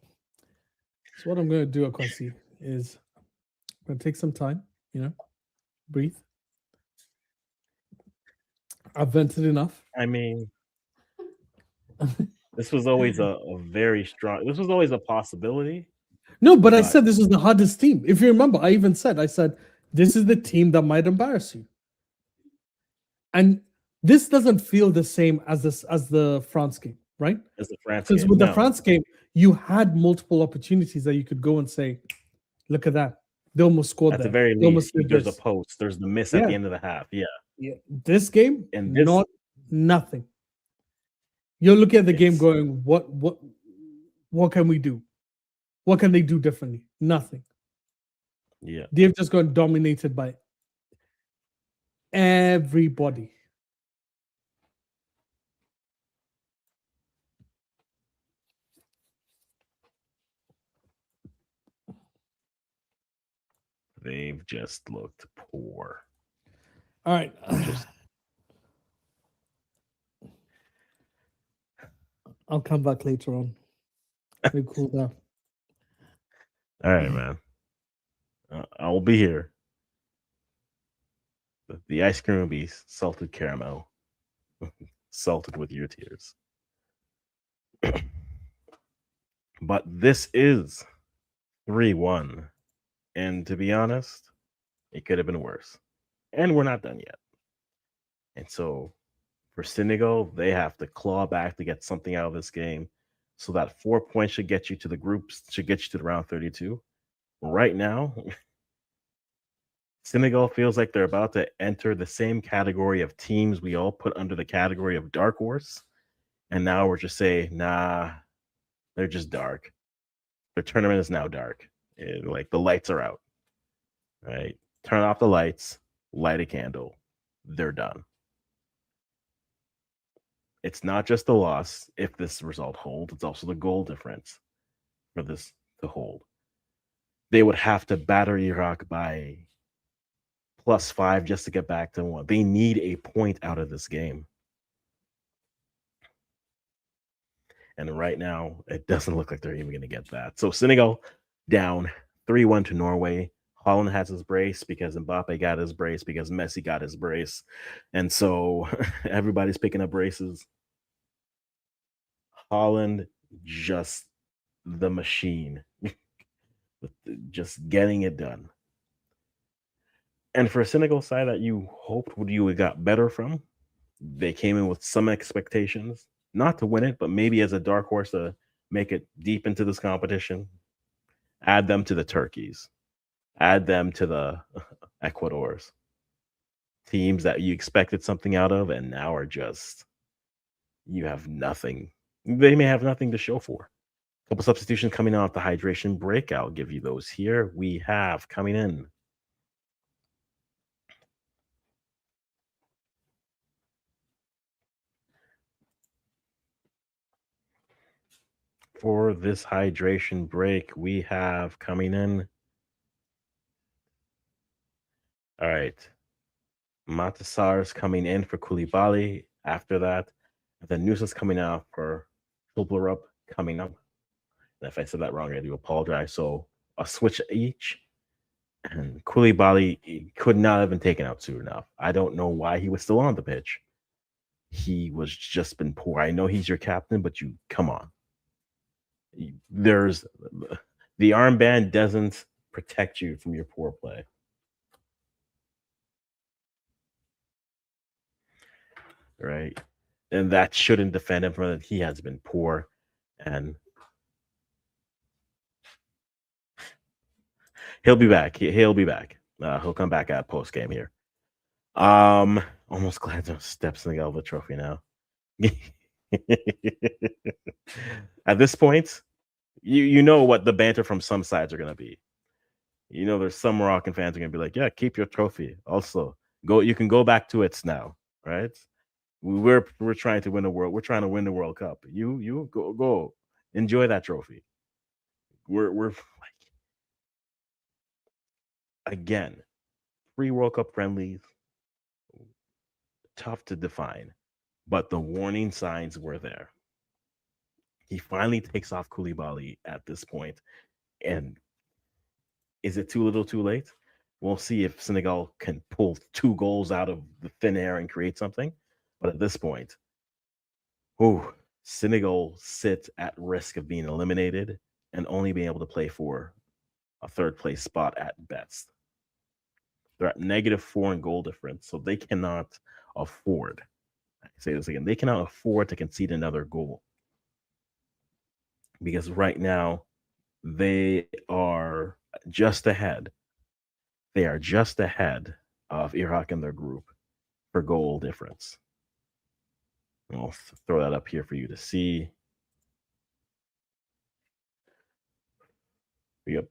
So what I'm going to do, Akwasi, is I'm going to take some time, breathe. I've vented enough. I mean, this was always a very strong. This was always a possibility. No, but I But said this is the hardest team. If you remember, I said, this is the team that might embarrass you. And this doesn't feel the same as the France game, right? as the France Because game, with the no. France game, you had multiple opportunities that you could go and say, look at that. They almost scored At the there. very They almost least, did there's a this. post. There's the miss at Yeah. the end of the half. Yeah. Yeah. This game, And this, not nothing. You're looking at the game it's going, what can we do? What can they do differently? Nothing. yeah. They've just got dominated by everybody. They've just looked poor. All right. Just I'll come back later on. We cool down. all right, man. I'll be here. The ice cream will be salted caramel, salted with your tears. But this is 3-1. And to be honest, it could have been worse. And we're not done yet. And so for Senegal, they have to claw back to get something out of this game. So that 4 points should get you to the groups, should get you to the round 32. Right now, Senegal feels like they're about to enter the same category of teams we all put under the category of dark horse. And now we're just saying, nah, they're just dark. Their tournament is now dark. Like the lights are out. Right? Turn off the lights, light a candle. They're done. It's not just the loss if this result holds, it's also the goal difference for this to hold. They would have to batter Iraq by +5 just to get back to 1. They need a point out of this game. And right now, it doesn't look like they're even going to get that. So Senegal down 3-1 to Norway. Holland has his brace because Mbappe got his brace because Messi got his brace. And so everybody's picking up braces. Holland, just the machine, just getting it done. And for a Senegal side that you hoped would you got better from, they came in with some expectations, not to win it, but maybe as a dark horse to make it deep into this competition. Add them to the Turkeys. Add them to the Ecuadors. Teams that you expected something out of and now are just, you have nothing. They may have nothing to show for. A couple substitutions coming off the hydration break. I'll give you those here. We have coming in for this hydration break. We have coming in. All right. Matasar's coming in for Koulibaly. After that, and then Nusa's coming out for Hilblerup coming up. And if I said that wrong, I do apologize. So a switch each. And Koulibaly could not have been taken out soon enough. I don't know why he was still on the pitch. He was just been poor. I know he's your captain, but you come on. There's the armband doesn't protect you from your poor play. Right. And that shouldn't defend him from that. He has been poor. And he'll be back. He'll be back. He'll come back at post game here. Almost glad to step Senegal the trophy now. At this point, you know what the banter from some sides are gonna be. You know, there's some Moroccan fans are gonna be like, "Yeah, keep your trophy. Also, go. You can go back to it now, right? We're trying to win the world. We're trying to win the World Cup. You go enjoy that trophy. We're like, again, 3 World Cup friendlies, tough to define, but the warning signs were there. He finally takes off Koulibaly at this point, and is it too little, too late? We'll see if Senegal can pull 2 goals out of the thin air and create something. But at this point, Senegal sit at risk of being eliminated and only being able to play for a third place spot at best. They're at -4 in goal difference, so they cannot afford. I say this again, they cannot afford to concede another goal. Because right now, they are just ahead. They are just ahead of Iraq in their group for goal difference. I'll throw that up here for you to see. Yep.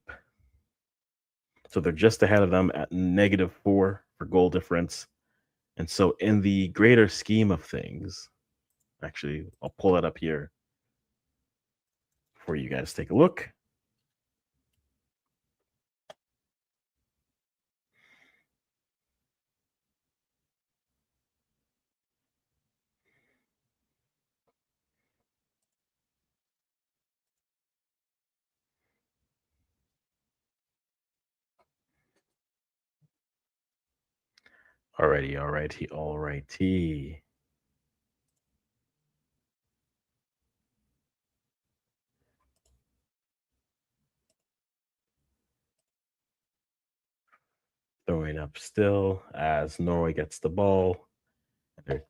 So they're just ahead of them at -4 for goal difference. And so, in the greater scheme of things, actually, I'll pull that up here for you guys to take a look. Alrighty. Throwing up still as Norway gets the ball. They're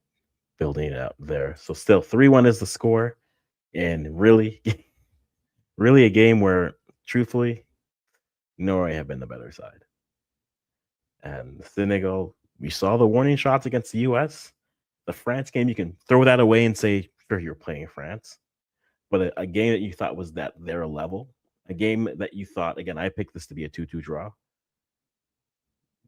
building it up there. So still 3-1 is the score. And really, really a game where, truthfully, Norway have been the better side. And Senegal, we saw the warning shots against the US. The France game, you can throw that away and say, sure, you're playing France. But a game that you thought was that their level, a game that you thought, again, I picked this to be a 2-2 draw.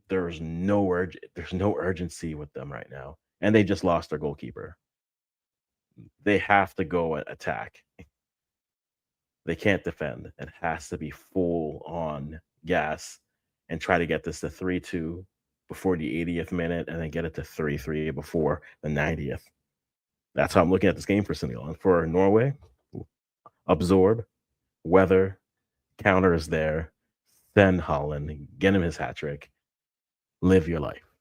There's no urgency with them right now. And they just lost their goalkeeper. They have to go and attack. They can't defend. It has to be full on gas and try to get this to 3-2 before the 80th minute and then get it to 3-3 before the 90th. That's how I'm looking at this game for Senegal. And for Norway, absorb, weather, counter is there, send Holland, get him his hat trick, live your life.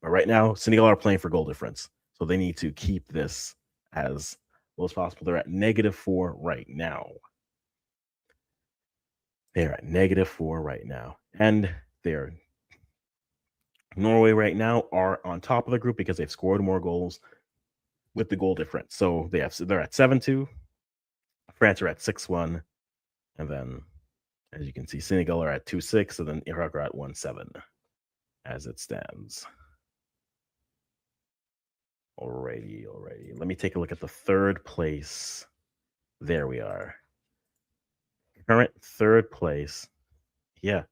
But right now, Senegal are playing for goal difference. So they need to keep this as low as possible. They're at -4 right now. They're at -4 right now. And they're Norway right now are on top of the group because they've scored more goals with the goal difference. So they're at 7-2. France are at 6-1. And then, as you can see, Senegal are at 2-6, and then Iraq are at 1-7 as it stands. Alrighty. Let me take a look at the third place. There we are. Current third place. Yeah.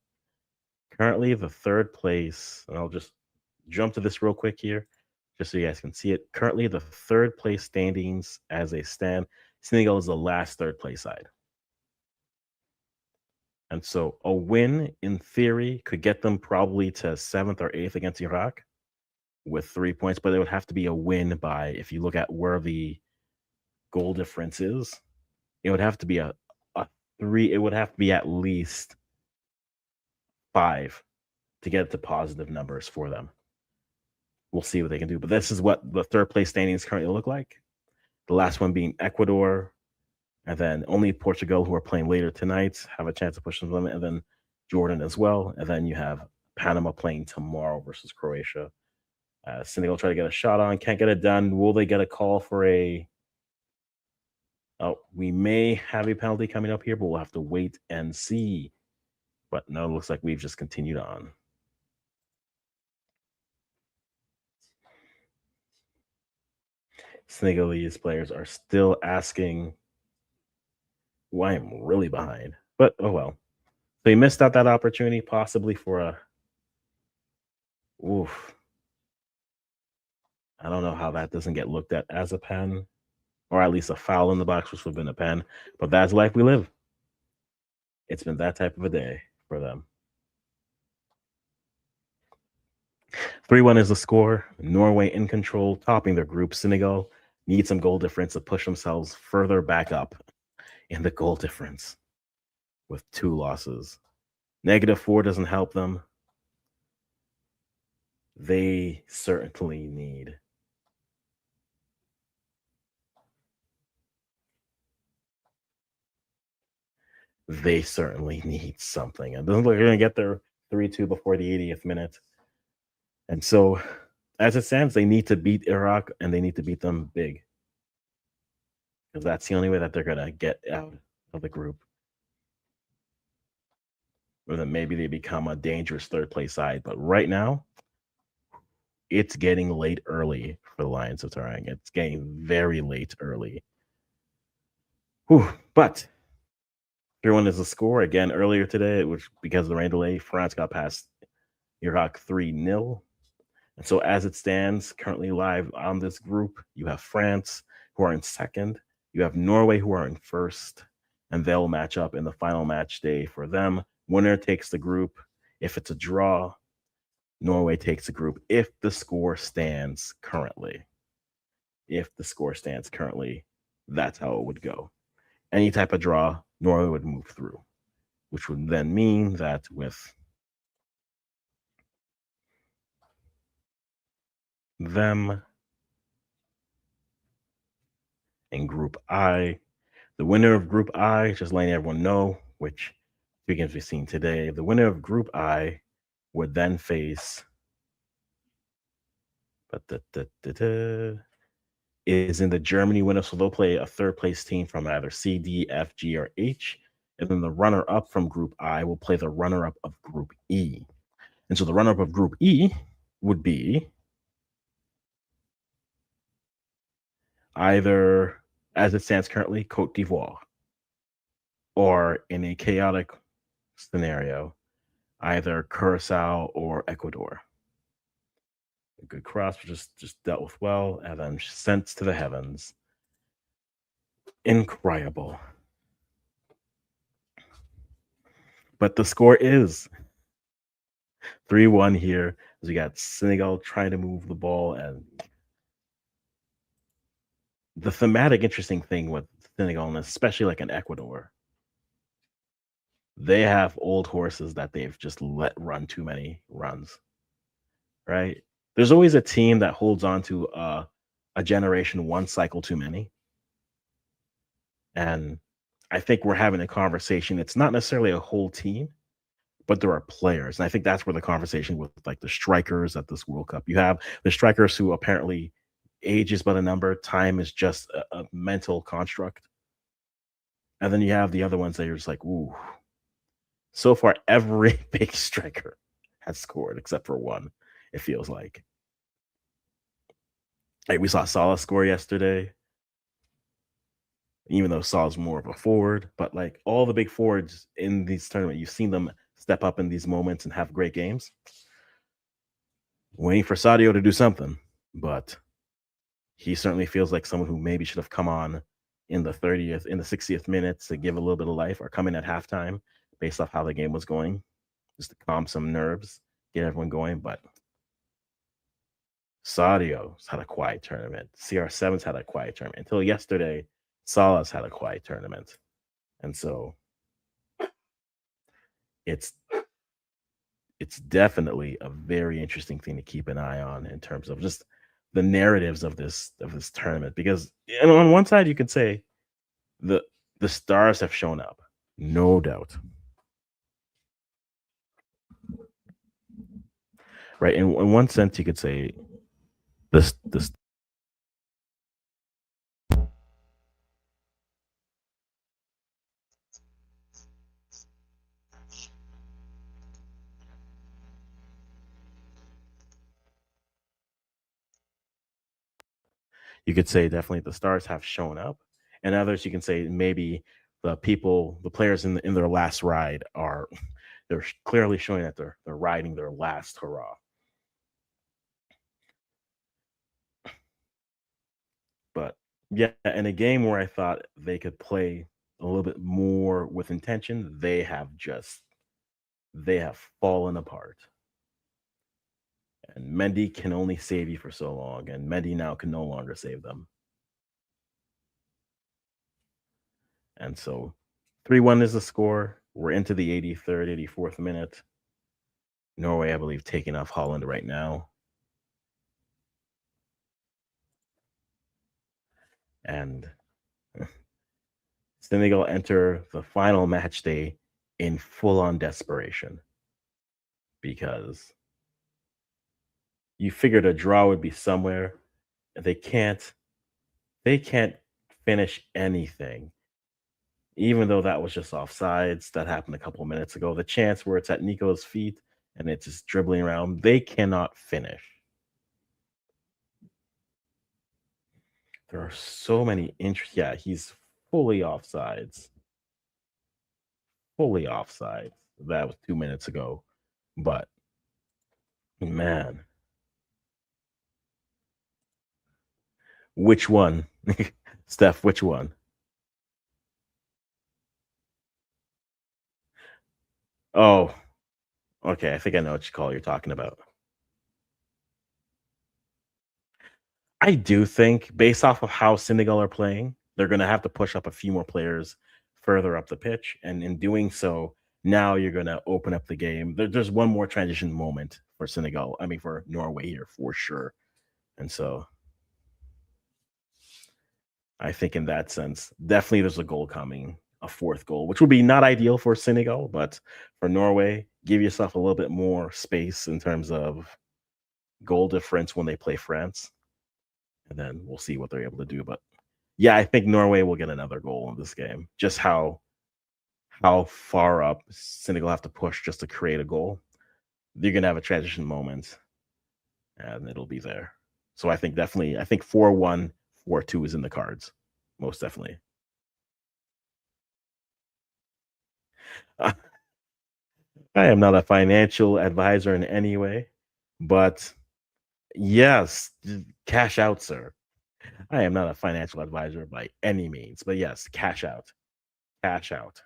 Currently the third place, and I'll just jump to this real quick here, just so you guys can see it. Currently the third place standings as they stand, Senegal is the last third place side. And so a win, in theory, could get them probably to 7th or 8th against Iraq with 3 points, but it would have to be a win by, if you look at where the goal difference is, it would have to be a 3. It would have to be at least 5 to get to positive numbers for them. We'll see what they can do. But this is what the third place standings currently look like. The last one being Ecuador, and then only Portugal, who are playing later tonight, have a chance to push them to the limit, and then Jordan as well. And then you have Panama playing tomorrow versus Croatia. Senegal try to get a shot on, can't get it done. Will they get a call for a... Oh, we may have a penalty coming up here, but we'll have to wait and see. But no, it looks like we've just continued on. Senegalese players are still asking why I'm really behind. But oh well. So he missed out that opportunity, possibly for a... Oof. I don't know how that doesn't get looked at as a pen, or at least a foul in the box, which would have been a pen. But that's life we live. It's been that type of a day for them. 3-1 is the score. Norway in control, topping their group. Senegal need some goal difference to push themselves further back up in the goal difference with 2 losses. -4 doesn't help them. They certainly need something. It doesn't look like they're going to get their 3-2 before the 80th minute. And so, as it stands, they need to beat Iraq, and they need to beat them big, because that's the only way that they're going to get out of the group. Or then maybe they become a dangerous third place side. But right now, it's getting late early for the Lions of Terang. It's getting very late early. Whew. But 3-1 is the score. Again, earlier today, which because of the rain delay, France got past Iraq 3-0. And so as it stands, currently live on this group, you have France, who are in second. You have Norway, who are in first. And they'll match up in the final match day for them. Winner takes the group. If it's a draw, Norway takes the group. If the score stands currently, that's how it would go. Any type of draw, Norway would move through, which would then mean that with them in Group I, the winner of Group I, just letting everyone know, which begins to be seen today, the winner of Group I would then face is in the Germany winner, so they'll play a third place team from either C, D, F, G, or H, and then the runner-up from Group I will play the runner-up of Group E. And so the runner-up of Group E would be either, as it stands currently, Cote d'Ivoire, or in a chaotic scenario, either Curacao or Ecuador. A good cross, but just dealt with well, and then sent to the heavens. Incredible. But the score is 3-1 here, as we got Senegal trying to move the ball. And the thematic interesting thing with Senegal, and especially like in Ecuador, they have old horses that they've just let run too many runs, right? There's always a team that holds on to a generation one cycle too many. And I think we're having a conversation. It's not necessarily a whole team, but there are players. And I think that's where the conversation with like the strikers at this World Cup. You have the strikers who apparently age is but a number. Time is just a mental construct. And then you have the other ones that you're just like, ooh. So far, every big striker has scored except for one, it feels like. Like we saw Salah score yesterday, even though Salah's more of a forward, but like all the big forwards in these tournament, you've seen them step up in these moments and have great games. Waiting for Sadio to do something, but he certainly feels like someone who maybe should have come on in the 30th, in the 60th minute to give a little bit of life, or come in at halftime based off how the game was going, just to calm some nerves, get everyone going. But Sadio's had a quiet tournament. CR7's had a quiet tournament. Until yesterday, Salah's had a quiet tournament. And so it's definitely a very interesting thing to keep an eye on in terms of just the narratives of this tournament. Because on one side you can say the stars have shown up, no doubt. Right. In one sense you could say this you could say definitely the stars have shown up, and others you can say maybe the players in their last ride are they're clearly showing that they're riding their last hurrah. But yeah, in a game where I thought they could play a little bit more with intention, they have fallen apart. And Mendy can only save you for so long, and Mendy now can no longer save them. And so 3-1 is the score. We're into the 83rd, 84th minute. Norway, I believe, taking off Holland right now. And Senegal enter the final match day in full-on desperation, because you figured a draw would be somewhere. They can't finish anything. Even though that was just offsides, that happened a couple of minutes ago. The chance where it's at Nico's feet and it's just dribbling around, they cannot finish. There are so many interesting. Yeah, he's fully offsides. Fully offsides. That was 2 minutes ago. But man, which one? Steph, which one? Oh, okay. I think I know which call you're talking about. I do think, based off of how Senegal are playing, they're going to have to push up a few more players further up the pitch. And in doing so, now you're going to open up the game. There's one more transition moment for Senegal. I mean, for Norway here, for sure. And so I think in that sense, definitely there's a goal coming, a fourth goal, which would be not ideal for Senegal, but for Norway, give yourself a little bit more space in terms of goal difference when they play France. And then we'll see what they're able to do. But yeah, I think Norway will get another goal in this game. Just how far up Senegal have to push just to create a goal. You're gonna have a transition moment, and it'll be there. So I think 4-1, 4-2 is in the cards, most definitely. I am not a financial advisor in any way, but yes, cash out, sir. I am not a financial advisor by any means, but yes, cash out. Cash out.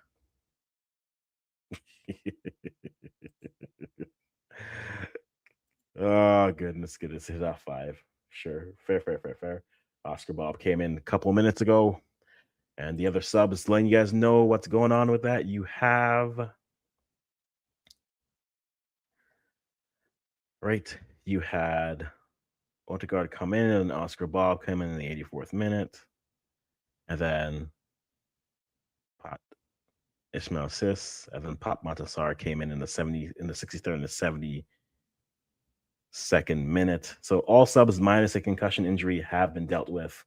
Oh, goodness. Hit off 5. Sure. Fair. Oscar Bob came in a couple of minutes ago, and the other sub is letting you guys know what's going on with that. You have you had Odegaard come in, and Oscar Bob came in the 84th minute, and then Pot Ismail Sis, and then Pop Montasar came in the 63rd and the 72nd minute. So all subs minus a concussion injury have been dealt with.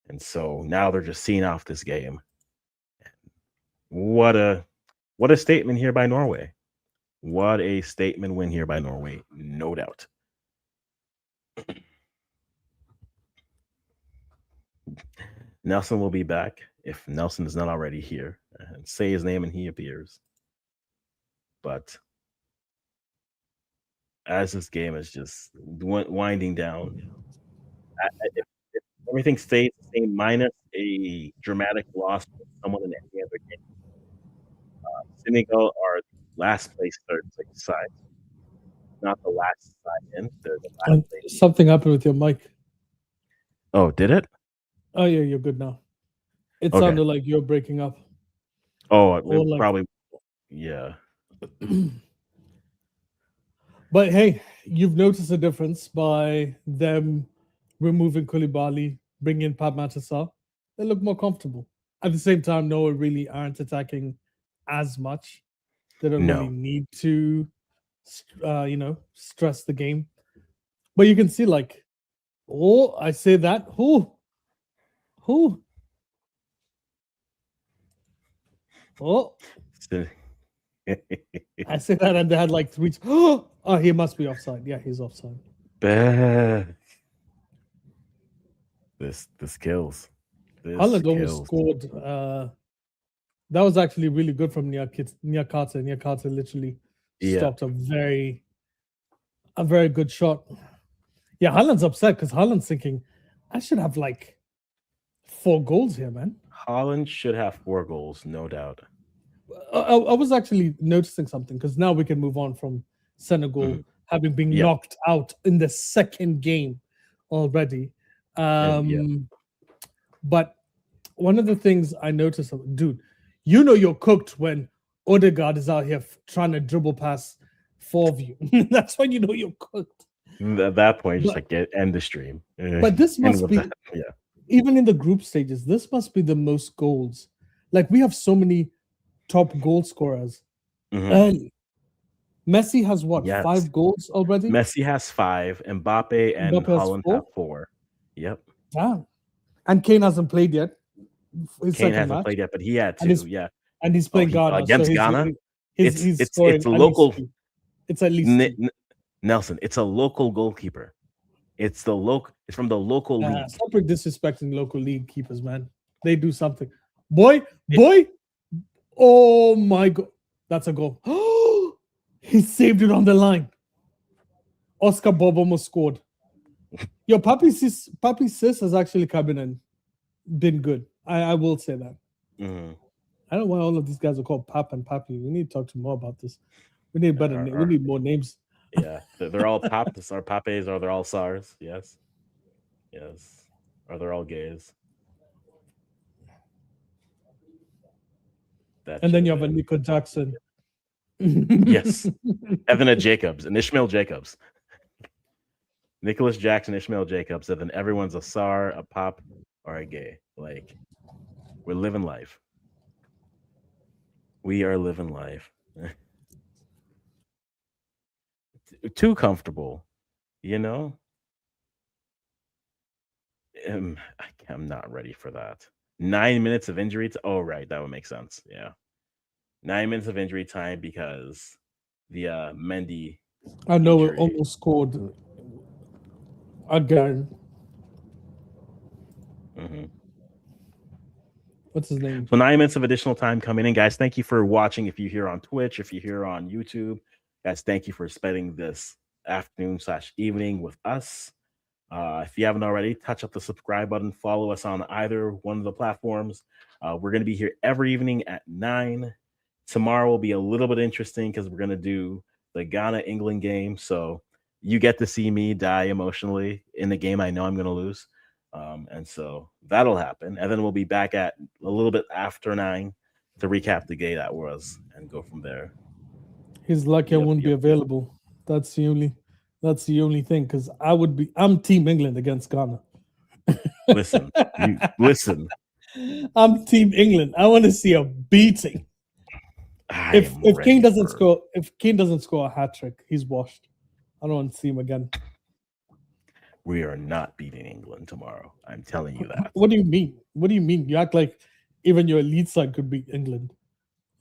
And so now they're just seeing off this game. What a statement here by Norway. What a statement win here by Norway, no doubt. Nelson will be back if Nelson is not already here. And say his name and he appears. But as this game is just winding down, if everything stays the same, minus a dramatic loss from someone in any other game, Senegal are the last place, third place side, not the last side in. They're the last And place. something happened with your mic. Oh, did it? Oh yeah, you're good now. It Okay. sounded like you're breaking up. Oh, Or like, probably. Yeah. but hey, you've noticed a difference by them removing Koulibaly, bringing in Pat Matissa. They look more comfortable. At the same time, Noah really aren't attacking as much. They don't really No. need to, stress the game. But you can see, like, oh, I say that. Who? Oh, I say that, and they had like three. Oh, he must be offside. Yeah, he's offside. This kills. Holland almost scored. That was actually really good from Nyakata. Nyakata literally stopped a very good shot. Yeah, Holland's upset because Holland's thinking, I should have like 4 goals here, man. Holland should have 4 goals, no doubt. I was actually noticing something because now we can move on from Senegal having been knocked out in the second game already. But one of the things I noticed, dude, you're cooked when Odegaard is out here trying to dribble past 4 of you. That's when you know you're cooked. At that point, just like end the stream. But this must be, even in the group stages, this must be the most goals. Like, we have so many top goal scorers. And Messi has what, 5 goals already? Messi has 5, Mbappe and Holland have 4. Yep. Damn. And Kane hasn't played yet. Kane hasn't played yet, but he had 2. And he's playing Ghana against Ghana. It's a local. It's at least Nelson. It's a local goalkeeper. It's from the local league. Stop disrespecting local league keepers, man. They do something. Boy. Oh my God, that's a goal. He saved it on the line. Oscar Bob almost scored. Yo, Papi Sis has actually come in and been good. I will say that. I don't know why all of these guys are called Pap and Papi. We need to talk to more about this. We need better. We need more names. Yeah, they're all Paps or Papes, or they're all SARS. Yes, or they're all gays. And then you have a Nico Jackson. Yes, Evan Jacobs and Ishmael Jacobs. Nicholas Jackson, Ishmael Jacobs, and then everyone's a SAR, a Pop, or a gay. Like, we're living life. We are living life. Too comfortable, I'm not ready for that. 9 minutes of injury. Right, that would make sense. Yeah, 9 minutes of injury time because the Mendy. I know it almost scored again. What's his name? So 9 minutes of additional time coming in, guys. Thank you for watching. If you're here on Twitch, if you're here on YouTube, guys, thank you for spending this afternoon/evening with us. If you haven't already, touch up the subscribe button. Follow us on either one of the platforms. We're going to be here every evening at 9. Tomorrow will be a little bit interesting because we're going to do the Ghana-England game. So you get to see me die emotionally in the game I know I'm going to lose. And so that'll happen. And then we'll be back at a little bit after 9 to recap the game that was and go from there. He's lucky I won't be available. That's the only thing, because I'm Team England against Ghana. Listen. I'm Team England. I want to see a beating. If Kane doesn't score a hat trick, he's washed. I don't want to see him again. We are not beating England tomorrow. I'm telling you that. What do you mean? You act like even your elite side could beat England.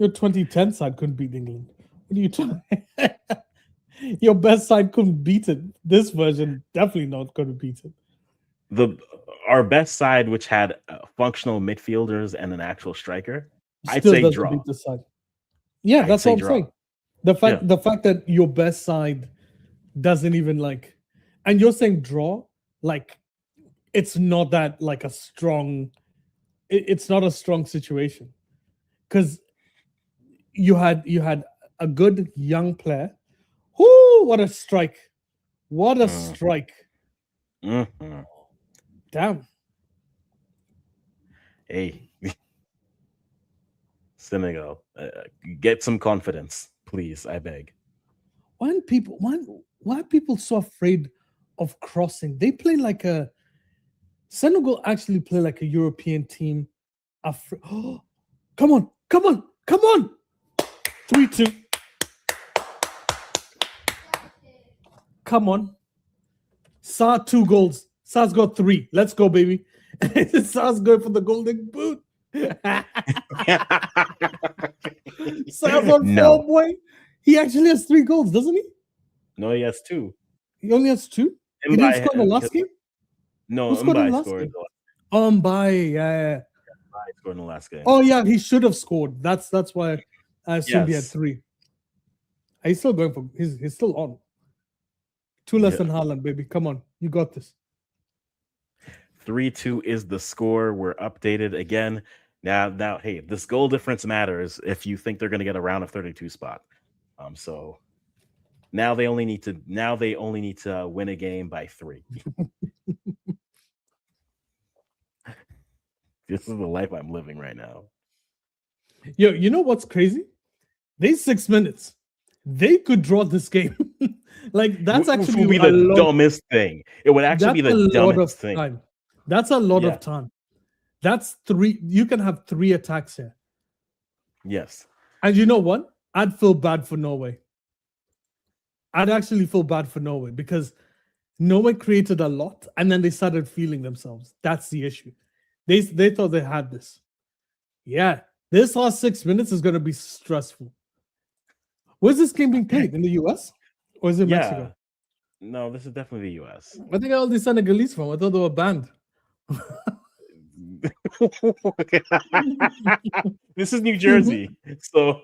Your 2010 side couldn't beat England. What are you trying? Your best side couldn't beat it. This version definitely not going to beat it. Our best side, which had functional midfielders and an actual striker, I'd Still say doesn't draw. beat this side. Yeah, I'd that's say what I'm draw. saying. The fact that your best side doesn't even like, and you're saying draw, like it's not that like a strong. It's not a strong situation because you had a good young player. Whoo! What a strike! What a strike! Mm-hmm. Damn. Hey, Senegal, get some confidence, please. I beg. Why are people so afraid of crossing? They play like a Senegal actually play like a European team. Oh, come on, come on, come on! 3-2. Come on. Sa 2 goals. Sa's got 3. Let's go, baby. Sa's going for the golden boot. Sa's on form, boy. He actually has 3 goals, doesn't he? No, he has 2. He only has 2? He didn't score in the last game? No, Who scored in the last game? Mbaye, yeah. Mbaye scored in the last game. Oh, yeah, he should have scored. That's why I assumed he had 3. He's still going for... He's still on. 2 less than Haaland, baby. Come on. You got this. 3-2 is the score. We're updated again. Now, hey, this goal difference matters if you think they're going to get a round of 32 spot. So now they only need to win a game by 3. This is the life I'm living right now. Yo, you know what's crazy? These 6 minutes, they could draw this game. Like that's actually would be the dumbest thing. It would actually be the dumbest thing. Time. That's a lot of time. That's 3. You can have 3 attacks here. Yes. And you know what? I'd feel bad for Norway. I'd actually feel bad for Norway because Norway created a lot and then they started feeling themselves. That's the issue. They thought they had this. Yeah. This last 6 minutes is going to be stressful. Where's this game being played? In the US? Or is it Mexico? No, this is definitely the US. I think all these Senegalese from. I thought they were banned. This is New Jersey. So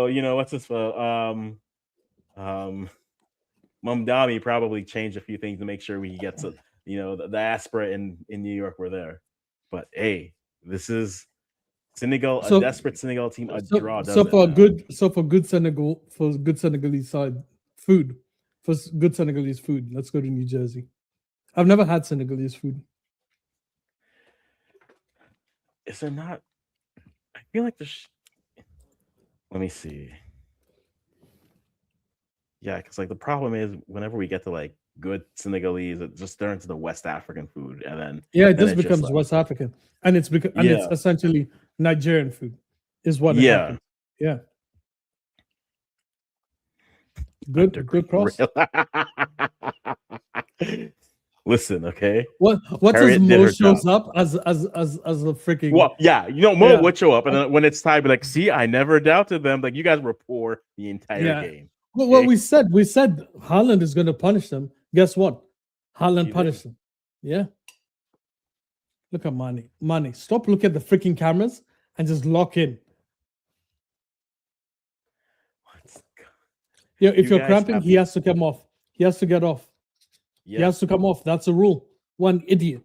you know what's this Mumdami probably changed a few things to make sure we get to the diaspora in New York were there. But hey, this is Senegal, a desperate Senegal team, a draw. For good Senegalese side food, for good Senegalese food, let's go to New Jersey. I've never had Senegalese food. Is there not? I feel like there's. Let me see. Yeah, because like the problem is whenever we get to like good Senegalese, it just turns to the West African food, and then it just becomes West African, and it's it's essentially Nigerian food, is what happens. Yeah. Good cross. Listen, okay. What does Mo shows up as a freaking? Well, yeah, Mo would show up, and then when it's time, be like, see, I never doubted them. Like you guys were poor the entire game. Well, what we said Haaland is going to punish them. Guess what? Haaland punished them. Yeah. Look at Mane. Stop looking at the freaking cameras and just lock in. Yeah, if you're cramping, he has to come off. He has to get off. Yes. He has to come off. That's a rule. One idiot.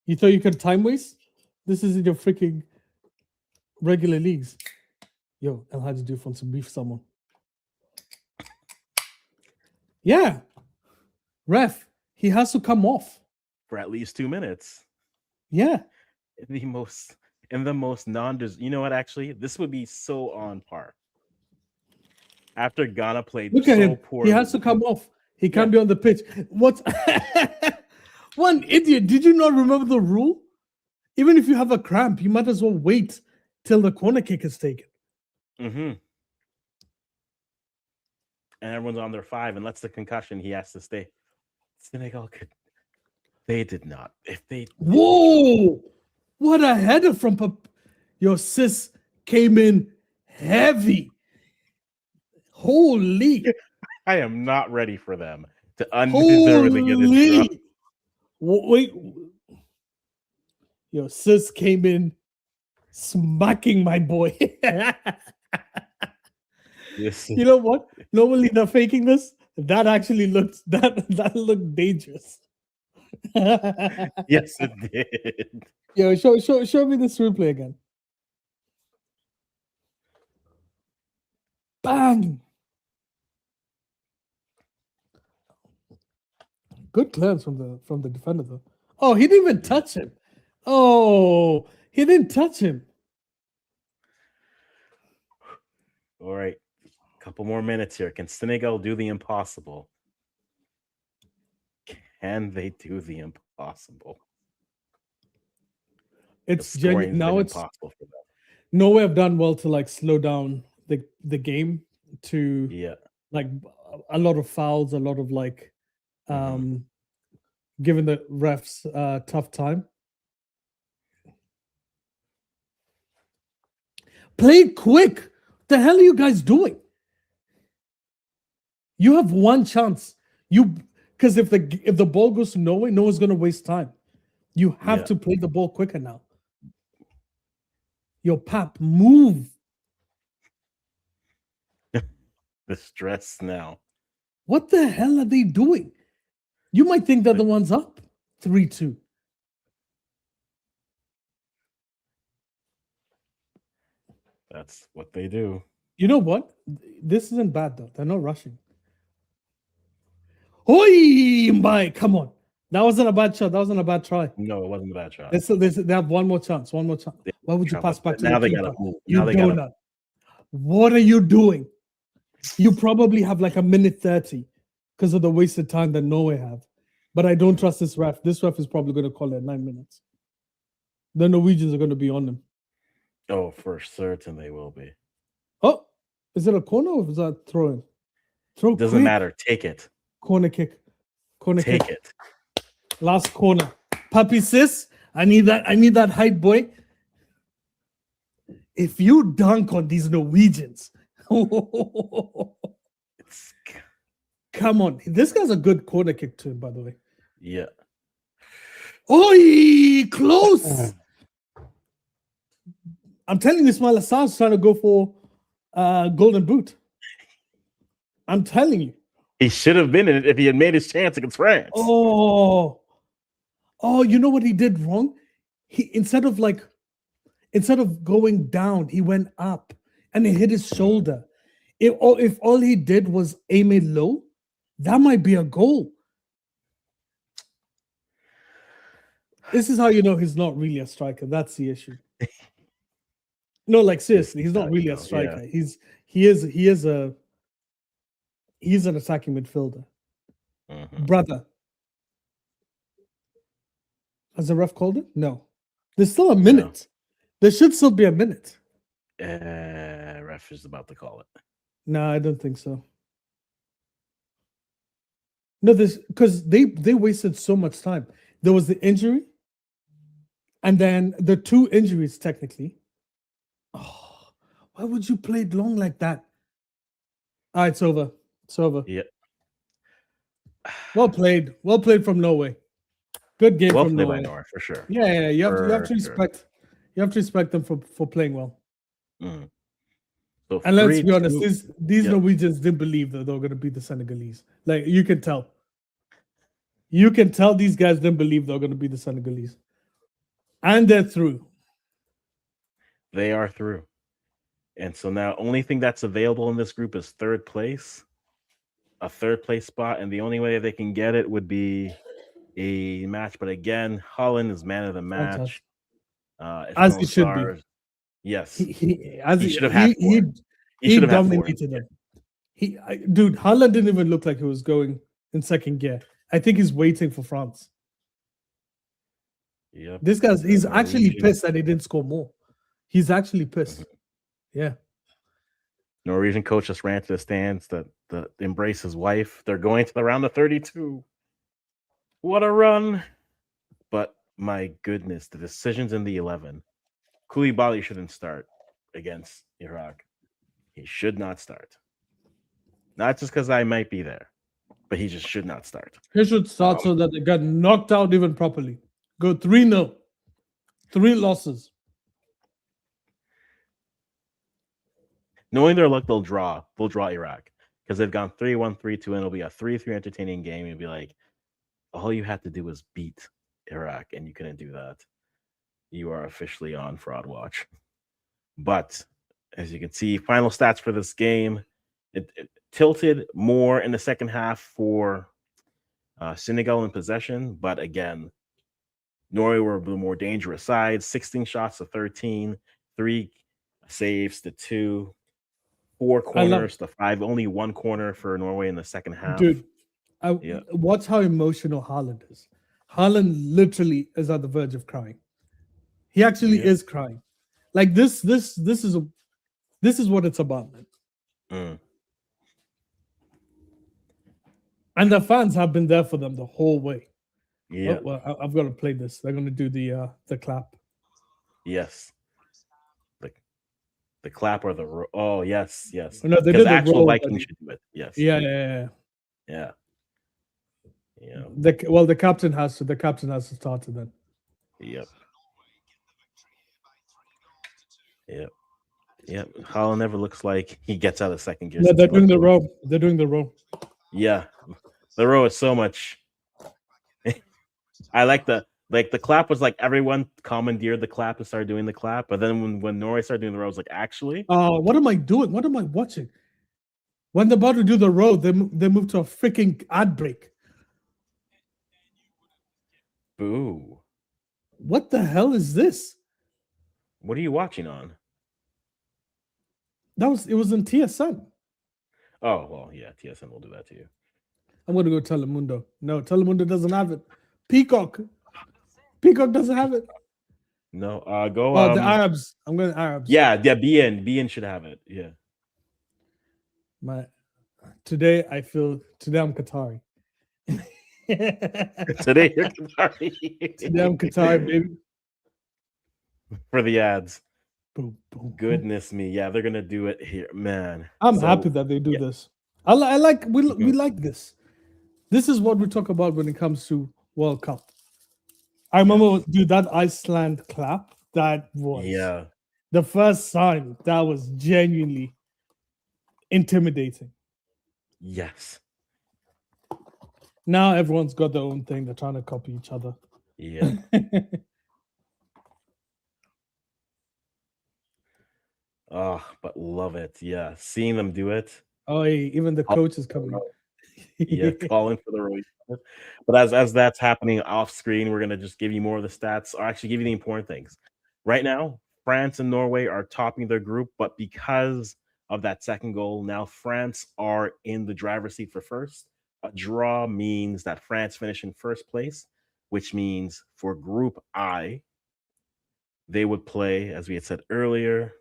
You thought you could time waste? This isn't your freaking regular leagues. Yo, El Hadji Diouf wants to beef someone. Yeah. Ref, he has to come off. For at least 2 minutes. Yeah. The most you know what, actually? This would be so on par. After Ghana played Look at him. Poorly. He has to come off. He can't be on the pitch. What? One idiot. Did you not remember the rule? Even if you have a cramp, you might as well wait till the corner kick is taken. Mm-hmm. And everyone's on their 5, and that's the concussion. He has to stay. Senegal they did not. If they Whoa! What a header from your sis came in heavy. Holy, I am not ready for them to undeservedly get a draw. holy. Wait, yo, sis came in smacking my boy. This You know what? Normally they're faking this. That actually looked that looked dangerous. yes, it did. Yo, show me this replay again. Bang! Good clearance from the defender though. Oh, he didn't even touch him. Oh, he didn't touch him. All right, couple more minutes here. Can Senegal do the impossible? Can they do the impossible? It's Scoring's genuine. been Now it's impossible for them. Norway have done well to like slow down the game to Yeah. like a lot of fouls, a lot of like Mhm. giving the refs tough time. Play quick. The hell are you guys doing? You have one chance. You because if the ball goes to Norway, no one's gonna waste time. You have Yeah. to play the ball quicker now. Yo, Pap, move. The stress now. What the hell are they doing? You might think they're the ones up 3-2. That's what they do. You know what? This isn't bad though. They're not rushing. Oi, Mbai, come on. That wasn't a bad shot. That wasn't a bad try. No, it wasn't a bad shot. They have one more chance. One more chance. Why would you pass back to now the they keeper? gotta move. You Now they gotta donut. What are you doing? You probably have like a minute 30 because of the wasted time that Norway have. But I don't trust this ref. This ref is probably going to call it 9 minutes. The Norwegians are going to be on them. Oh, for certain they will be. Oh, is it a corner or is that throwing? Throw Doesn't quick. matter. Take it. Corner kick. Corner Take kick. it. Last corner. Puppy sis, I need that height, boy. If you dunk on these Norwegians, It's, come on. This guy's a good corner kick to him, by the way. yeah. Oi, close. I'm telling you, Ismail Assad's trying to go for golden boot. I'm telling you. He should have been in it if he had made his chance against France. Oh, you know what he did wrong? He instead of going down, he went up and he hit his shoulder. If all he did was aim it low, that might be a goal. This is how you know he's not really a striker. That's the issue. No, like seriously, he's not really a striker. Yeah. He's an attacking midfielder. Mhm. Brother. Has the ref called it? No. There's still a minute. No. There should still be a minute. Ref is about to call it. No, I don't think so. No, this because they wasted so much time. There was the injury, and then the 2 injuries technically. Oh, why would you play it long like that? All right, it's over. It's over. Yeah. Well played. Well played from Norway. Good game from Norway. By Norway, for sure. Yeah. You have to respect. Sure. You have to respect them for playing well. Mm. So and let's be honest, these Norwegians didn't believe that they were going to beat the Senegalese. Like you can tell. You can tell these guys didn't believe they were going to beat the Senegalese. And they're through. They are through. And so now only thing that's available in this group is third place. A third place spot, and the only way they can get it would be a match. But again, Holland is man of the match. As he should be. Yes. He should have had four. He dominated them. Dude, Holland didn't even look like he was going in second gear. I think he's waiting for France. Yep. This guy's he's actually pissed that he didn't score more. He's actually pissed. Yeah. Norwegian coach just ran to the stands to embrace his wife. They're going to the round of 32. What a run. But my goodness, the decisions in the 11. Koulibaly shouldn't start against Iraq. He should not start. Not just because I might be there, but he just should not start. He should start so that they get knocked out even properly. Go 3-0. 3 losses. Knowing their luck, they'll draw. They'll draw Iraq because they've gone 3-1, 3-2, and it'll be a 3-3 entertaining game. It'll be like, all you had to do was beat Iraq, and you couldn't do that. You are officially on fraud watch. But as you can see, final stats for this game, it tilted more in the second half for Senegal in possession. But again, Norway were the more dangerous side, 16 shots to 13, 3 saves to 2, 4 corners to 5, only 1 corner for Norway in the second half. Dude, watch how emotional Haaland is. Haaland literally is at the verge of crying. He actually is crying. Like this is what it's about, man. And the fans have been there for them the whole way. Yeah. Oh, well, I've got to play this. They're going to do the clap. Yes. The clap or the oh yes. No, they did the actual roll, Vikings should do it. Yes. Yeah. The captain has to. The captain has to start it then. Yep. Holland never looks like he gets out of second gear. No, they're doing the row. They're doing the row. Yeah, the row is so much. I like the clap was like everyone commandeered the clap and started doing the clap, but then when Norway started doing the row, I was like, actually, what am I doing? What am I watching? When they're about to do the row, they move to a freaking ad break. Boo! What the hell is this? What are you watching on? It was in TSN. Oh well, yeah, TSN will do that to you. I'm gonna go Telemundo. No, Telemundo doesn't have it. Peacock doesn't have it. No, go. The Arabs. I'm going Arabs. Yeah, BN should have it. Yeah. Today I'm Qatari. Today you're Qatari. Today I'm Qatari, baby. For the ads. Boom, boom. Goodness me. Yeah, they're gonna do it here, man. I'm happy that they do this. We like this. This is what we talk about when it comes to World Cup. I remember, dude, that Iceland clap, that was the first time that was genuinely intimidating. Yes. Now everyone's got their own thing. They're trying to copy each other. Yeah. Oh, but love it. Yeah. Seeing them do it. Oh, even the coach is coming. Yeah, calling for the road. But as that's happening off screen, we're gonna just give you more of the stats, or actually give you the important things. Right now, France and Norway are topping their group, but because of that second goal, now France are in the driver's seat for first. A draw means that France finish in first place, which means for Group I, they would play, as we had said earlier,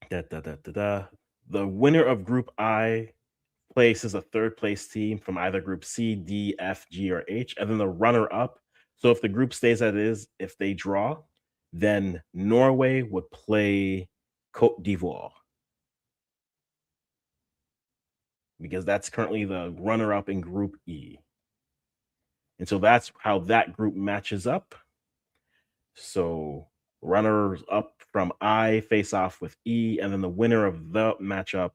the winner of Group I places a third place team from either Group C, D, F, G, or H, and then the runner up. So if the group stays as it is, if they draw, then Norway would play Cote d'Ivoire, because that's currently the runner up in Group E. And so that's how that group matches up. So runners up from I face off with E, and then the winner of the matchup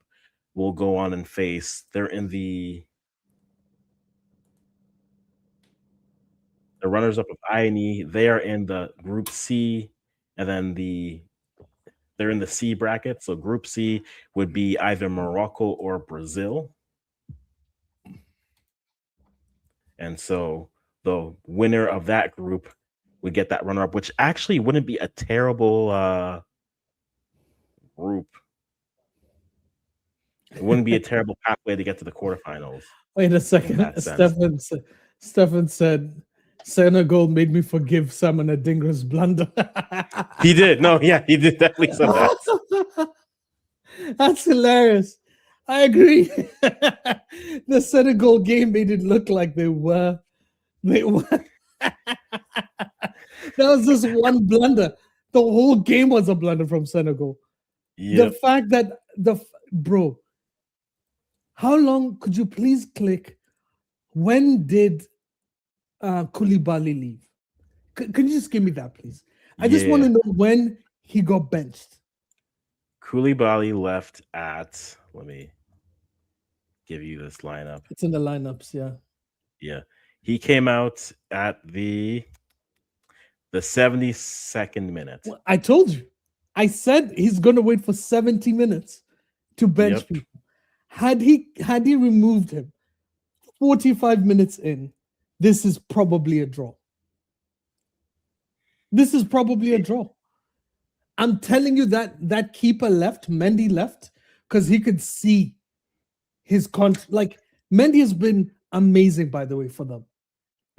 will go on and face. They're in the runners up of I and E. They are in the Group C, and then they're in the C bracket. So Group C would be either Morocco or Brazil. And so the winner of that group would get that runner-up, which actually wouldn't be a terrible group. It wouldn't be a terrible pathway to get to the quarterfinals. Wait a second. Stefan said, Senegal made me forgive Simon Adingra's blunder. He did. No, yeah, he did definitely say that. That's hilarious. I agree. The Senegal game made it look like they were. That was just one blunder. The whole game was a blunder from Senegal. Yeah. The fact that bro, how long could you please click? When did Koulibaly leave? Can you just give me that, please? I just want to know when he got benched. Koulibaly left at, let me give you this lineup. It's in the lineups, yeah. Yeah. He came out at the 72nd minute. Well, I told you. I said he's going to wait for 70 minutes to bench people. Had he removed him 45 minutes in, this is probably a draw. This is probably a draw. I'm telling you that keeper left, Mendy left, because he could see his like Mendy has been amazing, by the way, for them.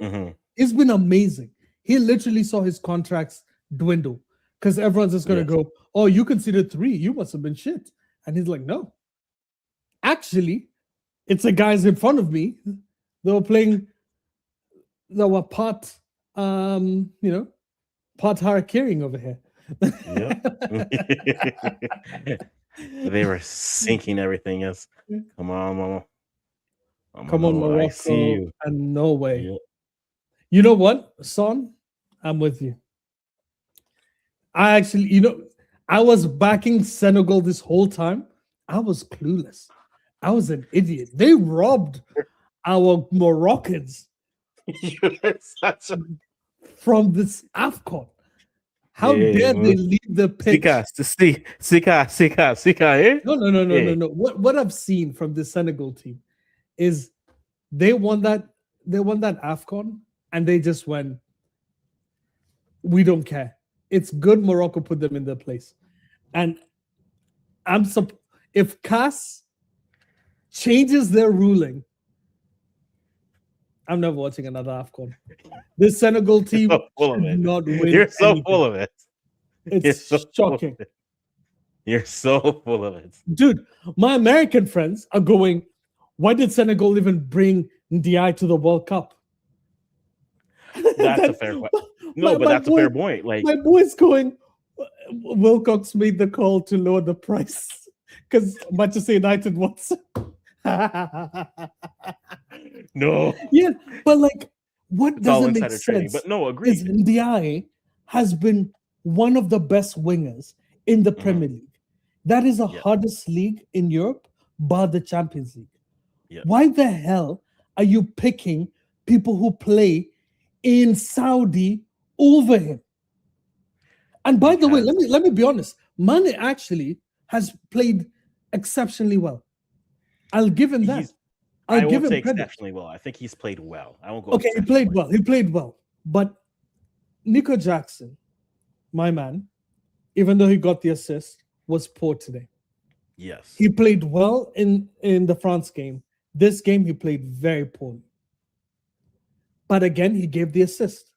Mm-hmm. It's been amazing. He literally saw his contracts dwindle because everyone's just going to go, oh, you considered 3. You must have been shit. And he's like, no. Actually, it's the guys in front of me. They were playing, they were part harakiri over here. They were sinking everything else. Come on, Mama. Come on, Morocco, I see you. And Norway. Yep. You know what, Son? I'm with you. I actually, I was backing Senegal this whole time. I was clueless. I was an idiot. They robbed our Moroccans from this AFCON. How dare they leave the pitch? Sika. No. What I've seen from the Senegal team is they won that AFCON and they just went, we don't care. It's good Morocco put them in their place. And if CAS changes their ruling, I'm never watching another AFCON. This Senegal team should not win. You're so full of it. It's shocking. You're so full of it. Dude, my American friends are going, why did Senegal even bring Ndiaye to the World Cup? That's a fair question. No, but that's a fair point. Like, my boy's going, Wilcox made the call to lower the price because Manchester United wants. No. Yeah, but like, what doesn't make sense? Training, but no, agree. Is Ndiaye has been one of the best wingers in the Premier League. That is the hardest league in Europe, bar the Champions League. Yeah. Why the hell are you picking people who play in Saudi over him? And by the way, let me be honest. Mane actually has played exceptionally well. I'll give him that. I won't say exceptionally well. I think he's played well. I won't go. Okay, he played well. He played well. But Nico Jackson, my man, even though he got the assist, was poor today. Yes. He played well in the France game. This game, he played very poorly. But again, he gave the assist.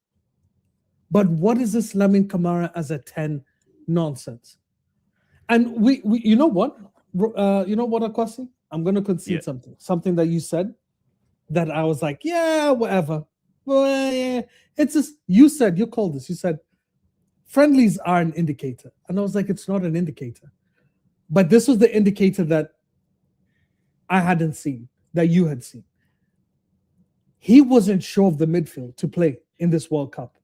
But what is this Lamine Camara as a 10 nonsense? And we you know what? Akwasi? I'm going to concede something that you said that I was like, yeah, whatever. Well, yeah. It's just, you called this. You said, friendlies are an indicator. And I was like, it's not an indicator. But this was the indicator that I hadn't seen, that you had seen. He wasn't sure of the midfield to play in this World Cup.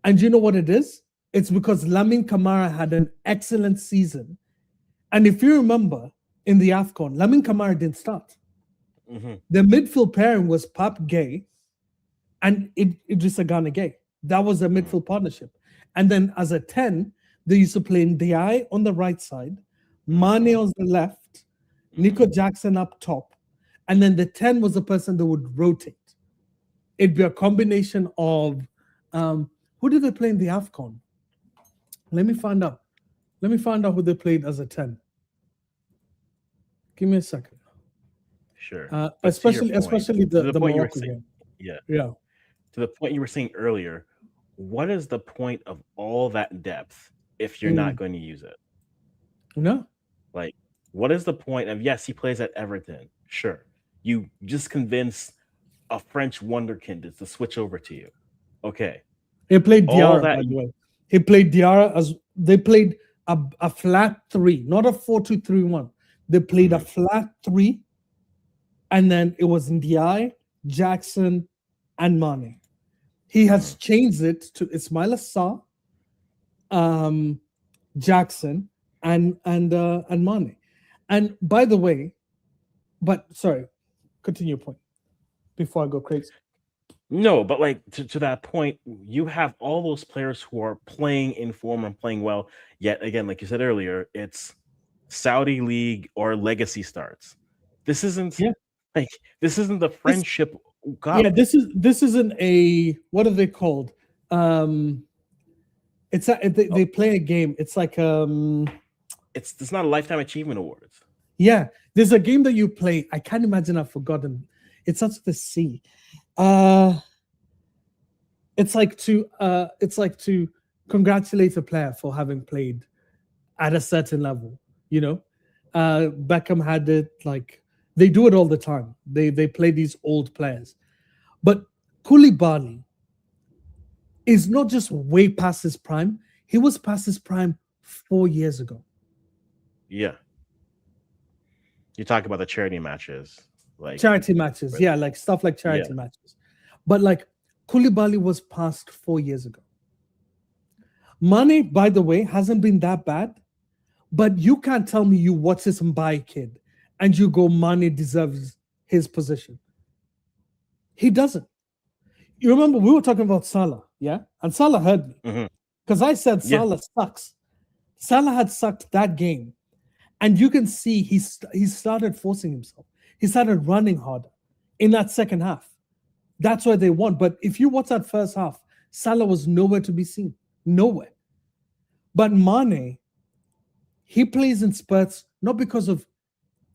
And you know what it is? It's because Lamine Camara had an excellent season. And if you remember, in the AFCON, Lamine Camara didn't start. Mm-hmm. The midfield pairing was Pap Gay and Idrissa Gana Gay. That was the midfield partnership. And then as a 10, they used to play Ndiaye on the right side, Mane on the left, Nico Jackson up top, and then the 10 was the person that would rotate. It'd be a combination of who did they play in the AFCON? Let me find out who they played as a 10. Give me a second. Sure. Especially the Morocco game. Yeah. To the point you were saying earlier, what is the point of all that depth if you're not going to use it? No. Like, what is the point of, yes, he plays at Everton. Sure. You just convince a French wonderkind to switch over to you. Okay. He played Diarra, by the way. He played Diarra as they played a flat 3, not a 4-2-3-1. They played a flat 3, and then it was Ndiaye, Jackson, and Mane. He has changed it to Ismaila Sarr, Jackson, and Mane. And by the way, but sorry, continue your point before I go crazy. No, but like to that point, you have all those players who are playing in form and playing well. Yet again, like you said earlier, it's Saudi League or Legacy starts. This isn't this isn't the Friendship Cup. Yeah, this isn't a, what are they called? It's they play a game. It's like it's not a Lifetime Achievement Awards. Yeah, there's a game that you play. I can't imagine. I've forgotten. It starts with a C. It's like to congratulate a player for having played at a certain level. You know, Beckham had it. Like, they do it all the time. They play these old players, but Koulibaly is not just way past his prime. He was past his prime 4 years ago. Yeah. You talk about the charity matches. Like charity matches, yeah, like stuff like charity matches. But like Koulibaly was past 4 years ago. Mane, by the way, hasn't been that bad, but you can't tell me you watch this Mbaye kid and you go, Mane deserves his position. He doesn't. You remember we were talking about Salah, yeah? And Salah heard me because I said Salah sucks. Salah had sucked that game. And you can see he started forcing himself. He started running harder in that second half. That's why they won. But if you watch that first half, Salah was nowhere to be seen. Nowhere. But Mane, he plays in spurts, not because of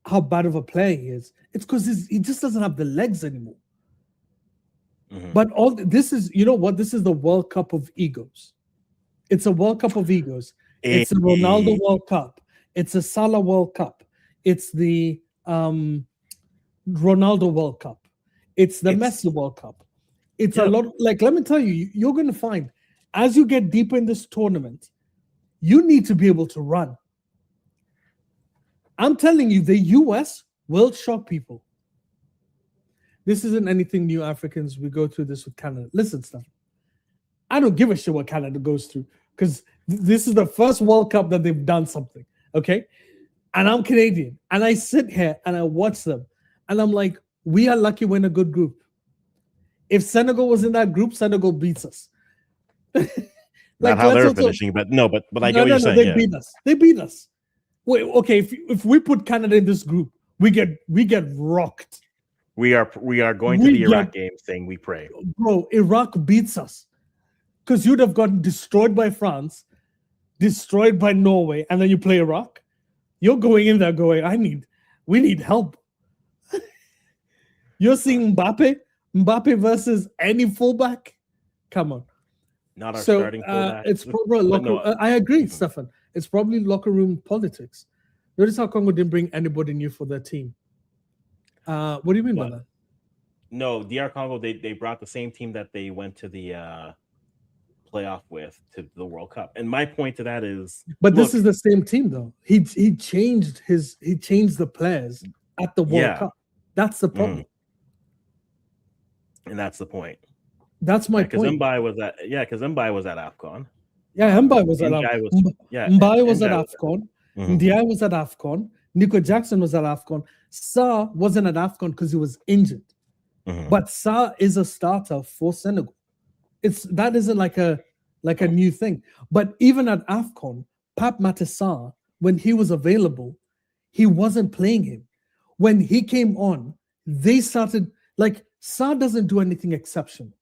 how bad of a player he is. It's because he just doesn't have the legs anymore. But all this is, you know what? This is the World Cup of egos. It's a World Cup of egos. It's a Ronaldo World Cup. It's a Salah World Cup. It's the Ronaldo World Cup. It's the Messi World Cup. It's a lot. Like, let me tell you, you're going to find as you get deeper in this tournament, you need to be able to run. I'm telling you, the US will shock people. This isn't anything new, Africans. We go through this with Canada. Listen, stuff. I don't give a shit what Canada goes through because this is the first World Cup that they've done something. Okay, and I'm Canadian, and I sit here and I watch them, and I'm like, we are lucky we're in a good group. If Senegal was in that group, Senegal beats us. Like, not how they're finishing, but I get what you're saying. They beat us. They beat us. Wait, okay, if we put Canada in this group, we get rocked. We are going to the Iraq game saying we pray. Bro, Iraq beats us because you'd have gotten destroyed by France, destroyed by Norway, and then you play Iraq. You're going in there going, we need help. You're seeing Mbappe versus any fullback. Come on. Not our starting fullback. It's probably I agree, Stefan. It's probably locker room politics. Notice how Congo didn't bring anybody new for their team. What do you mean by that? No, DR Congo, they brought the same team that they went to the playoff with to the World Cup. And my point to that is, but this is the same team though. He changed the players at the World Cup. That's the problem. And that's the point. That's my point. Because Mbaye was at AFCON. Yeah, Mbaye was at AFCON. Mbaye was at AFCON. Ndiaye was at AFCON. Nico Jackson was at AFCON. Sarr wasn't at AFCON because he was injured. But Sarr is a starter for Senegal. That isn't like a new thing. But even at AFCON, Pape Matar Sarr, when he was available, he wasn't playing him. When he came on, they started, like, Sarr doesn't do anything exceptional.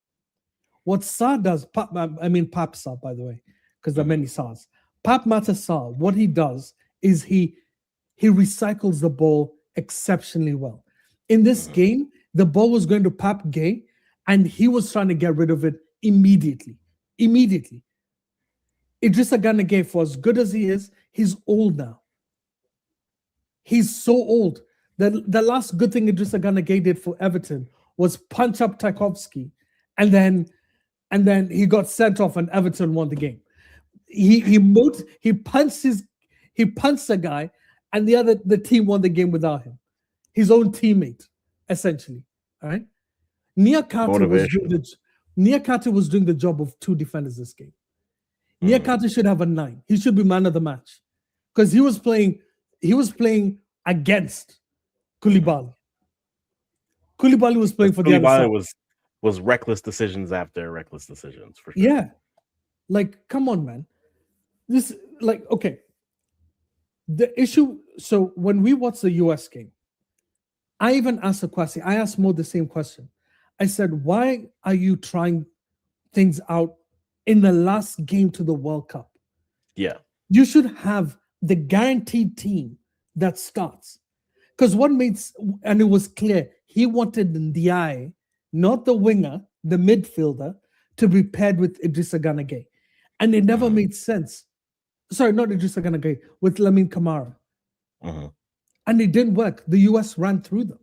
What Sarr does, Pape Sarr, by the way, because there are many Sarrs. Pape Matar Sarr, what he does is he recycles the ball exceptionally well. In this game, the ball was going to Pape Gueye, and he was trying to get rid of it immediately. Idrissa Gana Gueye, for as good as he is, he's old now. He's so old. The last good thing Idrissa Gana Gueye did for Everton was punch up Tchaikovsky, and then he got sent off and Everton won the game. he punched a guy, and the team won the game without him. His own teammate, essentially. All right. Nia Carter was doing the job of two defenders this game. Nia Carter should have a 9. He should be man of the match because he was playing against Koulibaly. Koulibaly was playing for the other side. Was reckless decisions after reckless decisions for sure. Yeah, like come on, man. This okay. The issue. So when we watched the US game, I even asked a question. I asked Mo the same question. I said, "Why are you trying things out in the last game to the World Cup? Yeah, you should have the guaranteed team that starts." Because and it was clear he wanted Ndiaye, not the winger, the midfielder, to be paired with Idrissa Gana Gueye. And it never made sense. Sorry, not Idrissa Gana Gueye, with Lamine Camara. And it didn't work. The US ran through them.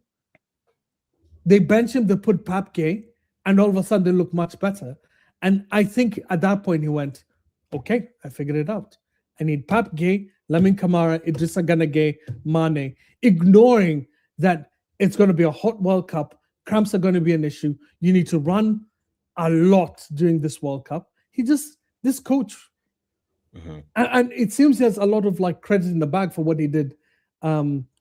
They benched him, they put Pape Gueye, and all of a sudden they look much better. And I think at that point he went, okay, I figured it out. I need Pape Gueye, Lamine Camara, Idrissa Gana Gueye, Mane, ignoring that it's going to be a hot World Cup. Cramps are going to be an issue. You need to run a lot during this World Cup. This coach, and it seems he has a lot of like credit in the bag for what he did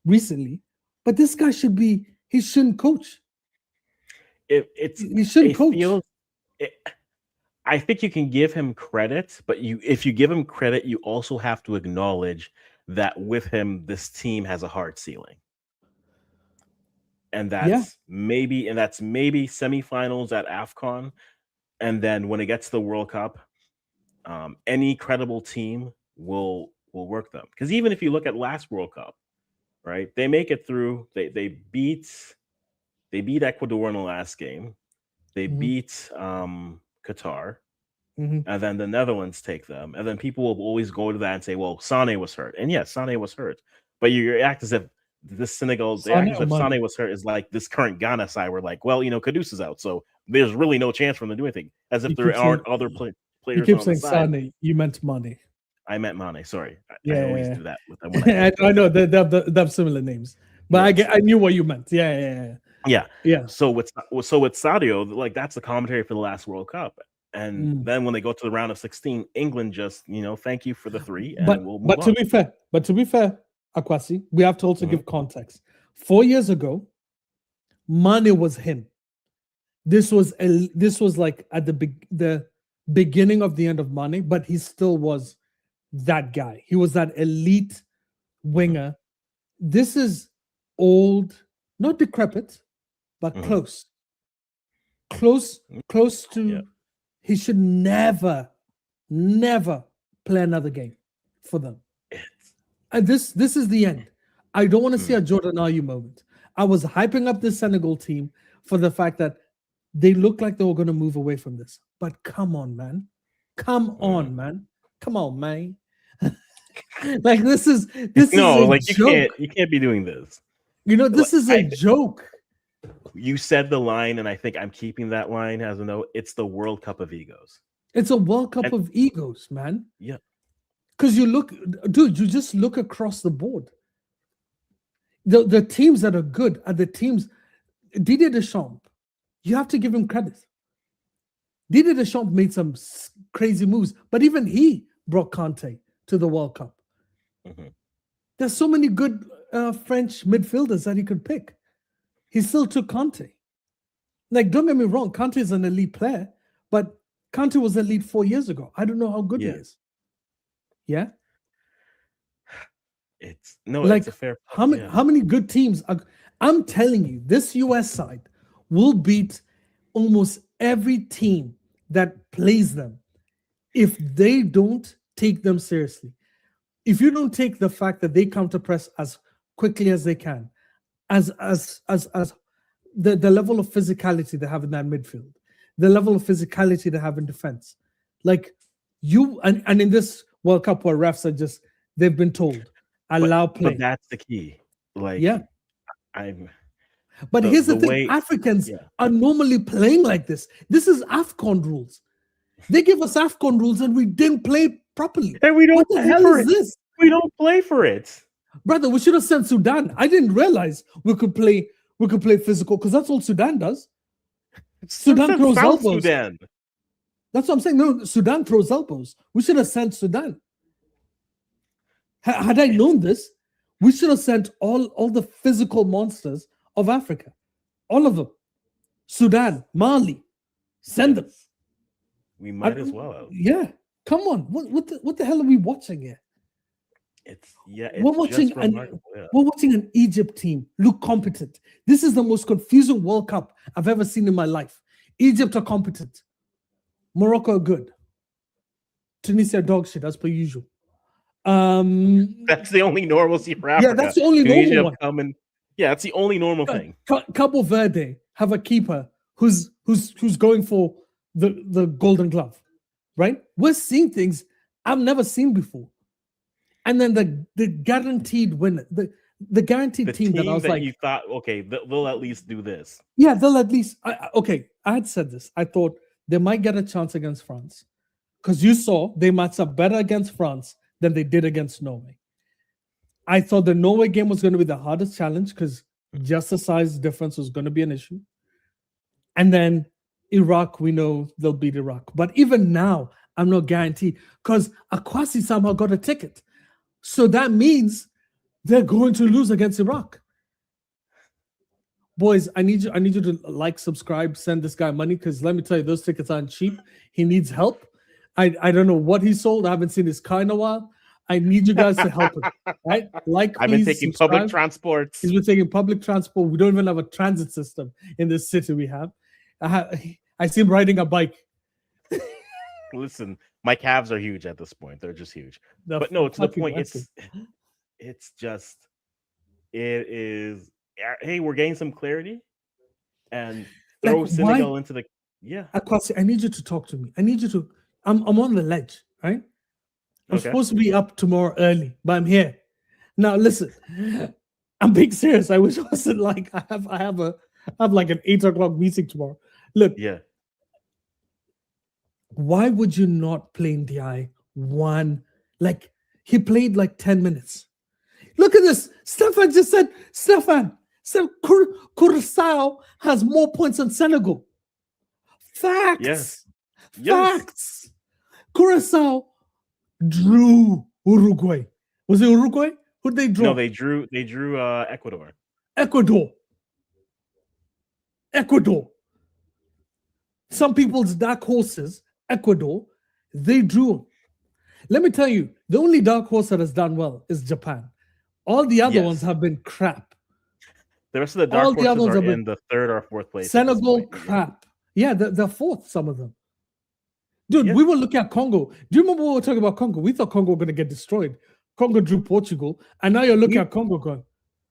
recently. But this guy he shouldn't coach. He shouldn't coach. I think you can give him credit, but if you give him credit, you also have to acknowledge that with him, this team has a hard ceiling. And that's maybe semifinals at AFCON. And then when it gets to the World Cup, any credible team will work them. Because even if you look at last World Cup, right, they make it through. They beat Ecuador in the last game. They beat Qatar. And then the Netherlands take them. And then people will always go to that and say, well, Sane was hurt. And yes, Sane was hurt. But you act as if this Senegal, Sane was hurt is like this current Ghana side. We're like, well, Kudus is out. So there's really no chance for them to do anything. As if there aren't other players. You keep saying Sane. You meant Mane. I meant Mane. Sorry. I always do that with them. I know they have similar names. But I knew what you meant. Yeah. So with Sadio, like that's the commentary for the last World Cup. And then when they go to the round of 16, England just, thank you for the 3. And we'll move on. To be fair, Akwasi, we have to also give context. 4 years ago, Mane was him. This was like at the beginning of the end of Mane, but he still was that guy. He was that elite winger. This is old, not decrepit, but close to. He should never play another game for them. And this is the end. I don't want to see a Jordan Ayew moment. I was hyping up the Senegal team for the fact that they looked like they were going to move away from this. But come on, man. Come on, man. Like this is like you can't be doing this. This is a joke. You said the line, and I think I'm keeping that line as a note. It's the World Cup of egos. It's a World Cup of egos, man. Yeah. Because you just look across the board. The teams that are good are the teams. Didier Deschamps, you have to give him credit. Didier Deschamps made some crazy moves, but even he brought Kanté to the World Cup. There's so many good French midfielders that he could pick. He still took Kanté. Like, don't get me wrong, Kanté is an elite player, but Kanté was elite 4 years ago. I don't know how good he is. Yeah? It's a fair point. How many good teams I'm telling you, this US side will beat almost every team that plays them if they don't take them seriously. If you don't take the fact that they counter press as quickly as they can, as the level of physicality they have in that midfield, the level of physicality they have in defense, like you and in this World Cup where refs are just they've been told allow play. But that's the key. Like But here's the thing: Africans are normally playing like this. This is AFCON rules. They give us AFCON rules, and we didn't play properly. And we What don't the play hell for is it. this? We don't play for it. Brother, we should have sent Sudan. I didn't realize we could play physical because that's all Sudan does. Sudan throws South elbows. Sudan. That's what I'm saying. No, Sudan throws elbows. We should have sent Sudan. Had I known this, we should have sent all the physical monsters of Africa. All of them. Sudan, Mali. Send them. We might as well. Yeah. Come on. What the hell are we watching here? We're watching an Egypt team look competent. This is the most confusing World Cup I've ever seen in my life. Egypt are competent. Morocco are good. Tunisia dog shit as per usual. That's the only normalcy for Africa. Yeah, that's the only normal one. That's the only normal thing. Cabo Verde have a keeper who's going for the Golden Glove, right? We're seeing things I've never seen before. And then the guaranteed win, the guaranteed team that I was like, you thought, okay, they'll at least do this. Yeah, they'll at least. I had said this. I thought they might get a chance against France because you saw they matched up better against France than they did against Norway. I thought the Norway game was going to be the hardest challenge because just the size difference was going to be an issue. And then Iraq, we know they'll beat Iraq. But even now, I'm not guaranteed because Akwasi somehow got a ticket. So that means they're going to lose against Iraq. Boys, I need you to like, subscribe, send this guy money because let me tell you, those tickets aren't cheap. He needs help. I don't know what he sold. I haven't seen his car in a while. I need you guys to help him. Right? I've been taking public transport. He's been taking public transport. We don't even have a transit system in this city we have. I see him riding a bike. Listen, my calves are huge at this point. They're just huge. But no, to the point, it's just, it is, hey, we're getting some clarity and throw Senegal into the, Akwasi, I need you to talk to me. I need you to, I'm on the ledge, right? I'm supposed to be up tomorrow early, but I'm here. Now, listen, I'm being serious. I wish I wasn't like, I have like an 8 o'clock meeting tomorrow. Look, why would you not play Ndiaye one? Like, he played like 10 minutes. Look at this. Stefan just said, Curaçao has more points than Senegal. Facts. Facts. Curaçao drew Uruguay. Was it Uruguay? Who'd they draw? No, they drew Ecuador. Ecuador. Some people's dark horses, Ecuador, they drew. Let me tell you, the only dark horse that has done well is Japan. All the other ones have been crap. The rest of the dark horses are in the 3rd or 4th place. Senegal, crap. Yeah, they're 4th, some of them. Dude, we were looking at Congo. Do you remember when we were talking about Congo? We thought Congo were going to get destroyed. Congo drew Portugal, and now you're looking at Congo going.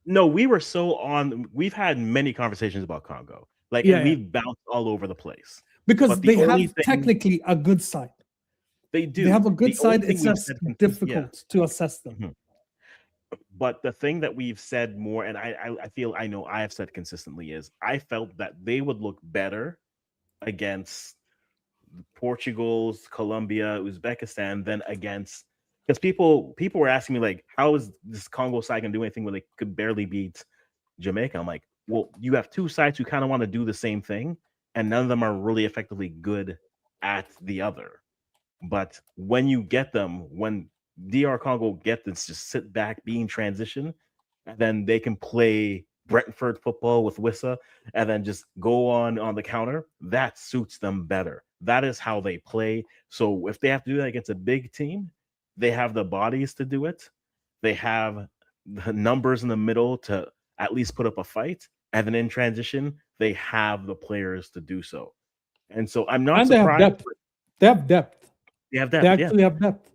No, we were so on. We've had many conversations about Congo. Like, we've bounced all over the place. Because they have technically a good side. They do. They have a good side. It's just difficult to assess them. Mm-hmm. But the thing that we've said more, and I know I have said consistently, is I felt that they would look better against Portugal's, Colombia, Uzbekistan than against, because people were asking me like, how is this Congo side gonna do anything when they could barely beat Jamaica? I'm like, well, you have two sides who kind of want to do the same thing, and none of them are really effectively good at the other. But when you get them, when DR Congo get this, just sit back, be in transition, and then they can play Brentford football with Wissa, and then just go on the counter. That suits them better. That is how they play. So if they have to do that against a big team, they have the bodies to do it. They have the numbers in the middle to at least put up a fight. And then in transition, they have the players to do so. And so I'm not surprised. They have depth. They have depth. They actually have depth.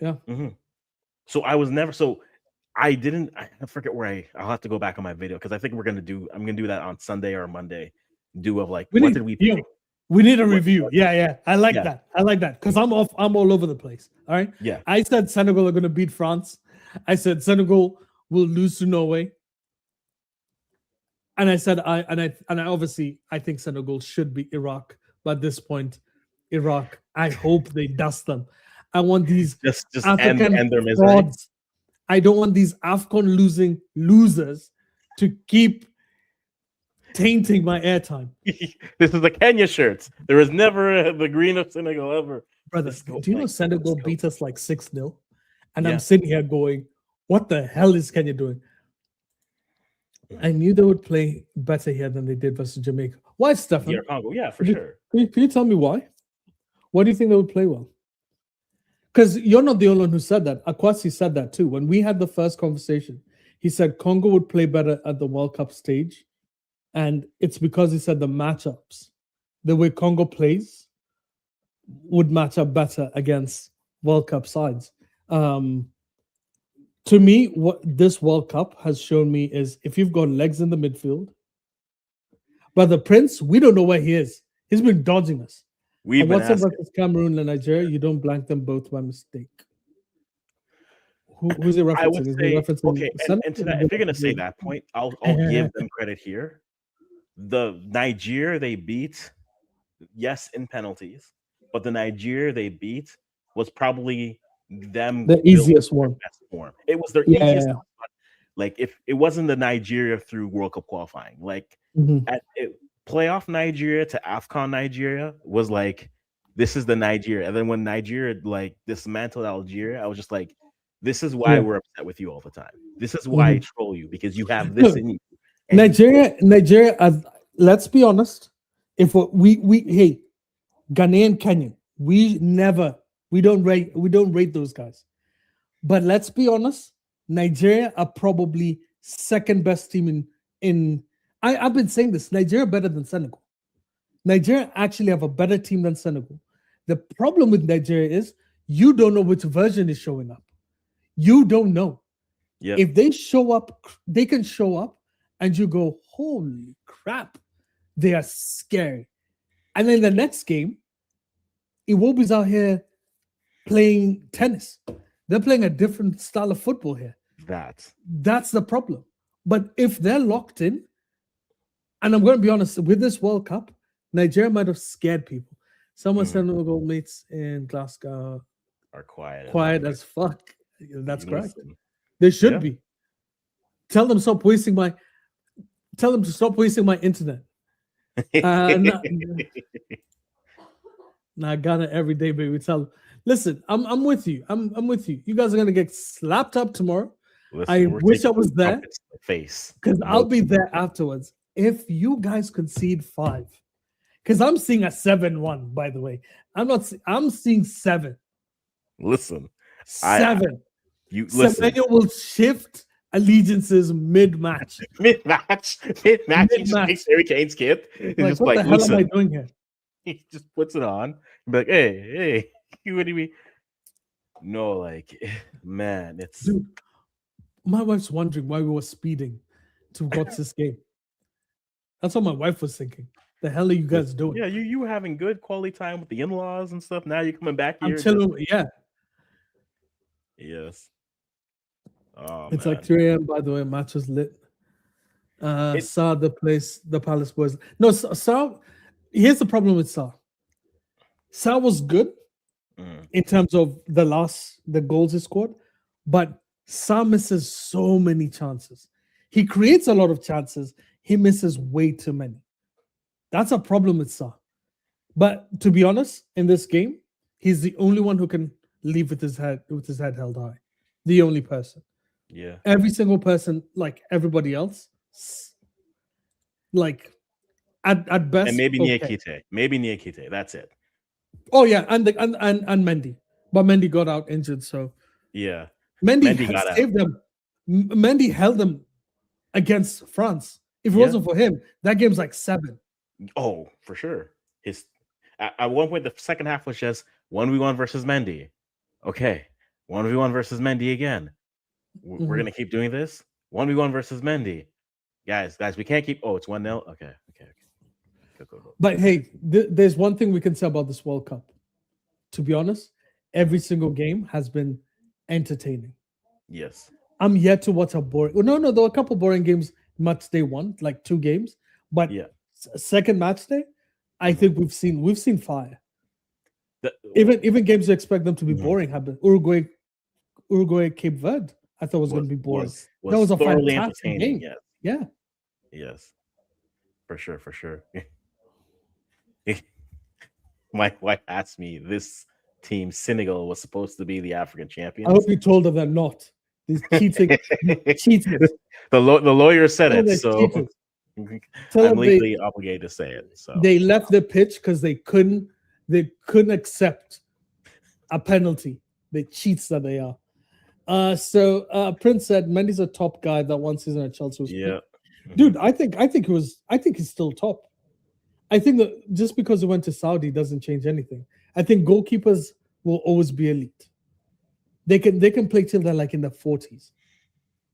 Yeah. Mm-hmm. So I didn't. I forget where I'll have to go back on my video because I think I'm gonna do that on Sunday or Monday. What did we pick? We need a review. Yeah. I like that. I like that because I'm all over the place. All right. Yeah. I said Senegal are gonna beat France. I said Senegal will lose to Norway. And I said I obviously I think Senegal should beat Iraq. But at this point, Iraq, I hope they dust them. I want these just African end their misery. frauds. I don't want these AFCON losing losers to keep tainting my airtime. This is the Kenya shirts. There was never the green of Senegal ever. Brother, do you know Senegal beat us like 6-0? And Yeah. I'm sitting here going, what the hell is Kenya doing? I knew they would play better here than they did versus Jamaica. Why, Stefan? Yeah, Congo. Yeah, for sure. Can you tell me why? Why do you think they would play well? Because you're not the only one who said that. Akwasi said that too. When we had the first conversation, he said Congo would play better at the World Cup stage. And it's because he said the matchups, the way Congo plays, would match up better against World Cup sides. To me, what this World Cup has shown me is if you've got legs in the midfield, but the Prince, we don't know where he is. He's been dodging us. What's up versus Cameroon and Nigeria? You don't blank them both by mistake. Who's he referencing? I would say, okay, and to that, if you're going to say that point, I'll give them credit here. The Nigeria they beat, yes, in penalties, but the Nigeria they beat was probably them the easiest one. Best form. It was their easiest. Like if it wasn't the Nigeria through World Cup qualifying, like playoff Nigeria to AFCON Nigeria was like, this is the Nigeria. And then when Nigeria like dismantled Algeria, I was just like, this is why we're upset with you all the time. This is why I troll you, because you have this in you. Nigeria. Let's be honest. If we hey, Ghanaian, Kenyan, we don't rate those guys. But let's be honest, Nigeria are probably second best team in. I've been saying this. Nigeria better than Senegal. Nigeria actually have a better team than Senegal. The problem with Nigeria is you don't know which version is showing up. You don't know. Yep. If they show up, they can show up and you go, holy crap, they are scary. And then the next game, Iwobi's out here playing tennis. They're playing a different style of football here. That's the problem. But if they're locked in, and I'm going to be honest, with this World Cup, Nigeria might have scared people. Someone said no goal mates in Glasgow are quiet as fuck. That's correct. They should be. Tell them to stop wasting my internet. I got it every day, baby. Listen, I'm with you. I'm with you. You guys are gonna get slapped up tomorrow. Listen, I wish I was there. Face. Because I'll be there afterwards. If you guys concede 5, because I'm seeing a 7-1, by the way. I'm seeing 7. Listen. 7. Listen. will shift allegiances mid-match. Mid-match. He just takes Harry Kane's kit. Like, what the hell am I doing here? He just puts it on and be like, hey, what do you mean? No, like, man, it's... Dude, my wife's wondering why we were speeding to watch this game. That's what my wife was thinking. The hell are you guys doing? Yeah, you were having good quality time with the in-laws and stuff. Now you're coming back here. I'm chilling. Yes. Oh, it's man. like 3 a.m. by the way. Match was lit. Saw the Palace boys. No, Saw. Here's the problem with Saw. Saw was good in terms of the goals he scored, but Saw misses so many chances. He creates a lot of chances. He misses way too many. That's a problem with Saw. But to be honest, in this game, he's the only one who can leave with his head held high. The only person. Yeah. Every single person, like everybody else, like at best. And maybe Niakite. Maybe Niakite. That's it. Oh yeah, and Mendy. But Mendy got out injured, so yeah. Mendy saved them. Mendy held them against France. If it wasn't for him, that game's like 7. Oh, for sure. At one point, the second half was just 1v1 versus Mendy. Okay, 1v1 versus Mendy again. We're gonna keep doing this. 1v1 versus Mendy. Guys, we can't keep. Oh, it's 1-0. Okay. Go. But hey, there's one thing we can say about this World Cup. To be honest, every single game has been entertaining. Yes. I'm yet to watch a boring. Well, no, there were a couple boring games match day 1, like 2 games. But second match day, I think we've seen fire. Even games you expect them to be Mhm. boring happen. Uruguay, Cape Verde. I thought was going to be boring. That was a thoroughly fantastic entertaining. game. Yes, Yeah. yes, for sure, for sure. My wife asked me, this team Senegal was supposed to be the African I champions. hope you told her they're not. These cheating, cheaters. The lawyer said Tell her it, they're so cheaters. Tell I'm them legally obligated to say it. So they left the pitch because they couldn't accept a penalty. The cheats that they are. So Prince said Mendy's a top guy that one season at Chelsea was yeah, dude. I think he's still top. I think that just because he went to Saudi doesn't change anything. I think goalkeepers will always be elite. They can play till they're like in the 40s.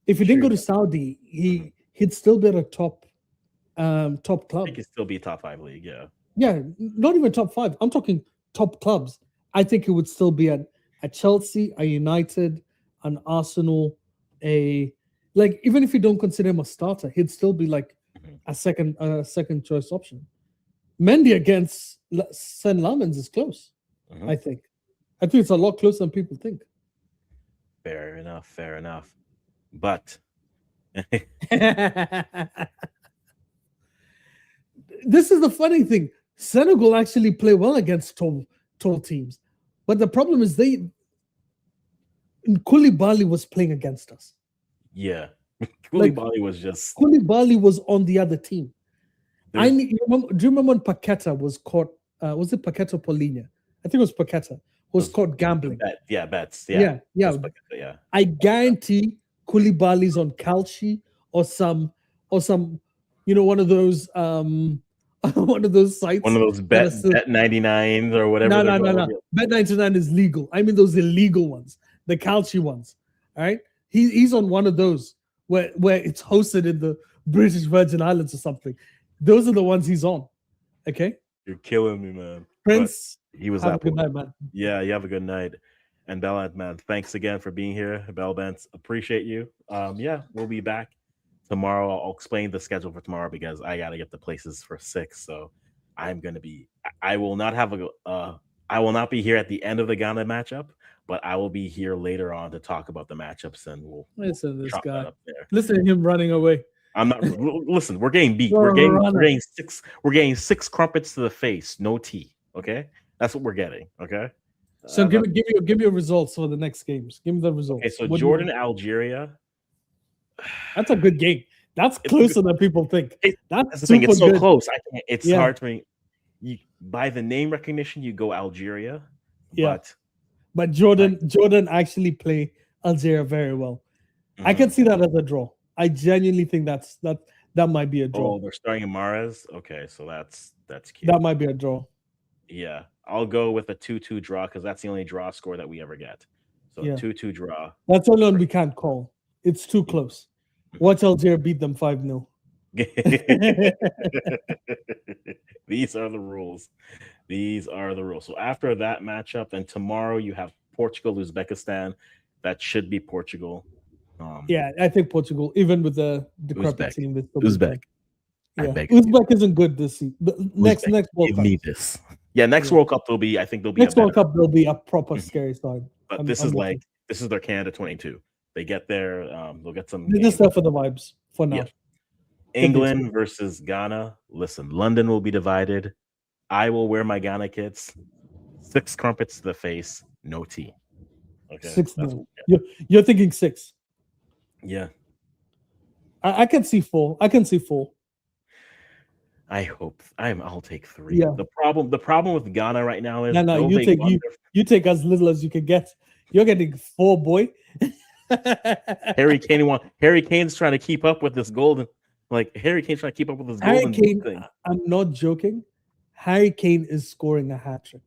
If he didn't go to Saudi, he'd still be at a top club. He could still be top 5 league. Yeah, not even top 5. I'm talking top clubs. I think he would still be at Chelsea, a United, an Arsenal, even if you don't consider him a starter, he'd still be like a second choice option. Mendy against St. Lamens is close. I think it's a lot closer than people think. Fair enough. But this is the funny thing. Senegal actually play well against tall teams, but the problem is Koulibaly was playing against us. Yeah, Koulibaly was on the other team. Do you remember when Paqueta was caught? Was it Paqueta or Paulinho? I think it was Paqueta who was caught gambling. Bets. Yeah. I guarantee Koulibaly's on Kalshi or some one of those one of those sites. One of those bet 99s or whatever. No. Bet 99 is legal. I mean those illegal ones, the Kalshi ones. All right. He's on one of those where it's hosted in the British Virgin Islands or something. Those are the ones he's on. Okay. You're killing me, man. Prince, he was have a good night, man. Yeah, you have a good night. And Bellant, man, thanks again for being here. Bellbent, appreciate you. Yeah, we'll be back tomorrow. I'll explain the schedule for tomorrow because I gotta get the places for 6. So I will not be here at the end of the Ghana matchup, but I will be here later on to talk about the matchups, and we'll listen to this guy. Up there. Listen to him running away. I'm not. Listen, we're getting beat. We're getting 6. We're getting 6 crumpets to the face. No tea. Okay, that's what we're getting. Okay. So give me your results for the next games. Give me the results. Okay, so Jordan, Algeria. That's a good game. That's closer than people think. That's the thing. It's so close. It's hard to me. By the name recognition, you go Algeria. Yeah. But Jordan actually play Algeria very well. I can see that as a draw. I genuinely think that might be a draw. Oh, they're starting in Mahrez. Okay, so that's cute. That might be a draw. Yeah, I'll go with a 2-2 draw because that's the only draw score that we ever get. So 2-2 draw. That's the only one we can't call. It's too close. Watch Algeria beat them 5-0. These are the rules. So after that matchup, then tomorrow you have Portugal, Uzbekistan. That should be Portugal. I think Portugal, even with the decrepit team, Uzbek. Yeah, Uzbek isn't good this season. Next World Cup. Give me this. Yeah, next World Cup there'll be next World Cup there'll be a proper scary side. But this is their Canada 22. They get there, they'll get some. They're just there for the vibes for now. Yeah. England versus Ghana. Listen, London will be divided. I will wear my Ghana kits. 6 crumpets to the face, no tea. Okay. 6-0. You're thinking 6. Yeah. I can see 4. I hope I'll take 3. Yeah. The problem with Ghana right now is you take as little as you can get. You're getting 4, boy. Harry Kane's trying to keep up with this golden. Harry Kane's trying to keep up with this golden thing. I'm not joking. Harry Kane is scoring a hat trick.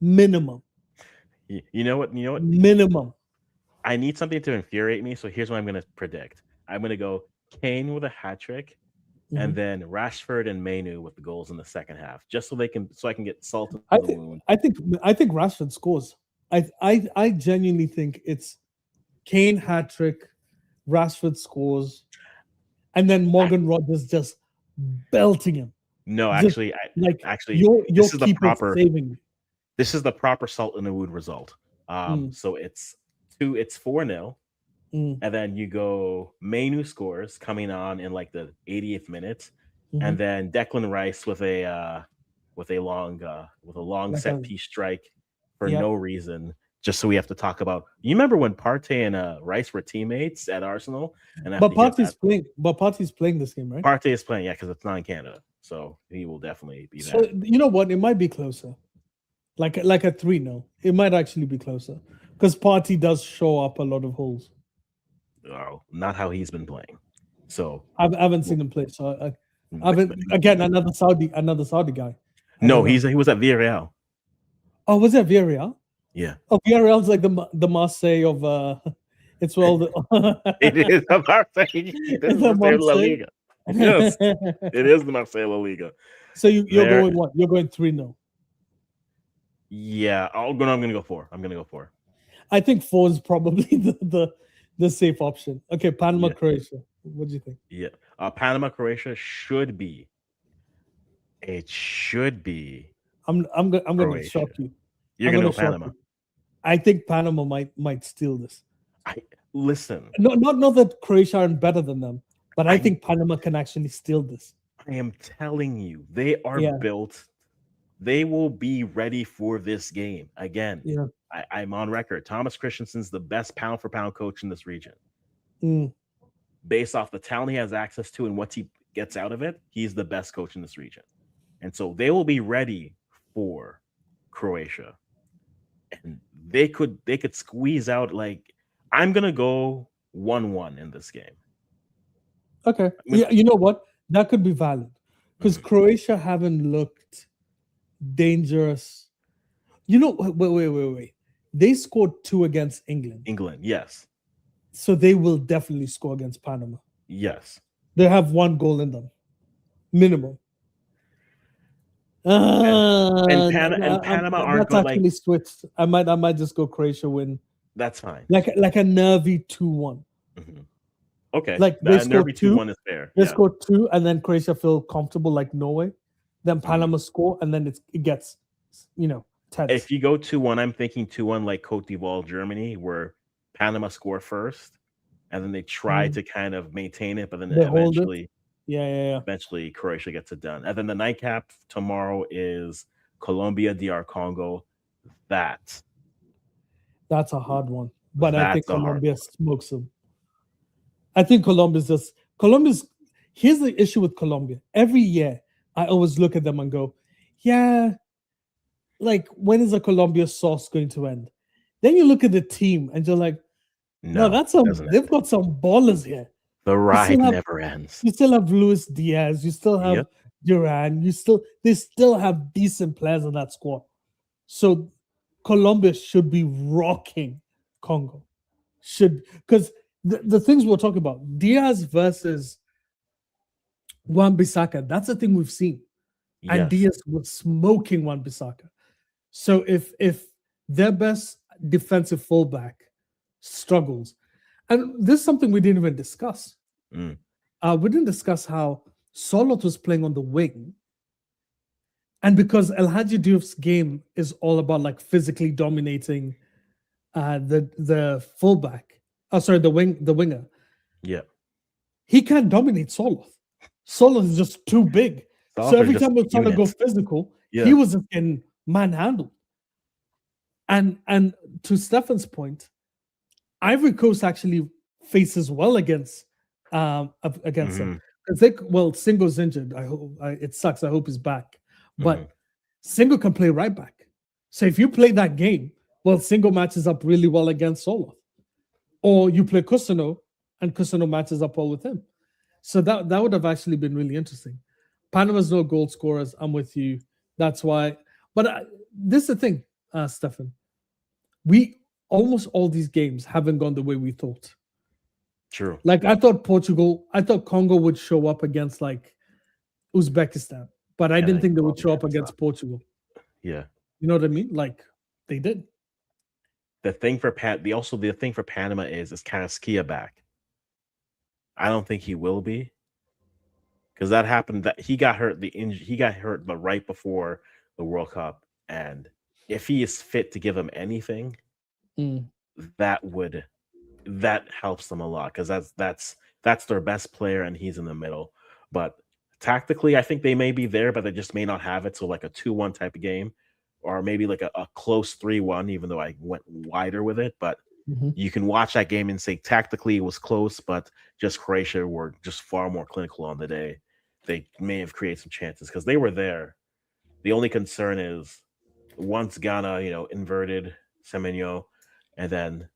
Minimum. You know what? Minimum. I need something to infuriate me, so here's what I'm going to predict. I'm going to go Kane with a hat trick, and then Rashford and Mainu with the goals in the second half, just so I can get salt in the wound. I think Rashford scores. I genuinely think it's Kane hat trick, Rashford scores, and then Morgan Rogers just belting him. No, just, actually, your this is keeper the proper saving. This is the proper salt in the wound result. Mm, So it's 4-0. mm, And then you go Mainu scores coming on in like the 80th minute, mhm. and then Declan Rice with a long Like set a piece strike for yeah. no reason, just so we have to talk about. You remember when Partey and Rice were teammates at Arsenal, and I have But to hear that Partey's playing this game, right? Partey is playing, yeah, because it's not in Canada, so he will definitely be So there. you know what? It might be closer. Like a 3-0. It might actually be closer. Because Partey does show up a lot of holes. Oh, not how he's been playing. So I haven't well, seen him play, so I but- haven't. Again, another Saudi guy. I no, don't know. he was at Villarreal. Oh, was it Villarreal? Yeah, Oh, Villarreal's like the Marseille of it's well the it is a Marseille. It is the Marseille La Marseille. Liga. Yes, it is the Marseille La Liga. So you're There, going what? You're going 3-0. yeah. I'm gonna go 4. I'm gonna go 4. I think 4 is probably the safe option. Okay, Panama, Yeah, Croatia. What do you think? yeah. Panama, Croatia should be. It should be I'm gonna shock Croatia. you. You're I'm gonna gonna go shock Panama. you. I think Panama might steal this. I listen. No, not that Croatia aren't better than them, but I I think Panama can actually steal this. I am telling you, they are Yeah, built. They will be ready for this game again. yeah. I'm on record. Thomas Christensen's the best pound for pound coach in this region. Mm, Based off the talent he has access to and what he gets out of it, he's the best coach in this region. And so they will be ready for Croatia. And they could squeeze out like I'm gonna go 1-1 in this game. okay. I mean, Yeah, you know what? That could be valid because mhm. Croatia haven't looked dangerous. You know, wait. They scored 2 against England, England, yes. so they will definitely score against Panama. Yes. They have 1 goal in them, minimum. And Panama aren't That's good like actually switched. I might just go Croatia win, that's fine. like a nervy 2-1. Mhm. Okay. Like they That score nervy 2, 2-1 is fair. they Yeah. score 2, and then Croatia feel comfortable like Norway. Then Mhm. Panama score, and then it gets tense. If you go 2-1, I'm thinking 2-1 like Cote d'Ivoire, Germany, where Panama score first, and then they try Mm. to kind of maintain it, but then They hold it. eventually Yeah. eventually Croatia gets it done. And then the nightcap tomorrow is Colombia, DR Congo. That's That's a hard one, but I think a hard Colombia one. smokes them. I think Colombia's. Here's the issue with Colombia. Every year, I always look at them and go, "Yeah, like when is the Colombia sauce going to end?" Then you look at the team and you're like, "No, No, it doesn't they've end. got some ballers here." The You ride still have never ends. you still have Luis Diaz, you still have Yep. Duran, they still have decent players in that squad. So Colombia should be rocking Congo. Should because the things we're talking about, Diaz versus Wan-Bissaka, that's the thing we've seen. And Yes. Diaz was smoking Wan-Bissaka. So if their best defensive fullback struggles, and this is something we didn't even discuss. Mm. We didn't discuss how Solot was playing on the wing. And because El Hadji Diouf's game is all about like physically dominating the fullback, the winger, Yeah. he can't dominate Soloth. Soloth is just too big. It's So every just time we're trying to go units. physical, Yeah. he was just getting manhandled. And to Stefan's point, Ivory Coast actually faces well against them Mhm. because Singo's injured. It sucks. I hope he's back, but Mhm. Singo can play right back. So if you play that game, Singo matches up really well against Solo, or you play Kusano and Kusano matches up well with him. So that would have actually been really interesting. Panama's no goal scorers. I'm with you. That's why. But this is the thing, Stefan. We almost all these games haven't gone the way we thought. True. Like I thought Congo would show up against like Uzbekistan, but I And didn't then think they would show up Colombia, against Portugal. Yeah. You know what I mean? Like they did. The thing for the thing for Panama is Carrasquilla back. I don't think he will be, because that happened. That he got hurt. He got hurt, but right before the World Cup, and if he is fit to give them anything, Mm, that helps them a lot because that's their best player and he's in the middle. But tactically, I think they may be there, but they just may not have it. So like a 2-1 type of game, or maybe like a close 3-1, even though I went wider with it. But mhm. you can watch that game and say tactically it was close, but just Croatia were just far more clinical on the day. They may have created some chances because they were there. The only concern is once Ghana, inverted Semenyo, and then,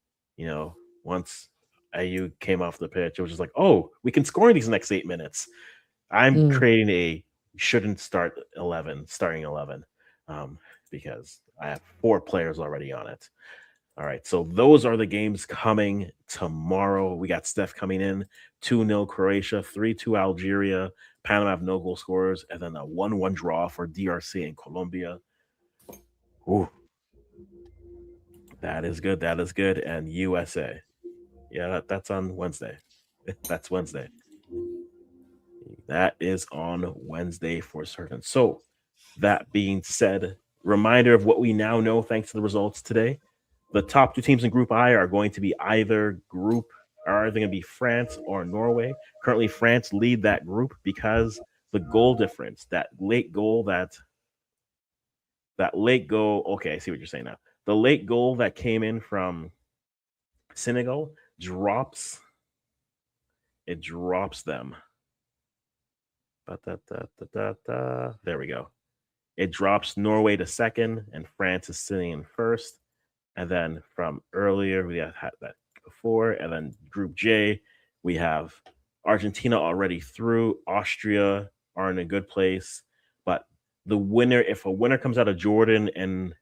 once Ayu came off the pitch, it was just like, oh, we can score in these next 8 minutes. I'm Mm. creating a shouldn't start 11, starting 11, um, because I have 4 players already on it. All right, so those are the games coming tomorrow. We got Steph coming in, 2-0 Croatia, 3-2 Algeria. Panama have no goal scorers, and then a 1-1 draw for DRC and Colombia. Ooh, that is good. That is good. And USA. Yeah, that's on Wednesday. That's Wednesday. That is on Wednesday for certain. So, that being said, reminder of what we now know thanks to the results today. The top 2 teams in Group I are going to be are either going to be France or Norway. Currently, France lead that group because the goal difference, that late goal. Okay, I see what you're saying now. The late goal that came in from Senegal drops them. There we go. It drops Norway to second, and France is sitting in first. And then from earlier, we had that before. And then Group J, we have Argentina already through. Austria are in a good place. But if a winner comes out of Jordan and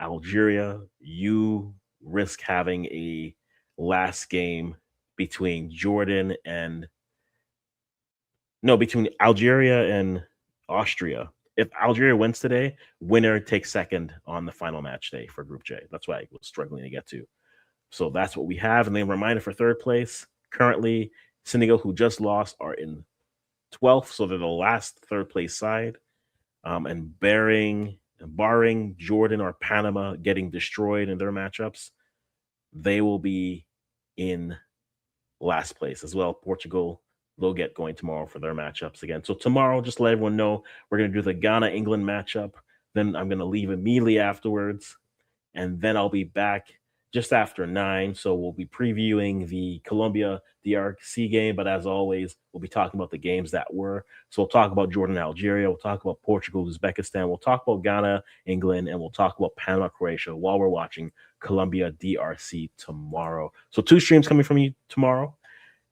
Algeria, you risk having a last game between between Algeria and Austria. If Algeria wins today, winner takes second on the final match day for Group J. That's why I was struggling to get to. So that's what we have. And then reminder for third place. Currently, Senegal, who just lost, are in 12th. So they're the last third place side. And barring Jordan or Panama getting destroyed in their matchups, they will be in last place as well. Portugal, they'll get going tomorrow for their matchups again. So tomorrow, just let everyone know, we're going to do the Ghana-England matchup. Then I'm going to leave immediately afterwards. And then I'll be back just after 9. So we'll be previewing the Colombia DRC game. But as always, we'll be talking about the games that were. So we'll talk about Jordan, Algeria. We'll talk about Portugal, Uzbekistan. We'll talk about Ghana, England. And we'll talk about Panama, Croatia while we're watching Colombia DRC tomorrow. So 2 streams coming from you tomorrow.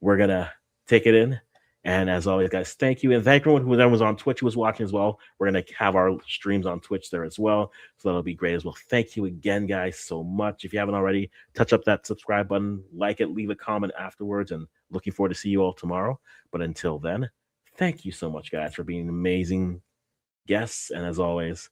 We're going to take it in. And as always, guys, thank you. And thank everyone who then was on Twitch who was watching as well. We're going to have our streams on Twitch there as well. So that'll be great as well. Thank you again, guys, so much. If you haven't already, touch up that subscribe button, like it, leave a comment afterwards, and looking forward to see you all tomorrow. But until then, thank you so much, guys, for being amazing guests. And as always,